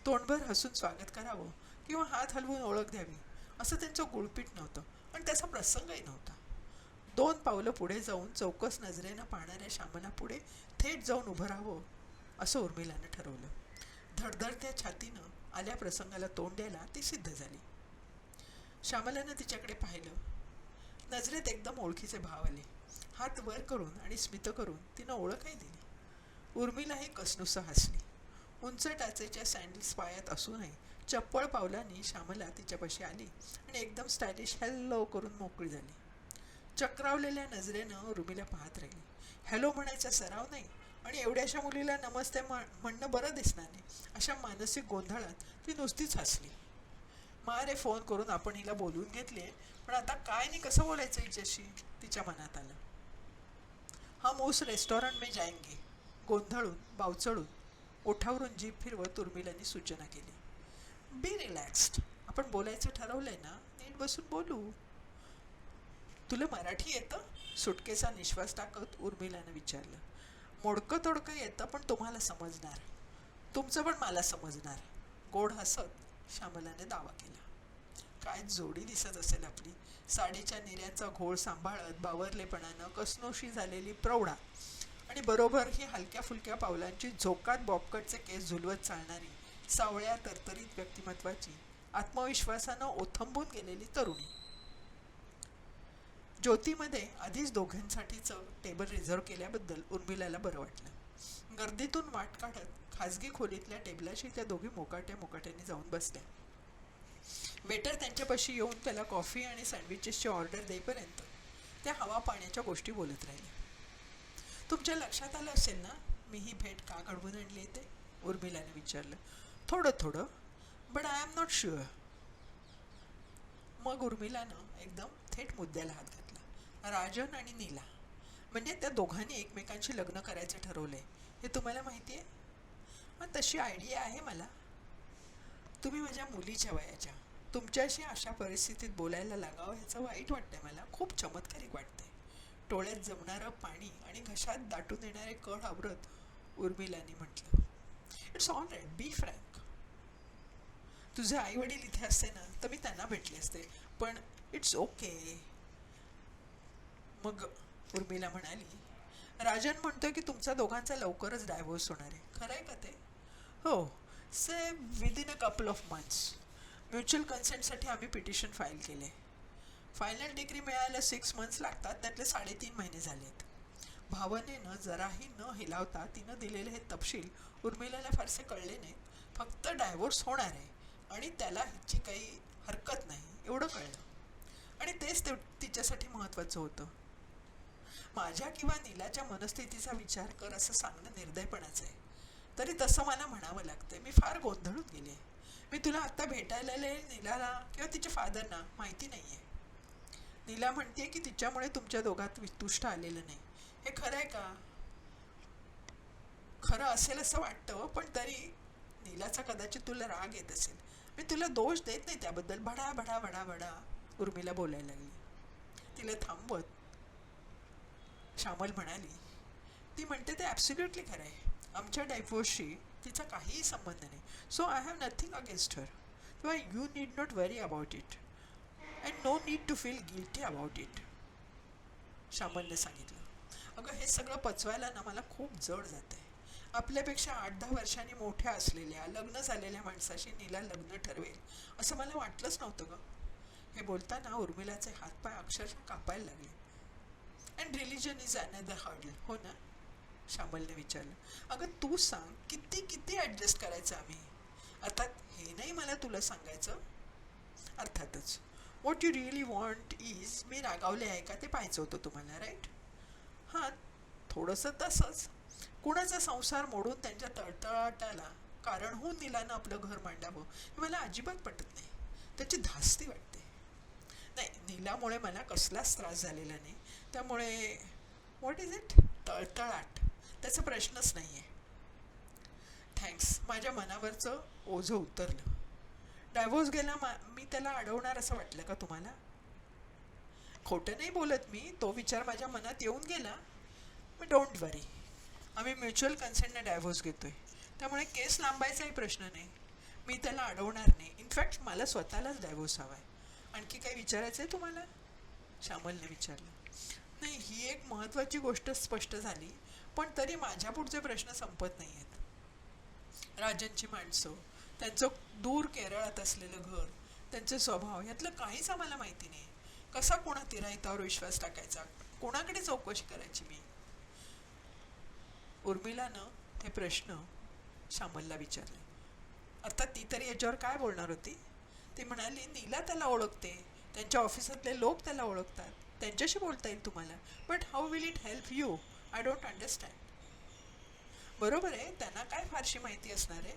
[SPEAKER 3] तोंडभर हसून स्वागत करावं किंवा हात हलवून ओळख द्यावी असं त्यांचं गुळपीट नव्हतं आणि त्याचा प्रसंगही नव्हता. 2 पावलं पुढे जाऊन चौकस नजरेनं पाहणाऱ्या श्यामला पुढे थेट जाऊन उभं राहावं असं उर्मिलानं ठरवलं. धडधडत्या छातीनं आल्या प्रसंगाला तोंड द्यायला ती सिद्ध झाली. श्यामलानं तिच्याकडे पाहिलं. नजरेत एकदम ओळखीचे भाव आले. हात वर करून आणि स्मित करून तिनं ओळखही दिली. उर्मिलाही कसनुसं हसली. उंच टाचेच्या सँडल्स पायात असूनही चप्पळ पावलांनी श्यामला तिच्यापाशी आली आणि एकदम स्टायलिश हॅलो करून मोकळी झाली. चक्रावलेल्या नजरेनं उर्मिला पाहत राहिली. हॅलो म्हणायचा सराव नाही आणि एवढ्याशा मुलीला नमस्ते म्हणणं बरं दिसणार नाही अशा मानसिक गोंधळात ती नुसतीच हसली. मारे फोन करून आपण हिला बोलवून घेतले, पण आता काय नाही कसं बोलायचं हिच्याशी तिच्या मनात आलं. हम उस रेस्टॉरंट में जाएंगे. गोंधळून बावचळून ओठावरून जीभ फिरवत उर्मिलांनी सूचना केली. बी रिलॅक्स्ड. आपण बोलायचं ठरवलंय ना, नीट बसून बोलू. तुला मराठी येतं? सुटकेचा निश्वास टाकत उर्मिलानं विचारलं. मोडकं तोडकं येतं पण तुम्हाला समजणार. तुमचं पण मला समजणार. गोड हसत श्यामलाने दावा केला. काय जोडी दिसत असेल आपली. साडीच्या निऱ्याचा घोळ सांभाळत बावरलेपणानं कसनोशी झालेली प्रौढा आणि बरोबर ही हलक्या फुलक्या पावलांची झोकात बॉबकटचे केस झुलवत चालणारी सावळ्या तरतरीत व्यक्तिमत्वाची आत्मविश्वासानं ओथंबून गेलेली तरुणी. ज्योतीमध्ये आधीच दोघांसाठीचं टेबल रिझर्व केल्याबद्दल उर्मिलाला बरं वाटलं. गर्दीतून वाट काढत खाजगी खोलीतल्या टेबलाशी त्या दोघी मोकाट्याने जाऊन बसल्या. वेटर त्यांच्यापाशी येऊन त्याला कॉफी आणि सँडविचेसची ऑर्डर देईपर्यंत त्या हवा पाण्याच्या गोष्टी बोलत राहिल्या. तुमच्या लक्षात आलं असेल ना मी ही भेट का घडवून आणली ते? उर्मिलाने विचारलं. थोडं but I am not sure. मग उर्मिलानं एकदम थेट मुद्द्याला हात घातला. राजन आणि नीला म्हणजे त्या दोघांनी एकमेकांशी लग्न करायचं ठरवलंय हे तुम्हाला माहिती आहे? मग तशी आयडिया आहे मला. तुम्ही माझ्या मुलीच्या वयाच्या, तुमच्याशी अशा परिस्थितीत बोलायला लागावं ह्याचं वाईट वाटतंय मला. खूप चमत्कारिक वाटतंय. डोळ्यात जमणारं पाणी आणि घशात दाटून येणारे कळ आवरत उर्मिलाने म्हटलं. It's all right, be frank. तुझे आई वडील इथे असते ना तर मी त्यांना भेटले असते, पण इट्स ओके. मग उर्मिला म्हणाली, राजन म्हणतोय की तुमचा दोघांचा लवकरच डायव्होर्स होणार आहे. खरं आहे का ते? हो, say within a couple of months. Mutual कन्सेंटसाठी आम्ही पिटिशन फाईल केले. फायनल डिग्री मिळायला 6 मंथ्स लागतात, त्यातले 3.5 महिने झालेत. भावनेनं जराही न हिलावता तिनं दिलेले हे तपशील उर्मिलाला फारसे कळले नाहीत. फक्त डायव्होर्स होणार आहे आणि त्याला हिची काही हरकत नाही एवढं कळलं. आणि तेच तिच्यासाठी महत्त्वाचं होतं. माझ्या किंवा नीलाच्या मनस्थितीचा विचार कर असं सांगणं निर्दयपणाचं आहे. तरी तसं मला म्हणावं लागतंय. मी फार गोंधळून गेले. मी तुला आत्ता भेटायला नीलाला किंवा तिच्या फादरना माहिती नाही आहे. नीला म्हणते की तिच्यामुळे तुमच्या दोघात वितुष्ट आलेलं नाही. हे खरं आहे का? खरं असेल असं वाटतं, पण तरी नीलाचा कदाचित तुला राग येत असेल. मी तुला दोष देत नाही त्याबद्दल. भडा भडा भडा भडा उर्मिला बोलायला लागली. तिला थांबवत श्यामल म्हणाली, ती म्हणते ते ॲब्सोल्युटली खरं आहे. आमच्या डायव्होर्सशी तिचा काहीही संबंध नाही. So I have nothing against her किंवा you need not worry about it and no need to feel guilty about it, श्यामलने सांगितलं. अगं हे सगळं पचवायला ना मला खूप जड जात आहे. आपल्यापेक्षा 8-10 वर्षांनी मोठ्या असलेल्या लग्न झालेल्या माणसाशी नीला लग्न ठरवेल असं मला वाटलंच नव्हतं गं. हे बोलताना उर्मिलाचे हातपाय अक्षरशः कापायला लागले. And religion is another hurdle, हो ना? श्यामलने विचारलं. अगं तू सांग, किती किती ॲडजस्ट करायचं आम्ही? अर्थात हे नाही मला तुला सांगायचं. अर्थातच what you really want is, मी रागावले आहे का ते पाहायचं होतं तुम्हाला, राईट? हां, थोडंसं तसंच. कुणाचा संसार मोडून त्यांच्या तळतळाटाला कारण होऊन नीलानं आपलं घर मांडावं हे मला अजिबात पटत नाही. त्याची धास्ती वाटते. नाही, नीलामुळे मला कसलाच त्रास झालेला नाही. त्यामुळे व्हॉट इज इट, तळतळाट, त्याचा प्रश्नच नाही आहे. थँक्स, माझ्या मनावरचं ओझं उतरलं. डायव्होर्स गेला मी त्याला अडवणार असं वाटलं का तुम्हाला? खोटं नाही बोलत मी. तो विचार माझ्या मनात येऊन गेला. पण डोंट वरी, आम्ही म्युच्युअल कन्सेंटने डायव्होर्स घेतोय. त्यामुळे केस लांबायचाही प्रश्न नाही. मी त्याला अडवणार नाही. इनफॅक्ट मला स्वतःलाच डायव्होर्स हवा आहे. आणखी काही विचारायचं आहे तुम्हाला? श्यामलने विचारलं. नाही, ही एक महत्त्वाची गोष्ट स्पष्ट झाली, पण तरी माझ्या पुढचे प्रश्न संपत नाही आहेत. राजनची माणसं, त्यांचं दूर केरळात असलेलं घर, त्यांचे स्वभाव, यातलं काहीच आम्हाला माहिती नाही. कसा कोणा तिराहितावर विश्वास टाकायचा, कोणाकडे चौकशी करायची मी? उर्मिलानं हे प्रश्न श्यामलला विचारले. अर्थात ती तरी याच्यावर काय बोलणार होती? ती म्हणाली, नीला त्याला ओळखते, त्यांच्या ऑफिसातले लोक त्याला ओळखतात, त्यांच्याशी बोलता येईल तुम्हाला. But how will it help you? I don't understand. बरोबर आहे, त्यांना काय फारशी माहिती असणार आहे.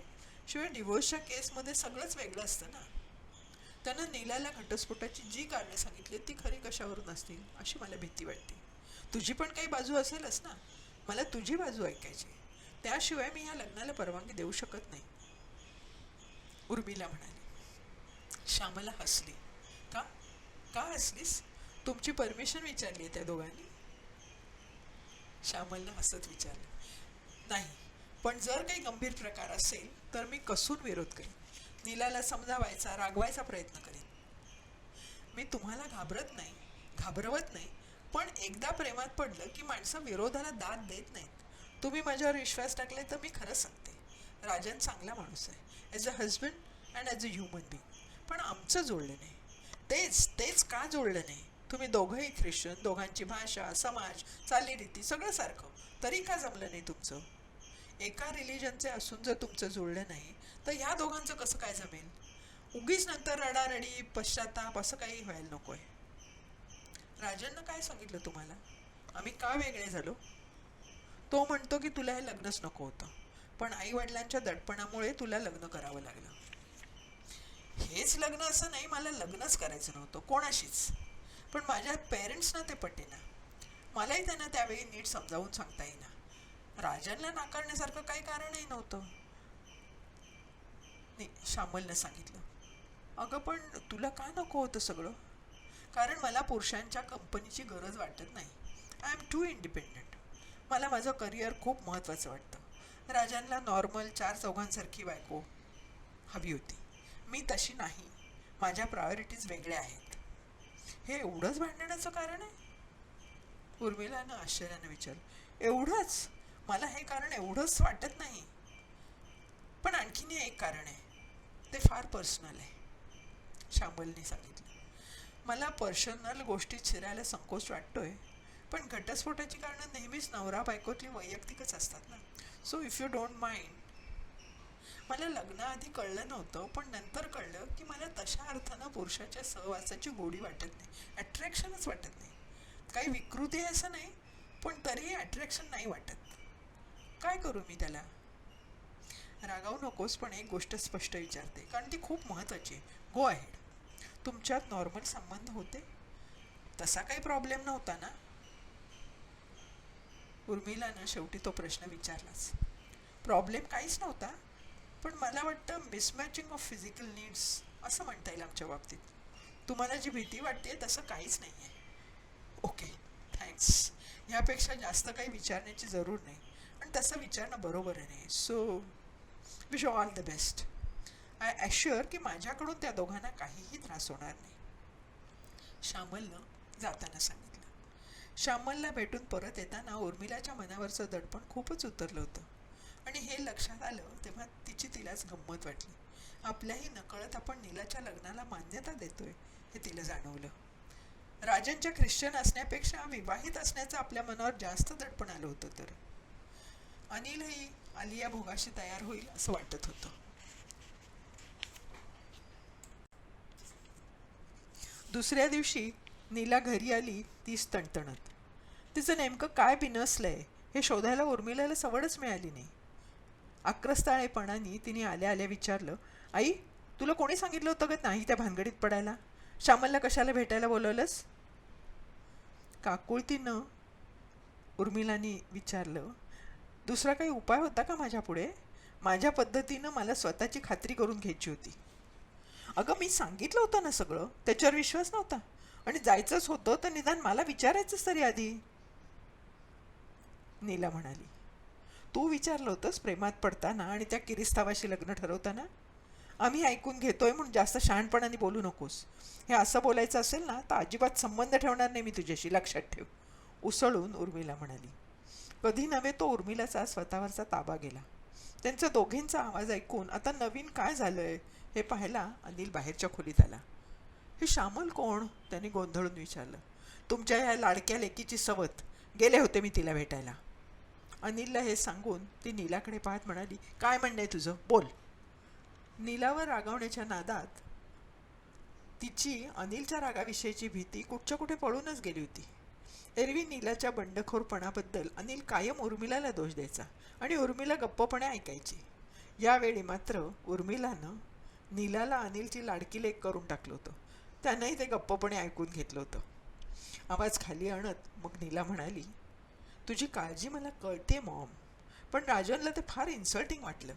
[SPEAKER 3] शिवाय डिव्होर्सच्या केसमध्ये सगळंच वेगळं असतं ना. त्यानं नीलाला घटस्फोटाची जी कारणं सांगितली ती खरी कशावरून असतील अशी मला भीती वाटते. तुझी पण काही बाजू असेलच ना. मला तुझी बाजू ऐकायची. त्याशिवाय मी या लग्नाला परवानगी देऊ शकत नाही, उर्मिला म्हणाली. श्यामला हसली. का का हसलीस? तुमची परमिशन विचारली आहे त्या दोघांनी? श्यामलनं हसत विचारलं. नाही, पण जर काही गंभीर प्रकार असेल तर मी कसून विरोध करेन. नीलाला समजावायचा, रागवायचा प्रयत्न करेन. मी तुम्हाला घाबरवत नाही, पण एकदा प्रेमात पडलं की माणसं विरोधाला दाद देत नाहीत. तुम्ही माझ्यावर विश्वास टाकले तर मी खरंच सांगते, राजन चांगला माणूस आहे, as a husband and as a human being. पण आमचं जोडलं नाही. तेच का जोडलं नाही? तुम्ही दोघंही ख्रिश्चन, दोघांची भाषा, समाज, चालीरीती सगळं सारखं, तरी का जमलं नाही तुमचं? एका रिलिजनचे असून जर तुमचं जुळलं नाही तर ह्या दोघांचं कसं काय जमेल? उगीच नंतर रडारडी, पश्चाताप असं काही व्हायला नको आहे. राजननं काय सांगितलं तुम्हाला? आम्ही का वेगळे झालो? तो म्हणतो की तुला हे लग्नच नको होतं, पण आईवडिलांच्या दडपणामुळे तुला लग्न करावं लागलं. हेच लग्न असं नाही, मला लग्नच करायचं नव्हतं कोणाशीच. पण माझ्या पेरेंट्सना ते पटेना. मलाही त्यांना त्यावेळी नीट समजावून सांगता येईना. राजनला नाकारण्यासारखं काही कारणही नव्हतं. नाही, श्यामलनं सांगितलं. अगं पण तुला का नको होतं सगळं? कारण मला पुरुषांच्या कंपनीची गरज वाटत नाही. I am too independent. मला माझं करिअर खूप महत्त्वाचं वाटतं. राजनला नॉर्मल 4 चौघांसारखी बायको हवी होती. मी तशी नाही. माझ्या प्रायोरिटीज वेगळ्या आहेत. हे एवढंच भांडणाचं कारण आहे? उर्मिलानं आश्चर्यानं विचारलं. एवढंच? मला हे कारण एवढंच वाटत नाही, पण आणखीन एक कारण आहे, ते फार पर्सनल आहे. श्यामलने सांगितलं. मला पर्सनल गोष्टीत शिरायला संकोच वाटतोय, पण घटस्फोटाची कारणं नेहमीच नवरा बायकोतली वैयक्तिकच असतात ना. So if you don't mind. मला लग्नाआधी कळलं नव्हतं, पण नंतर कळलं की मला तशा अर्थानं पुरुषाच्या सहवासाची गोडी वाटत नाही, अट्रॅक्शनच वाटत नाही. काही विकृती आहे असं नाही, पण तरीही अट्रॅक्शन नाही वाटत. काय करू मी त्याला? रागावू नकोस, पण एक गोष्ट स्पष्ट विचारते, कारण ती खूप महत्त्वाची आहे. Go ahead. तुमच्यात नॉर्मल संबंध होते? तसा काही प्रॉब्लेम नव्हता ना? उर्मिलानं शेवटी तो प्रश्न विचारलाच. प्रॉब्लेम काहीच नव्हता, पण मला वाटतं मिसमॅचिंग ऑफ फिजिकल नीड्स असं म्हणता येईल आमच्या बाबतीत. तुम्हाला जी भीती वाटते तसं काहीच नाही आहे. Okay, thanks. ह्यापेक्षा जास्त काही विचारण्याची जरूर नाही, आणि तसं विचारणं बरोबर नाही. So wish you all the best. I assure की माझ्याकडून त्या दोघांना काहीही त्रास होणार नाही, श्यामलनं जाताना सांगितलं. श्यामलला भेटून परत येताना उर्मिलाच्या मनावरचं दडपण खूपच उतरलं होतं, आणि हे लक्षात आलं तेव्हा तिलाच गंमत वाटली. आपल्याही नकळत आपण नीलाच्या लग्नाला मान्यता देतोय हे तिला जाणवलं. राजनच्या ख्रिश्चन असण्यापेक्षा विवाहित असण्याचं आपल्या मनावर जास्त दडपण आलं होतं. तर अनिलही आलिया भोगाशी तयार होईल असं वाटत होतं. दुसऱ्या दिवशी नीला घरी आली तीच तणतणत. तिचं नेमकं काय बिनसलंय हे शोधायला उर्मिलाला सवडच मिळाली नाही. आक्रस्ताळेपणाने तिने आल्या आल्या विचारलं, आई, तुला कोणी सांगितलं होतं का नाही त्या भानगडीत पडायला? श्यामलला कशाला भेटायला बोलवलंस? काकुळतीनं उर्मिलाने विचारलं. दुसरा काही उपाय होता का माझ्यापुढे? माझ्या पद्धतीनं मला स्वतःची खात्री करून घ्यायची होती. अगं, मी सांगितलं होतं ना सगळं, त्याच्यावर विश्वास नव्हता, आणि जायचंच होतं तर निदान मला विचारायचंच तरी आधी, नीला म्हणाली. तू विचारलं होतंस प्रेमात पडताना आणि त्या किरिस्तावाशी लग्न ठरवताना? आम्ही ऐकून घेतोय म्हणून जास्त शहाणपणाने बोलू नकोस. हे असं बोलायचं असेल ना तर अजिबात संबंध ठेवणार नाही मी तुझ्याशी, लक्षात ठेव, उसळून उर्मिला म्हणाली. कधी नव्हे तो उर्मिलाचा स्वतःवरचा ताबा गेला. त्यांचा दोघींचा आवाज ऐकून आता नवीन काय झालंय हे पाहायला अनिल बाहेरच्या खोलीत आला. हे श्यामल कोण? त्याने गोंधळून विचारलं. तुमच्या ह्या लाडक्या लेकीची सवत. गेले होते मी तिला भेटायला. अनिलला हे सांगून ती नीलाकडे पाहत म्हणाली, काय म्हणणं आहे तुझं? बोल. नीलावर रागावण्याच्या नादात तिची अनिलच्या रागाविषयीची भीती कुठच्या कुठे पळूनच गेली होती. एरवी नीलाच्या बंडखोरपणाबद्दल अनिल कायम उर्मिलाला दोष द्यायचा आणि उर्मिला गप्पपणे ऐकायची. यावेळी मात्र उर्मिलानं नीलाला अनिलची लाडकी लेक करून टाकलं होतं. त्यानंही ते गप्पपणे ऐकून घेतलं होतं. आवाज खाली आणत मग नीला म्हणाली, तुझी काळजी मला कळते मॉम, पण राजनला ते फार इन्सल्टिंग वाटलं.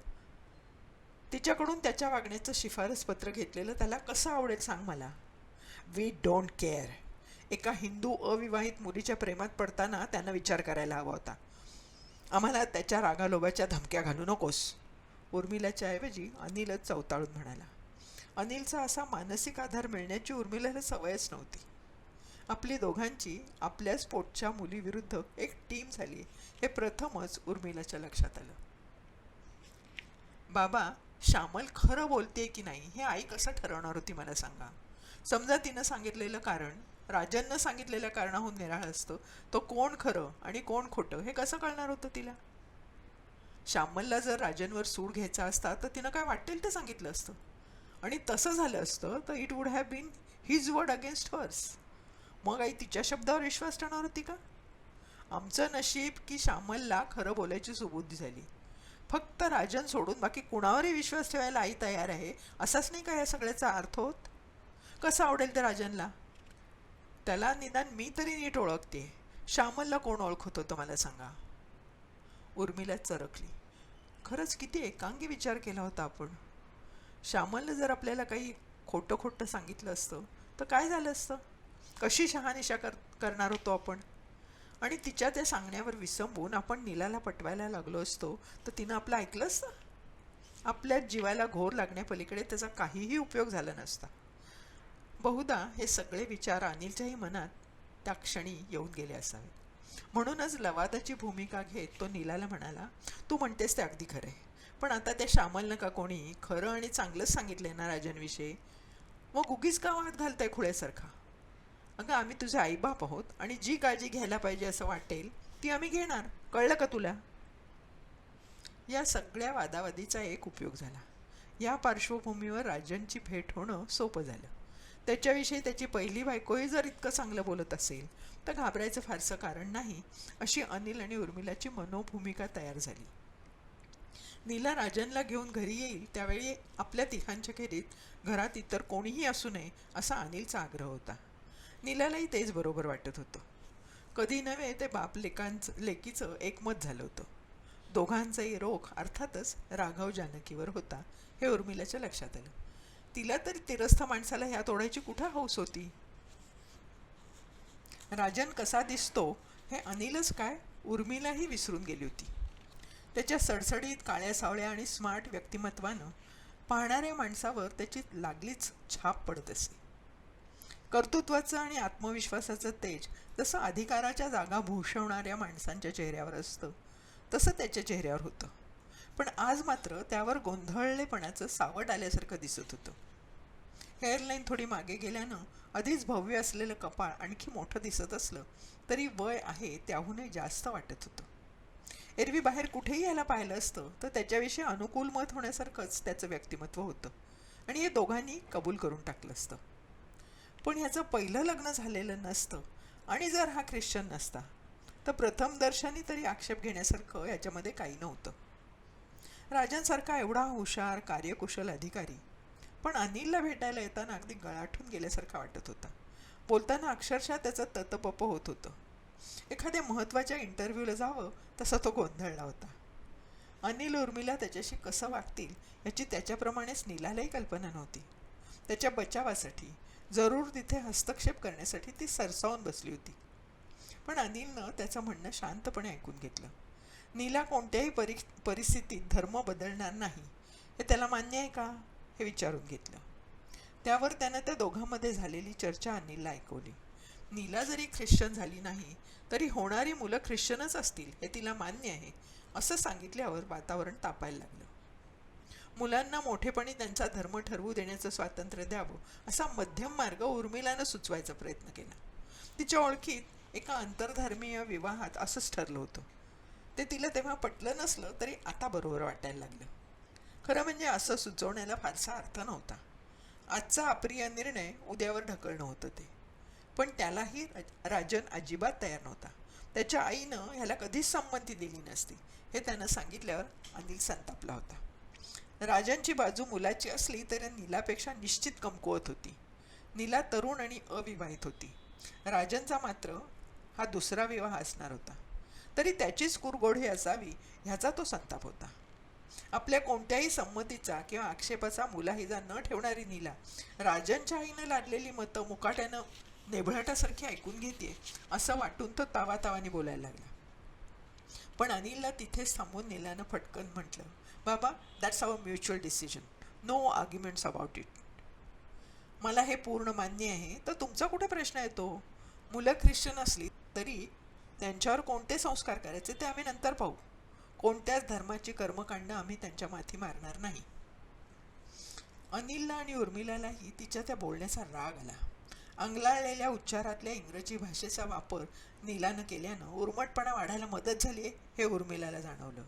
[SPEAKER 3] तिच्याकडून त्याच्या वागण्याचं शिफारसपत्र घेतलेलं त्याला कसं आवडेल सांग मला? We don't care. एका हिंदू अविवाहित मुलीच्या प्रेमात पडताना त्यानं विचार करायला हवा होता. आम्हाला त्याच्या रागालोभाच्या धमक्या घालू नकोस, उर्मिलाच्या ऐवजी अनिलच चवताळून म्हणाला. अनिलचा असा मानसिक आधार मिळण्याची उर्मिलाला सवयच नव्हती. आपली दोघांची आपल्याच पोटच्या मुलीविरुद्ध एक टीम झाली हे प्रथमच उर्मिलाच्या लक्षात आलं. बाबा, श्यामल खरं बोलते की नाही हे आई कसं ठरवणार होती मला सांगा? समजा तिनं सांगितलेलं कारण राजननं सांगितलेल्या कारणाहून निराळं असतं, तो कोण खरं आणि कोण खोटं हे कसं कळणार होतं तिला? श्यामलला जर राजनवर सूड घ्यायचा असता तर तिनं काय वाटेल ते सांगितलं असतं, आणि तसं झालं असतं तर it would have been his word against hers. मग आई तिच्या शब्दावर विश्वास ठेवणार होती का? आमचं नशीब की श्यामलला खरं बोलायची सुबुद्धी झाली. फक्त राजन सोडून बाकी कुणावरही विश्वास ठेवायला आई तयार आहे असाच नाही का या सगळ्याचा अर्थ होत? कसं आवडेल ते राजनला? त्याला निदान मी तरी नीट ओळखते. श्यामलला कोण ओळखत होतं मला सांगा? उर्मिला चरकली. खरंच किती एकांगी विचार केला होता आपण. श्यामलनं जर आपल्याला काही खोटं खोटं सांगितलं असतं तर काय झालं असतं? कशी शहानिशा करणार होतो आपण? आणि तिच्या त्या सांगण्यावर विसंबून आपण नीलाला पटवायला लागलो असतो तर तिनं आपलं ऐकलं असतं? आपल्या जीवाला घोर लागण्यापलीकडे त्याचा काहीही उपयोग झाला नसता. बहुधा हे सगळे विचार अनिलच्याही मनात त्या क्षणी येऊन गेले असावेत. म्हणूनच लवादाची भूमिका घेत तो नीलाला म्हणाला, तू म्हणतेस ते अगदी खरं आहे, पण आता त्या श्यामलनं का कोणी खरं आणि चांगलंच सांगितलंय ना राजनविषयी, मग उगीच का वाद घालताय खुळ्यासारखा? अगं आम्ही तुझे आईबाप आहोत आणि जी काळजी घ्यायला पाहिजे असं वाटेल ती आम्ही घेणार, कळलं का तुला? या सगळ्या वादावादीचा एक उपयोग झाला. या पार्श्वभूमीवर राजनची भेट होणं सोपं झालं. त्याच्याविषयी त्याची पहिली बायकोही जर इतकं चांगलं बोलत असेल तर घाबरायचं फारसं कारण नाही, अशी अनिल आणि उर्मिलाची मनोभूमिका तयार झाली. नीला राजनला घेऊन घरी येईल त्यावेळी आपल्या तिघांच्या खेरीत घरात इतर कोणीही असू नये असा अनिलचा आग्रह होता. नीलालाही तेच बरोबर वाटत होतं. कधी नव्हे ते बाप लेकीचं एकमत झालं होतं. दोघांचाही रोख अर्थातच राघव जानकीवर होता हे उर्मिलाच्या लक्षात आलं. तिला तरी तिरस्थ माणसाला ह्यात ओढायची कुठं हौस होती? राजन कसा दिसतो हे अनिलच काय उर्मिलाही विसरून गेली होती. त्याच्या सडसडीत काळ्या सावळ्या आणि स्मार्ट व्यक्तिमत्वानं पाहणाऱ्या माणसावर त्याची लागलीच छाप पडत असे. कर्तृत्वाचं आणि आत्मविश्वासाचं तेज जसं अधिकाराच्या जागा भूषवणाऱ्या माणसांच्या चेहऱ्यावर असतं तसं त्याच्या चेहऱ्यावर होतं. पण आज मात्र त्यावर गोंधळलेपणाचं सावट आल्यासारखं दिसत होतं. हेअरलाईन थोडी मागे गेल्यानं आधीच भव्य असलेलं कपाळ आणखी मोठं दिसत असलं तरी वय आहे त्याहूनही जास्त वाटत होतं. एरवी बाहेर कुठेही यायला पाहिलं असतं तर त्याच्याविषयी अनुकूल मत होण्यासारखंच त्याचं व्यक्तिमत्व होतं आणि हे दोघांनी कबूल करून टाकलं असतं. पण ह्याचं पहिलं लग्न झालेलं नसतं आणि जर हा ख्रिश्चन नसता तर प्रथम दर्शनी तरी आक्षेप घेण्यासारखं याच्यामध्ये काही नव्हतं. राजनसारखा एवढा हुशार कार्यकुशल अधिकारी पण अनिलला भेटायला येताना अगदी गळाठून गेल्यासारखा वाटत होता. बोलताना अक्षरशः त्याचं ततपप होत होतं. एखाद्या महत्त्वाच्या इंटरव्ह्यूला जावं तसा तो गोंधळला होता. अनिल उर्मिला त्याच्याशी कसं वागतील याची त्याच्याप्रमाणेच नीलालाही कल्पना नव्हती. त्याच्या बचावासाठी जरूर तिथे हस्तक्षेप करण्यासाठी ती सरसावून बसली होती. पण अनिलनं त्याचं म्हणणं शांतपणे ऐकून घेतलं. नीला कोणत्याही परिस्थितीत धर्म बदलणार नाही हे त्याला मान्य आहे का हे विचारून घेतलं. त्यावर त्यानं त्या दोघांमध्ये झालेली चर्चा अनिलला ऐकवली. नीला जरी ख्रिश्चन झाली नाही तरी होणारी मुलं ख्रिश्चनच असतील हे तिला मान्य आहे असं सांगितल्यावर वातावरण तापायला लागलं. मुलांना मोठेपणी त्यांचा धर्म ठरवू देण्याचं स्वातंत्र्य द्यावं असा मध्यम मार्ग उर्मिलानं सुचवायचा प्रयत्न केला. तिच्या ओळखीत एका आंतरधर्मीय विवाहात असंच ठरलं होतं. ते तिला तेव्हा पटलं नसलं तरी आता बरोबर वाटायला लागलं. खरं म्हणजे असं सुचवण्याला फारसा अर्थ नव्हता. आजचा अप्रिय निर्णय उद्यावर ढकलणं होतं ते. पण त्यालाही राजन अजिबात तयार नव्हता. त्याच्या आईनं ह्याला कधीच संमती दिली नसती हे त्यानं सांगितल्यावर अनिल संतापला होता. राजनची बाजू मुलाची असली तरी नीलापेक्षा निश्चित कमकुवत होती. नीला तरुण आणि अविवाहित होती. राजनचा मात्र हा दुसरा विवाह असणार होता. तरी त्याचीच कुरघोडी असावी ह्याचा तो संताप होता. आपल्या कोणत्याही संमतीचा किंवा आक्षेपाचा मुलाहिजा न ठेवणारी नीला राजनच्या आईनं लादलेली मतं मुकाट्यानं नेभळाटासारखी ऐकून घेते असं वाटून तो तावातावाने बोलायला लागला. पण अनिलला तिथेच थांबून नीलानं फटकन म्हटलं, बाबा that's our mutual decision, no arguments about it. मला हे पूर्ण मान्य आहे तर तुमचा कुठे प्रश्न येतो? मुलं ख्रिश्चन असली तरी त्यांच्यावर कोणते संस्कार करायचे ते आम्ही नंतर पाहू. कोणत्याच धर्माची कर्मकांड आम्ही त्यांच्या माथी मारणार नाही. अनिलला आणि उर्मिलालाही तिच्या त्या बोलण्याचा राग आला. अंगलाळलेल्या उच्चारातल्या इंग्रजी भाषेचा वापर नीलानं केल्यानं उर्मटपणा वाढायला मदत झाली हे उर्मिलाला जाणवलं.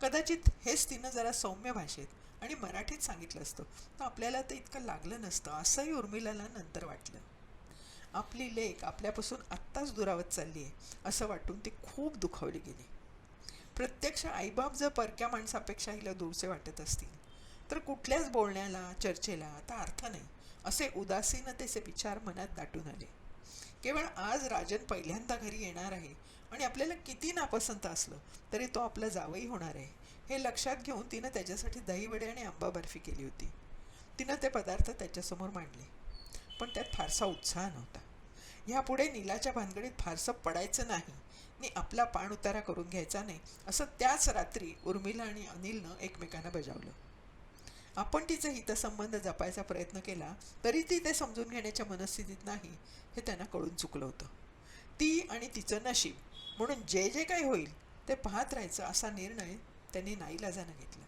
[SPEAKER 3] कदाचित हेच तिनं जरा सौम्य भाषेत आणि मराठीत सांगितलं असतं तर आपल्याला ते इतकं लागलं नसतं असंही उर्मिलाला नंतर वाटलं. आपली लेक आपल्यापासून आत्ताच दुरावत चालली आहे असं वाटून ती खूप दुखावली गेली. प्रत्यक्ष आईबाप जर परक्या माणसापेक्षा हिला दूरचे वाटत असतील तर कुठल्याच बोलण्याला चर्चेला आता अर्थ नाही असे उदासीनतेचे विचार मनात दाटून आले. केवळ आज राजन पहिल्यांदा घरी येणार आहे आणि आपल्याला किती नापसंत असलं तरी तो आपला जावई होणार आहे हे लक्षात घेऊन तिनं त्याच्यासाठी दहीवडे आणि आंबा बर्फी केली होती. तिनं ते पदार्थ त्याच्यासमोर मांडले पण त्यात फारसा उत्साह नव्हता. ह्यापुढे नीलाच्या भानगडीत फारसं पडायचं नाही आणि आपला पाण उतारा करून घ्यायचा नाही असं त्याच रात्री उर्मिला आणि अनिलनं एकमेकांना बजावलं. आपण तिचे हितसंबंध जपायचा प्रयत्न केला तरी ती ते समजून घेण्याच्या मनस्थितीत नाही हे त्यांना कळून चुकलं होतं. ती आणि तिचं नशीब म्हणून जे जे काही होईल ते पाहत राहायचं असा निर्णय त्यांनी नाईलाजानं घेतला.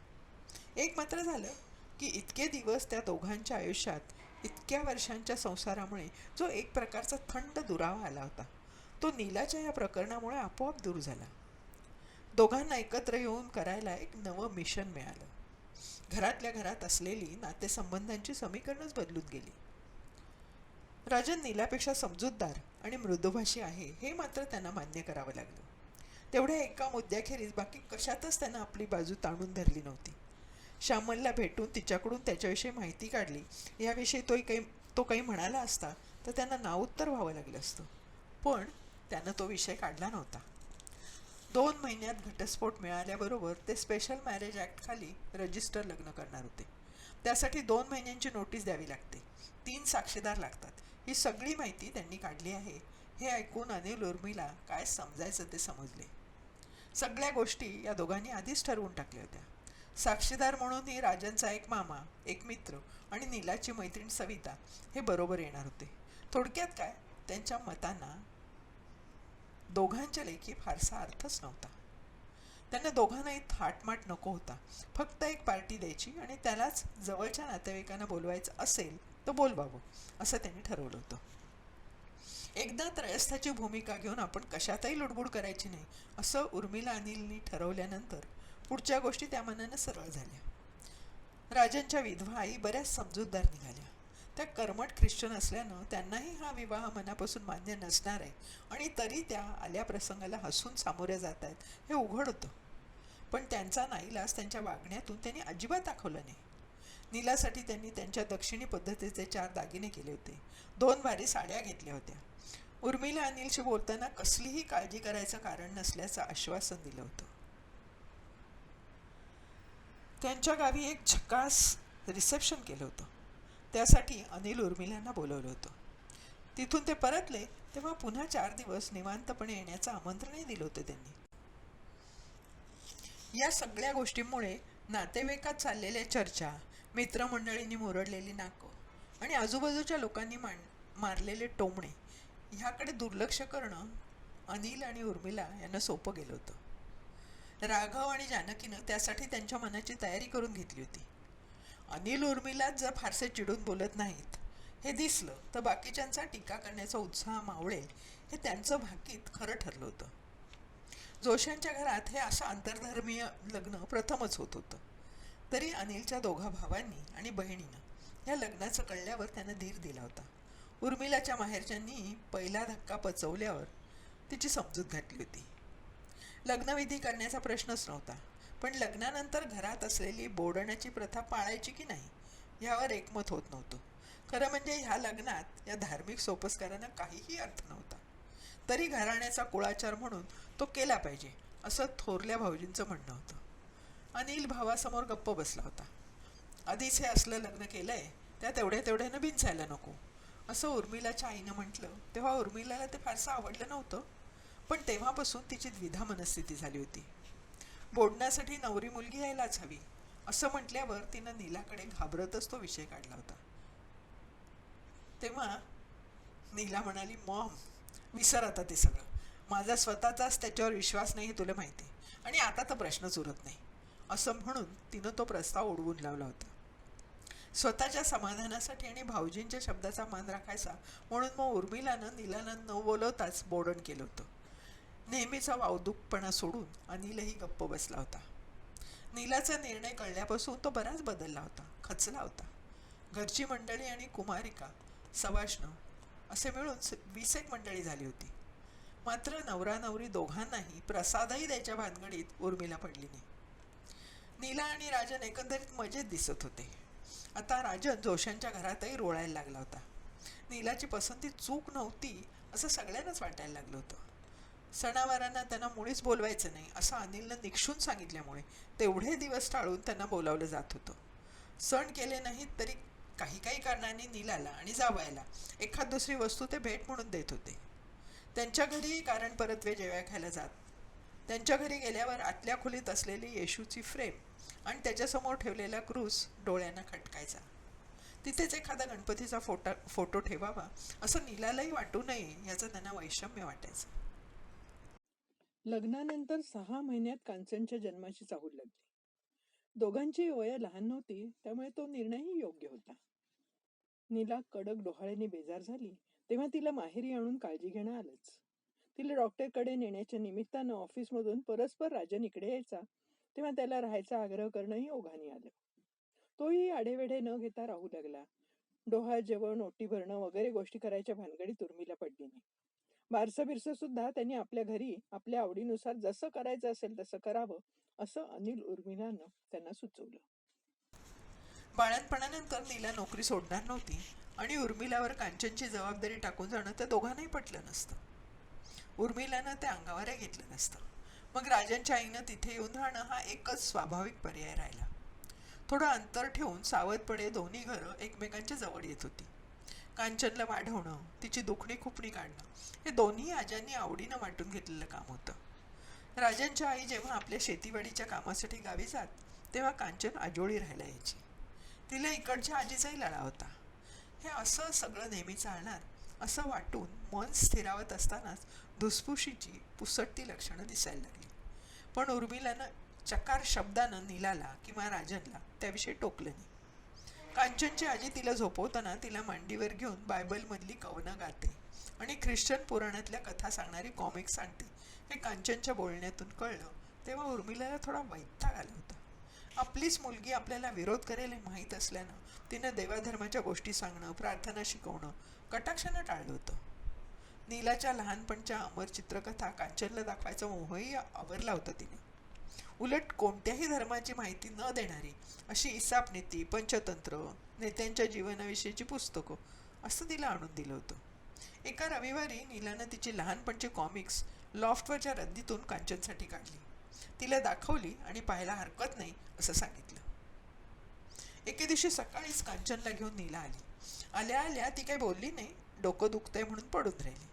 [SPEAKER 3] एक मात्र झालं की इतके दिवस त्या दोघांच्या आयुष्यात इतक्या वर्षांच्या संसारामुळे जो एक प्रकारचा थंड दुरावा आला होता तो नीलाच्या या प्रकरणामुळे आपोआप दूर झाला. दोघांना एकत्र येऊन करायला एक नवं मिशन मिळालं. घरातल्या घरात असलेली नातेसंबंधांची समीकरणच बदलून गेली. राजन नीलापेक्षा समजूतदार आणि मृदुभाषी आहे हे मात्र त्यांना मान्य करावं लागलं. तेवढ्या एका मुद्द्याखेरीज बाकी कशातच त्यांना आपली बाजू ताणून धरली नव्हती. श्यामलला भेटून तिच्याकडून त्याच्याविषयी माहिती काढली याविषयी तो काही म्हणाला असता तर त्यांना नाउत्तर व्हावं लागलं असतं. पण त्यानं तो विषय काढला नव्हता. 2 महिन्यात घटस्फोट मिळाल्याबरोबर ते स्पेशल मॅरेज ॲक्ट खाली रजिस्टर लग्न करणार होते. त्यासाठी 2 महिन्यांची नोटीस द्यावी लागते. 3 साक्षीदार लागतात. ही सगळी माहिती त्यांनी काढली आहे हे ऐकून अनिल उर्मिला काय समजायचं ते समजले. सगळ्या गोष्टी या दोघांनी आधीच ठरवून टाकल्या होत्या. साक्षीदार म्हणूनही राजनचा एक मामा, एक मित्र आणि नीलाची मैत्रीण सविता हे बरोबर येणार होते. थोडक्यात काय, त्यांच्या मतांना दोघांच्या लेखी फारसा अर्थच नव्हता. त्यांना दोघांनाही थाटमाट नको होता. फक्त एक पार्टी द्यायची आणि त्यालाच जवळच्या नातेवाईकांना बोलवायचं असेल तर बोलवावं असं त्यांनी ठरवलं होतं. एकदा त्रयस्थाची भूमिका घेऊन आपण कशातही लुडबुड करायची नाही असं उर्मिला अनिलनी ठरवल्यानंतर पुढच्या गोष्टी त्या मनानं सरळ झाल्या. राजनच्या विधवा आई बऱ्याच समजूतदार निघाल्या. त्या कर्मठ ख्रिश्चन असल्यानं त्यांनाही हा विवाह मनापासून मान्य नसणार आहे आणि तरी त्या आल्या प्रसंगाला हसून सामोऱ्या जात आहेत हे उघड होतं. पण त्यांचा नाईलाज त्यांच्या वागण्यातून त्यांनी अजिबात दाखवलं नाही. नीलासाठी त्यांनी त्यांच्या दक्षिणी पद्धतीचे 4 दागिने केले होते. 2 भारी साड्या घेतल्या होत्या. उर्मिला अनिलशी बोलताना कसलीही काळजी करायचं कारण नसल्याचं आश्वासन दिलं होतं. त्यांच्या गावी एक झकास रिसेप्शन केलं होतं. त्यासाठी अनिल उर्मिलांना बोलवलं होतं. तिथून ते परतले तेव्हा पुन्हा 4 दिवस निवांतपणे येण्याचं आमंत्रणही दिलं होतं त्यांनी. या सगळ्या गोष्टींमुळे नातेवाईकात चाललेल्या चर्चा, मित्रमंडळींनी मुरडलेली नाकं आणि आजूबाजूच्या लोकांनी मारलेले टोमणे ह्याकडे दुर्लक्ष करणं अनिल आणि उर्मिला यांना सोपं गेलं होतं. राघव आणि जानकीनं त्यासाठी त्यांच्या मनाची तयारी करून घेतली होती. अनिल उर्मिलाच जर फारसे चिडून बोलत नाहीत हे दिसलं तर बाकीच्यांचा टीका करण्याचा उत्साह मावळेल हे त्यांचं भाकीत खरं ठरलं होतं. जोशांच्या घरात हे असं आंतरधर्मीय लग्न प्रथमच होत होतं. तरी अनिलच्या दोघा भावांनी आणि बहिणीनं या लग्नाचं कळल्यावर त्यांना धीर दिला होता. उर्मिलाच्या माहेरच्यांनी पहिला धक्का पचवल्यावर तिची समजूत घातली होती. लग्नविधी करण्याचा प्रश्नच नव्हता. पण लग्नानंतर घरात असलेली बोडण्याची प्रथा पाळायची की नाही यावर एकमत होत नव्हतं. खरं म्हणजे ह्या लग्नात या धार्मिक सोपस्कारांना काहीही अर्थ नव्हता. तरी घराण्याचा कुळाचार म्हणून तो केला पाहिजे असं थोरल्या भाऊजींचं म्हणणं होतं. अनिल भावासमोर गप्प बसला होता. आधीच हे असलं लग्न केलंय त्यात तेवढ्यानं बिनसायला नको असं उर्मिलाच्या आईनं म्हटलं तेव्हा उर्मिलाला ते फारसं आवडलं नव्हतं. पण तेव्हापासून तिची द्विधा मनस्थिती झाली होती. बोडण्यासाठी नवरी मुलगी यायलाच हवी असं म्हटल्यावर तिनं नीलाकडे घाबरतच तो विषय काढला होता. तेव्हा नीला म्हणाली, मॉम विसर आता ते सगळं. माझा स्वतःचाच त्याच्यावर विश्वास नाही हे तुला माहिती आहे आणि आता तर प्रश्नच उरत नाही असं म्हणून तिनं तो प्रस्ताव उडवून लावला होता. स्वतःच्या समाधानासाठी आणि भाऊजींच्या शब्दाचा मान राखायचा म्हणून मग उर्मिलानं नीलाला न बोलवताच बोडण केलं होतं. नेहमीचा वावदूकपणा सोडून अनिलही गप्प बसला होता. नीलाचा निर्णय कळल्यापासून तो बराच बदलला होता, खचला होता. घरची मंडळी आणि कुमारिका, सवाष्ण असे मिळून 20 मंडळी झाली होती. मात्र नवरा नवरी दोघांनाही प्रसादही द्यायच्या भानगडीत उर्मिला पडली नाही. नीला आणि राजन एकंदरीत मजेत दिसत होते. आता राजन जोशांच्या घरातही रोळायला लागला होता. नीलाची पसंती चूक नव्हती असं सगळ्यांनाच वाटायला लागलं होतं. सणावारांना त्यांना मुळीच बोलवायचं नाही असं अनिलनं निक्षून सांगितल्यामुळे तेवढे दिवस टाळून त्यांना बोलावलं जात होतं. सण केले नाहीत तरी काही कारणांनी नीलाला आणि जावयाला एखाद दुसरी वस्तू ते भेट म्हणून देत होते. त्यांच्या घरीही कारण परत्वे जेवाय खायला जात. त्यांच्या घरी गेल्यावर आतल्या खोलीत असलेली येशूची फ्रेम आणि त्याच्यासमोर ठेवलेला क्रूस डोळ्यांना खटकायचा. तिथेच एखादा गणपतीचा फोटो ठेवावा असं नीलालाही वाटू नये याचं त्यांना वैषम्य वाटायचं.
[SPEAKER 4] लग्नानंतर 6 महिन्यात कांचनच्या जन्माची चाहूल लागली. दोघांची वय लहान नव्हती, त्यामुळे तो निर्णयही योग्य होता. नीला कडक डोहाळ्याने बेजार झाली तेव्हा तिला माहेरी आणून काळजी घेणं आलंच. तिला डॉक्टरकडे नेण्याच्या निमित्तानं ऑफिसमधून परस्पर राजन इकडे यायचा, तेव्हा त्याला राहायचा आग्रह करणंही ओघाने आलं. तोही आढेवेढे न घेता राहू लागला. डोहाळ्यात जेवण, ओटी भरणं वगैरे गोष्टी करायच्या भानगडीत उर्मिला पडली नाही. बारसं बिरसं सुद्धा त्यांनी आपल्या घरी आपल्या आवडीनुसार जसं करायचं असेल तसं करावं असं अनिल उर्मिलानं त्यांना सुचवलं.
[SPEAKER 3] बाळंतपणानंतर नीला नोकरी सोडणार नव्हती आणि उर्मिलावर कांचनची जबाबदारी टाकून जाणं त्या दोघांनाही पटलं नसतं. उर्मिलानं ते अंगावरही घेतलं नसतं. मग राजांच्या आईनं तिथे येऊन राहणं हा एकच स्वाभाविक पर्याय राहिला. थोडं अंतर ठेवून सावधपणे दोन्ही घरं एकमेकांच्या जवळ येत होती. कांचनला वाढवणं, तिची दुखणी खुपणी काढणं हे दोन्ही आजांनी आवडीनं वाटून घेतलेलं काम होतं. राजांच्या आई जेव्हा आपल्या शेतीवाडीच्या कामासाठी गावी जात तेव्हा कांचन आजोळी राहायला यायची. तिला इकडच्या आजीचाही लळा होता. हे असं सगळं नेहमी चालणार असं वाटून मन स्थिरावत असतानाच धुसफुशीची पुसटती लक्षणं दिसायला लागली. पण उर्मिलानं चकार शब्दानं नीलाला किंवा राजनला त्याविषयी टोकलं नाही. कांचनची आजी तिला झोपवताना तिला मांडीवर घेऊन बायबलमधली कवनं गाते आणि ख्रिश्चन पुराणातल्या कथा सांगणारी कॉमिक्स आणते हे कांचनच्या बोलण्यातून कळलं तेव्हा उर्मिलाला थोडा वैताग आला होता. आपलीच मुलगी आपल्याला विरोध करेल हे माहीत असल्यानं तिनं देवाधर्माच्या गोष्टी सांगणं, प्रार्थना शिकवणं कटाक्षानं टाळलं होतं. नीलाच्या लहानपणच्या अमर चित्रकथा कांचनला दाखवायचा मोहही आवरला होता तिने. उलट कोणत्याही धर्माची माहिती न देणारी अशी इसापनीती, पंचतंत्र, नेत्यांच्या जीवनाविषयीची पुस्तकं असं तिला आणून दिलं होतं. एका रविवारी नीलानं तिची लहानपणची कॉमिक्स लॉफ्टवरच्या रद्दीतून कांचनसाठी काढली. तिला दाखवली आणि पाहायला हरकत नाही असं सांगितलं. एके दिवशी सकाळीच कांचनला घेऊन नीला आली. आल्या आल्या ती काही बोलली नाही, डोकं दुखतंय म्हणून पडून राहिली.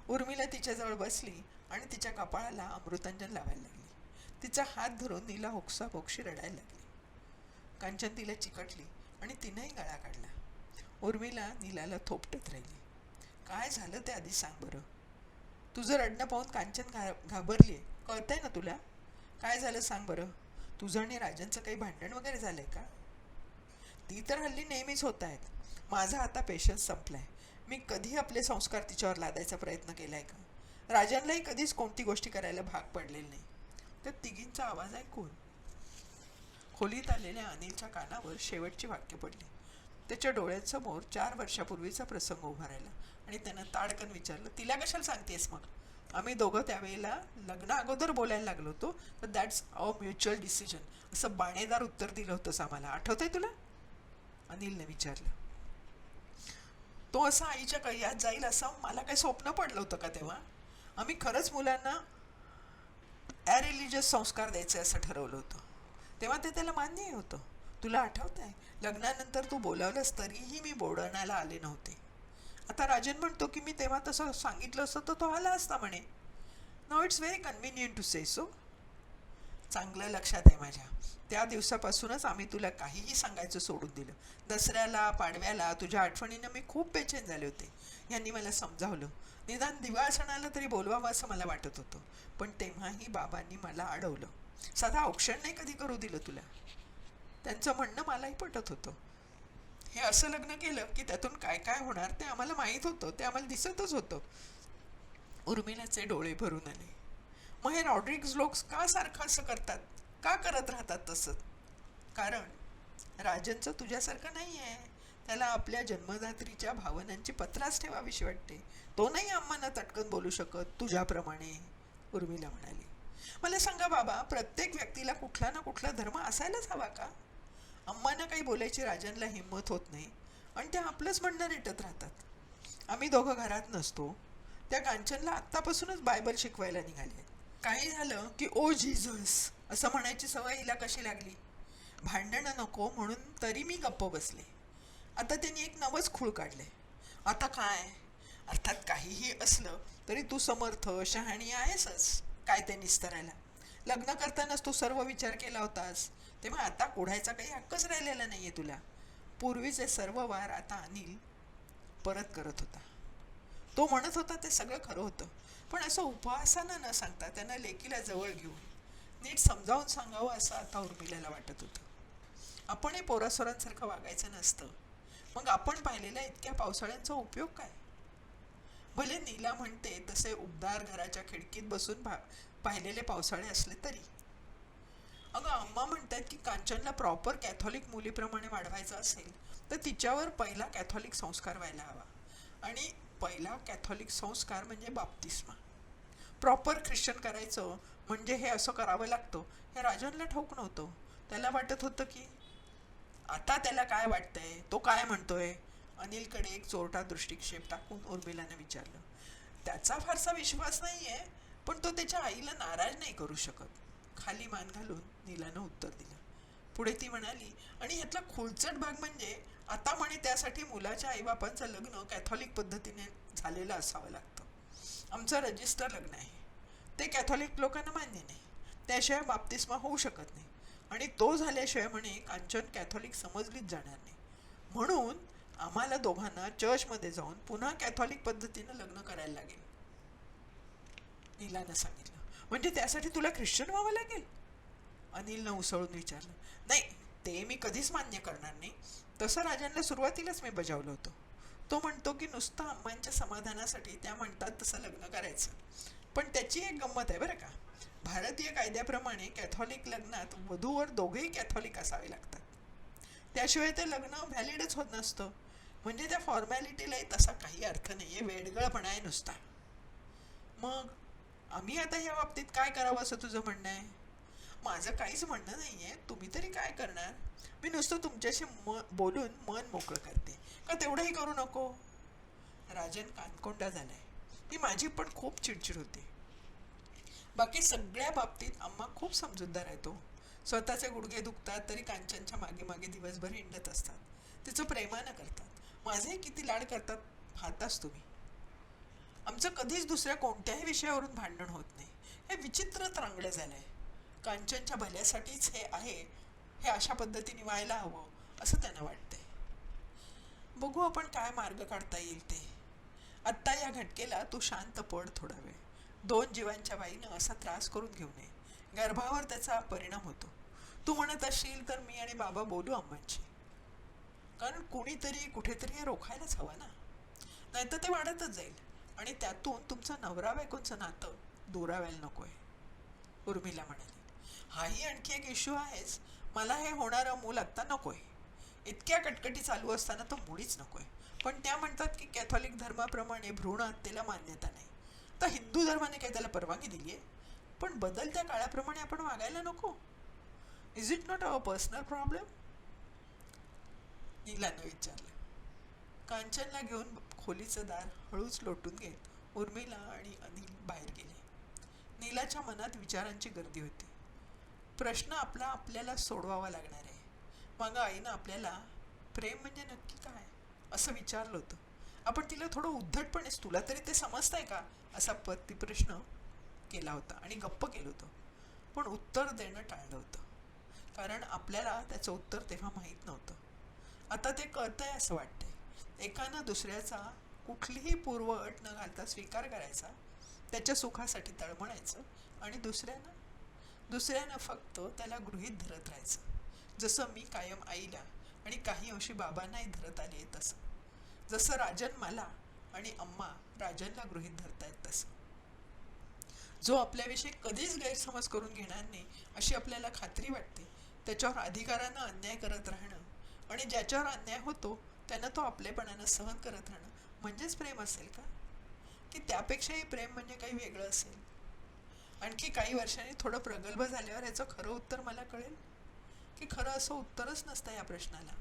[SPEAKER 3] उर्मिला तिच्याजवळ बसली आणि तिच्या कपाळाला अमृतांजन लावायला लागली. तिचा हात धरून नीला होक्सापोक्षी रडायला लागली. कांचन तिला चिकटली आणि तिनंही गळा काढला. उर्मिला नीलाला थोपटत राहिली. काय झालं ते आधी सांग बरं. तुझं रडणं पाहून कांचन घाबरलीये, कळतंय ना तुला? काय झालं सांग बरं. तुझं आणि राजनचं काही भांडण वगैरे झालंय का? ती तर हल्ली नेहमीच होत आहेत. माझा आता पेशन्स संपलाय. मी कधी आपले संस्कार तिच्यावर लादायचा प्रयत्न केलाय का? राजनलाही कधीच कोणती गोष्टी करायला भाग पडलेली नाही. तर तिघींचा आवाज ऐकून खोलीत आलेल्या अनिलच्या कानावर शेवटची वाक्य पडली. त्याच्या डोळ्यांसमोर 4 वर्षापूर्वीचा प्रसंग उभा राहिला आणि त्यानं ताडकन विचारलं, तिला कशाला सांगतेस मग? आम्ही दोघं त्यावेळेला लग्ना अगोदर बोलायला लागलो होतो, तर दॅट्स अवर म्युच्युअल डिसिजन असं बाणेदार उत्तर दिलं होतंस आम्हाला. आठवतंय तुला? अनिलने विचारलं. तो असं आईच्या कळ्यात जाईल असं मला काही स्वप्न पडलं होतं का तेव्हा? आम्ही खरंच मुलांना ॲरिलिजियस संस्कार द्यायचे असं ठरवलं होतं. तेव्हा ते त्याला मान्यही होतं. तुला आठवत आहे, लग्नानंतर तू बोलावलंस तरीही मी बोलवण्याला आले नव्हते. आता राजन म्हणतो की मी तेव्हा तसं सांगितलं असतं तर तो आला असता म्हणे. Now it's very convenient to say so. चांगलं लक्षात आहे माझ्या. त्या दिवसापासूनच आम्ही तुला काहीही सांगायचं सोडून दिलं. दसऱ्याला, पाडव्याला तुझ्या आठवणीनं मी खूप बेचैन झाले होते. यांनी मला समजावलं. निदान दिवाळ सणाला तरी बोलवावं असं मला वाटत होतं. पण तेव्हाही बाबांनी मला अडवलं. साधा औक्षण नाही कधी करू दिलं तुला. त्यांचं म्हणणं मलाही पटत होतं. हे असं लग्न केलं की त्यातून काय काय होणार ते आम्हाला माहीत होतं, ते आम्हाला दिसतच होतं. उर्मिलाचे डोळे भरून आले. मग हे रॉड्रिग्स लोक का सारखं असं करतात, का करत राहतात तसं? कारण राजनचं तुझ्यासारखं नाही आहे. त्याला आपल्या जन्मदात्रीच्या भावनांची पत्राच ठेवावीशी वाटते. तो नाही अम्मांना तटकन बोलू शकत तुझ्याप्रमाणे. उर्मिला म्हणाली. मला सांगा बाबा, प्रत्येक व्यक्तीला कुठला ना कुठला धर्म असायलाच हवा का? अम्मांना काही बोलायची राजनला हिंमत होत नाही आणि त्या आपलंच म्हणणं रेटत राहतात. आम्ही दोघं घरात नसतो. त्या कांचनला आत्तापासूनच बायबल शिकवायला निघाले. काही झालं की ओ जीझस असं म्हणायची सवय हिला कशी लागली? भांडणं नको म्हणून तरी मी गप्प बसले. आता त्यांनी एक नवंच खूळ काढले. आता काय? अर्थात काहीही असलं तरी तू समर्थ, शहाणी आहेसच. काय ते निस्तरायला? लग्न करतानाच तू सर्व विचार केला होतास, तेव्हा आता कोढायचा काही हक्कच राहिलेला नाहीये तुला. पूर्वीचे सर्व वार आता अनिल परत करत होता. तो म्हणत होता ते सगळं खरं होतं, पण असं उपहासानं न सांगता त्यांना लेकीला जवळ घेऊन नीट समजावून सांगावं असं आता उर्मिलाला वाटत होतं. आपणही पोरासोरांसारखं वागायचं नसतं. मग आपण पाहिलेल्या इतक्या पावसाळ्यांचा उपयोग काय? भले नीला म्हणते तसे उबदार घराच्या खिडकीत बसून पाहिलेले पावसाळे असले तरी. अगं अम्मा म्हणतात की कांचनला प्रॉपर कॅथॉलिक मुलीप्रमाणे वाढवायचं असेल तर तिच्यावर पहिला कॅथॉलिक संस्कार व्हायला हवा. आणि पहिला कॅथॉलिक संस्कार म्हणजे बाप्तिस्मा. प्रॉपर ख्रिश्चन करायचं म्हणजे हे असं करावं लागतं हे राजनला ठाऊक नव्हतं. त्याला वाटत होतं की आता त्याला काय वाटतंय, तो काय म्हणतोय. अनिलकडे एक चोरटा दृष्टिक्षेप टाकून उर्मिलाने विचारलं. त्याचा फारसा विश्वास नाहीये, पण तो त्याच्या आईला नाराज नाही करू शकत. खाली मान घालून नीलानं उत्तर दिलं. पुढे ती म्हणाली, आणि ह्यातला खुळचट भाग म्हणजे आता म्हणे त्यासाठी मुलाच्या आईबापांचं लग्न कॅथॉलिक पद्धतीने झालेलं असावं लागतं. आमचं रजिस्टर लग्न आहे, ते कॅथॉलिक लोकांना मान्य नाही. त्याशिवाय बाप्तिस्मा होऊ शकत नाही. आणि तो झाल्याशिवाय म्हणे कांचन कॅथॉलिक समजलीच जाणार नाही. म्हणून आम्हाला दोघांना चर्चमध्ये जाऊन पुन्हा कॅथॉलिक पद्धतीनं लग्न करायला लागेल, नीलानं सांगितलं. म्हणजे त्यासाठी तुला ख्रिश्चन व्हावं लागेल? अनिलनं उसळून विचारलं. नाही, ते मी कधीच मान्य करणार नाही. तसं राजांना सुरुवातीलाच मी बजावलं होतं. तो म्हणतो की नुसतं अम्मांच्या समाधानासाठी त्या म्हणतात तसं लग्न करायचं. पण त्याची एक गंमत आहे बरं का. भारतीय कायद्याप्रमाणे कॅथॉलिक लग्नात वधूवर दोघेही कॅथॉलिक असावे लागतात. त्याशिवाय ते लग्न व्हॅलिडच होत नसतं. म्हणजे त्या फॉर्मॅलिटीलाही तसा काही अर्थ नाही आहे, वेडगळपणा आहे नुसता. मग आम्ही आता या बाबतीत काय करावं असं तुझं म्हणणं आहे? माझं काहीच म्हणणं नाही आहे, तुम्ही तरी काय करणार? मी नुसतं तुमच्याशी बोलून मन मोकळं करते का, तेवढंही करू नको? राजन कानकोंडा झालाय. ती माझी पण खूप चिडचिड होते. बाकी सगळ्या बाबतीत अम्मा खूप समजूतदार आहे. तो स्वतःचे गुडघे दुखतात तरी कांचनच्या मागे मागे दिवसभर हिंडत असतात. तिचं प्रेमानं करतात. माझेही किती लाड करतात पाहताच तुम्ही. आमचं कधीच दुसऱ्या कोणत्याही विषयावरून भांडण होत नाही. हे विचित्र त्रांगडं झालंय. कांचनच्या भल्यासाठीच हे आहे, हे अशा पद्धतीने व्हायला हवं असं त्यांना वाटतंय. बघू आपण काय मार्ग काढता येईल ते. आत्ता या घटकेला तू शांत पड थोडा वेळ. 2 जीवांच्या बाईनं असा त्रास करून घेऊ नये. गर्भावर त्याचा परिणाम होतो. तू म्हणत असशील तर मी आणि बाबा बोलू अम्मांशी. कारण कुणीतरी कुठेतरी हे रोखायलाच हवं ना, नाहीतर ते वाढतच जाईल आणि त्यातून तुमचं नवरा बायकोचं नातं दुरावायला नकोय, उर्मिला म्हणाली. हाही आणखी एक इश्यू आहेच. मला हे होणारं मूल आत्ता नकोय. इतक्या कटकटी चालू असताना तो मुळीच नकोय. पण त्या म्हणतात की कॅथॉलिक धर्माप्रमाणे भ्रूण हत्येला मान्यता नाही. तर हिंदू धर्माने काय त्याला परवानगी दिली आहे? पण बदलत्या काळाप्रमाणे आपण वागायला नको. Is it not our personal problem? नीलानं विचारलं. कांचनला घेऊन खोलीचं दार हळूच लोटून घेत उर्मिला आणि अनिल बाहेर गेले. नीलाच्या मनात विचारांची गर्दी होती. प्रश्न आपल्याला सोडवावा लागणार आहे. मागं आईनं आपल्याला प्रेम म्हणजे नक्की काय असं विचारलं होतं. आपण तिला थोडं उद्धटपणेच तुला तरी ते समजतंय का असा प्रतिप्रश्न केला होता आणि गप्प केलं होतं. पण उत्तर देणं टाळलं होतं, कारण आपल्याला त्याचं उत्तर तेव्हा माहीत नव्हतं. आता ते कळतंय असं वाटतंय. एकानं दुसऱ्याचा कुठलीही पूर्व अट न घालता स्वीकार करायचा, त्याच्या सुखासाठी तळमळायचं आणि दुसऱ्यानं फक्त त्याला गृहीत धरत राहायचं. जसं मी कायम आईला आणि काही अंशी बाबांनाही धरत आले तसं. जसं राजन मला आणि अम्मा राजनला गृहीत धरतायत तसं. जो आपल्याविषयी कधीच गैरसमज करून घेणार नाही अशी आपल्याला खात्री वाटते, त्याच्यावर अधिकारानं अन्याय करत राहणं आणि ज्याच्यावर अन्याय होतो त्यांना तो आपलेपणानं सहन करत राहणं म्हणजेच प्रेम असेल का? की त्यापेक्षाही प्रेम म्हणजे काही वेगळं असेल? आणखी काही वर्षांनी थोडं प्रगल्भ झाल्यावर याचं खरं उत्तर मला कळेल की खरं असं उत्तरच नसतं या प्रश्नाला.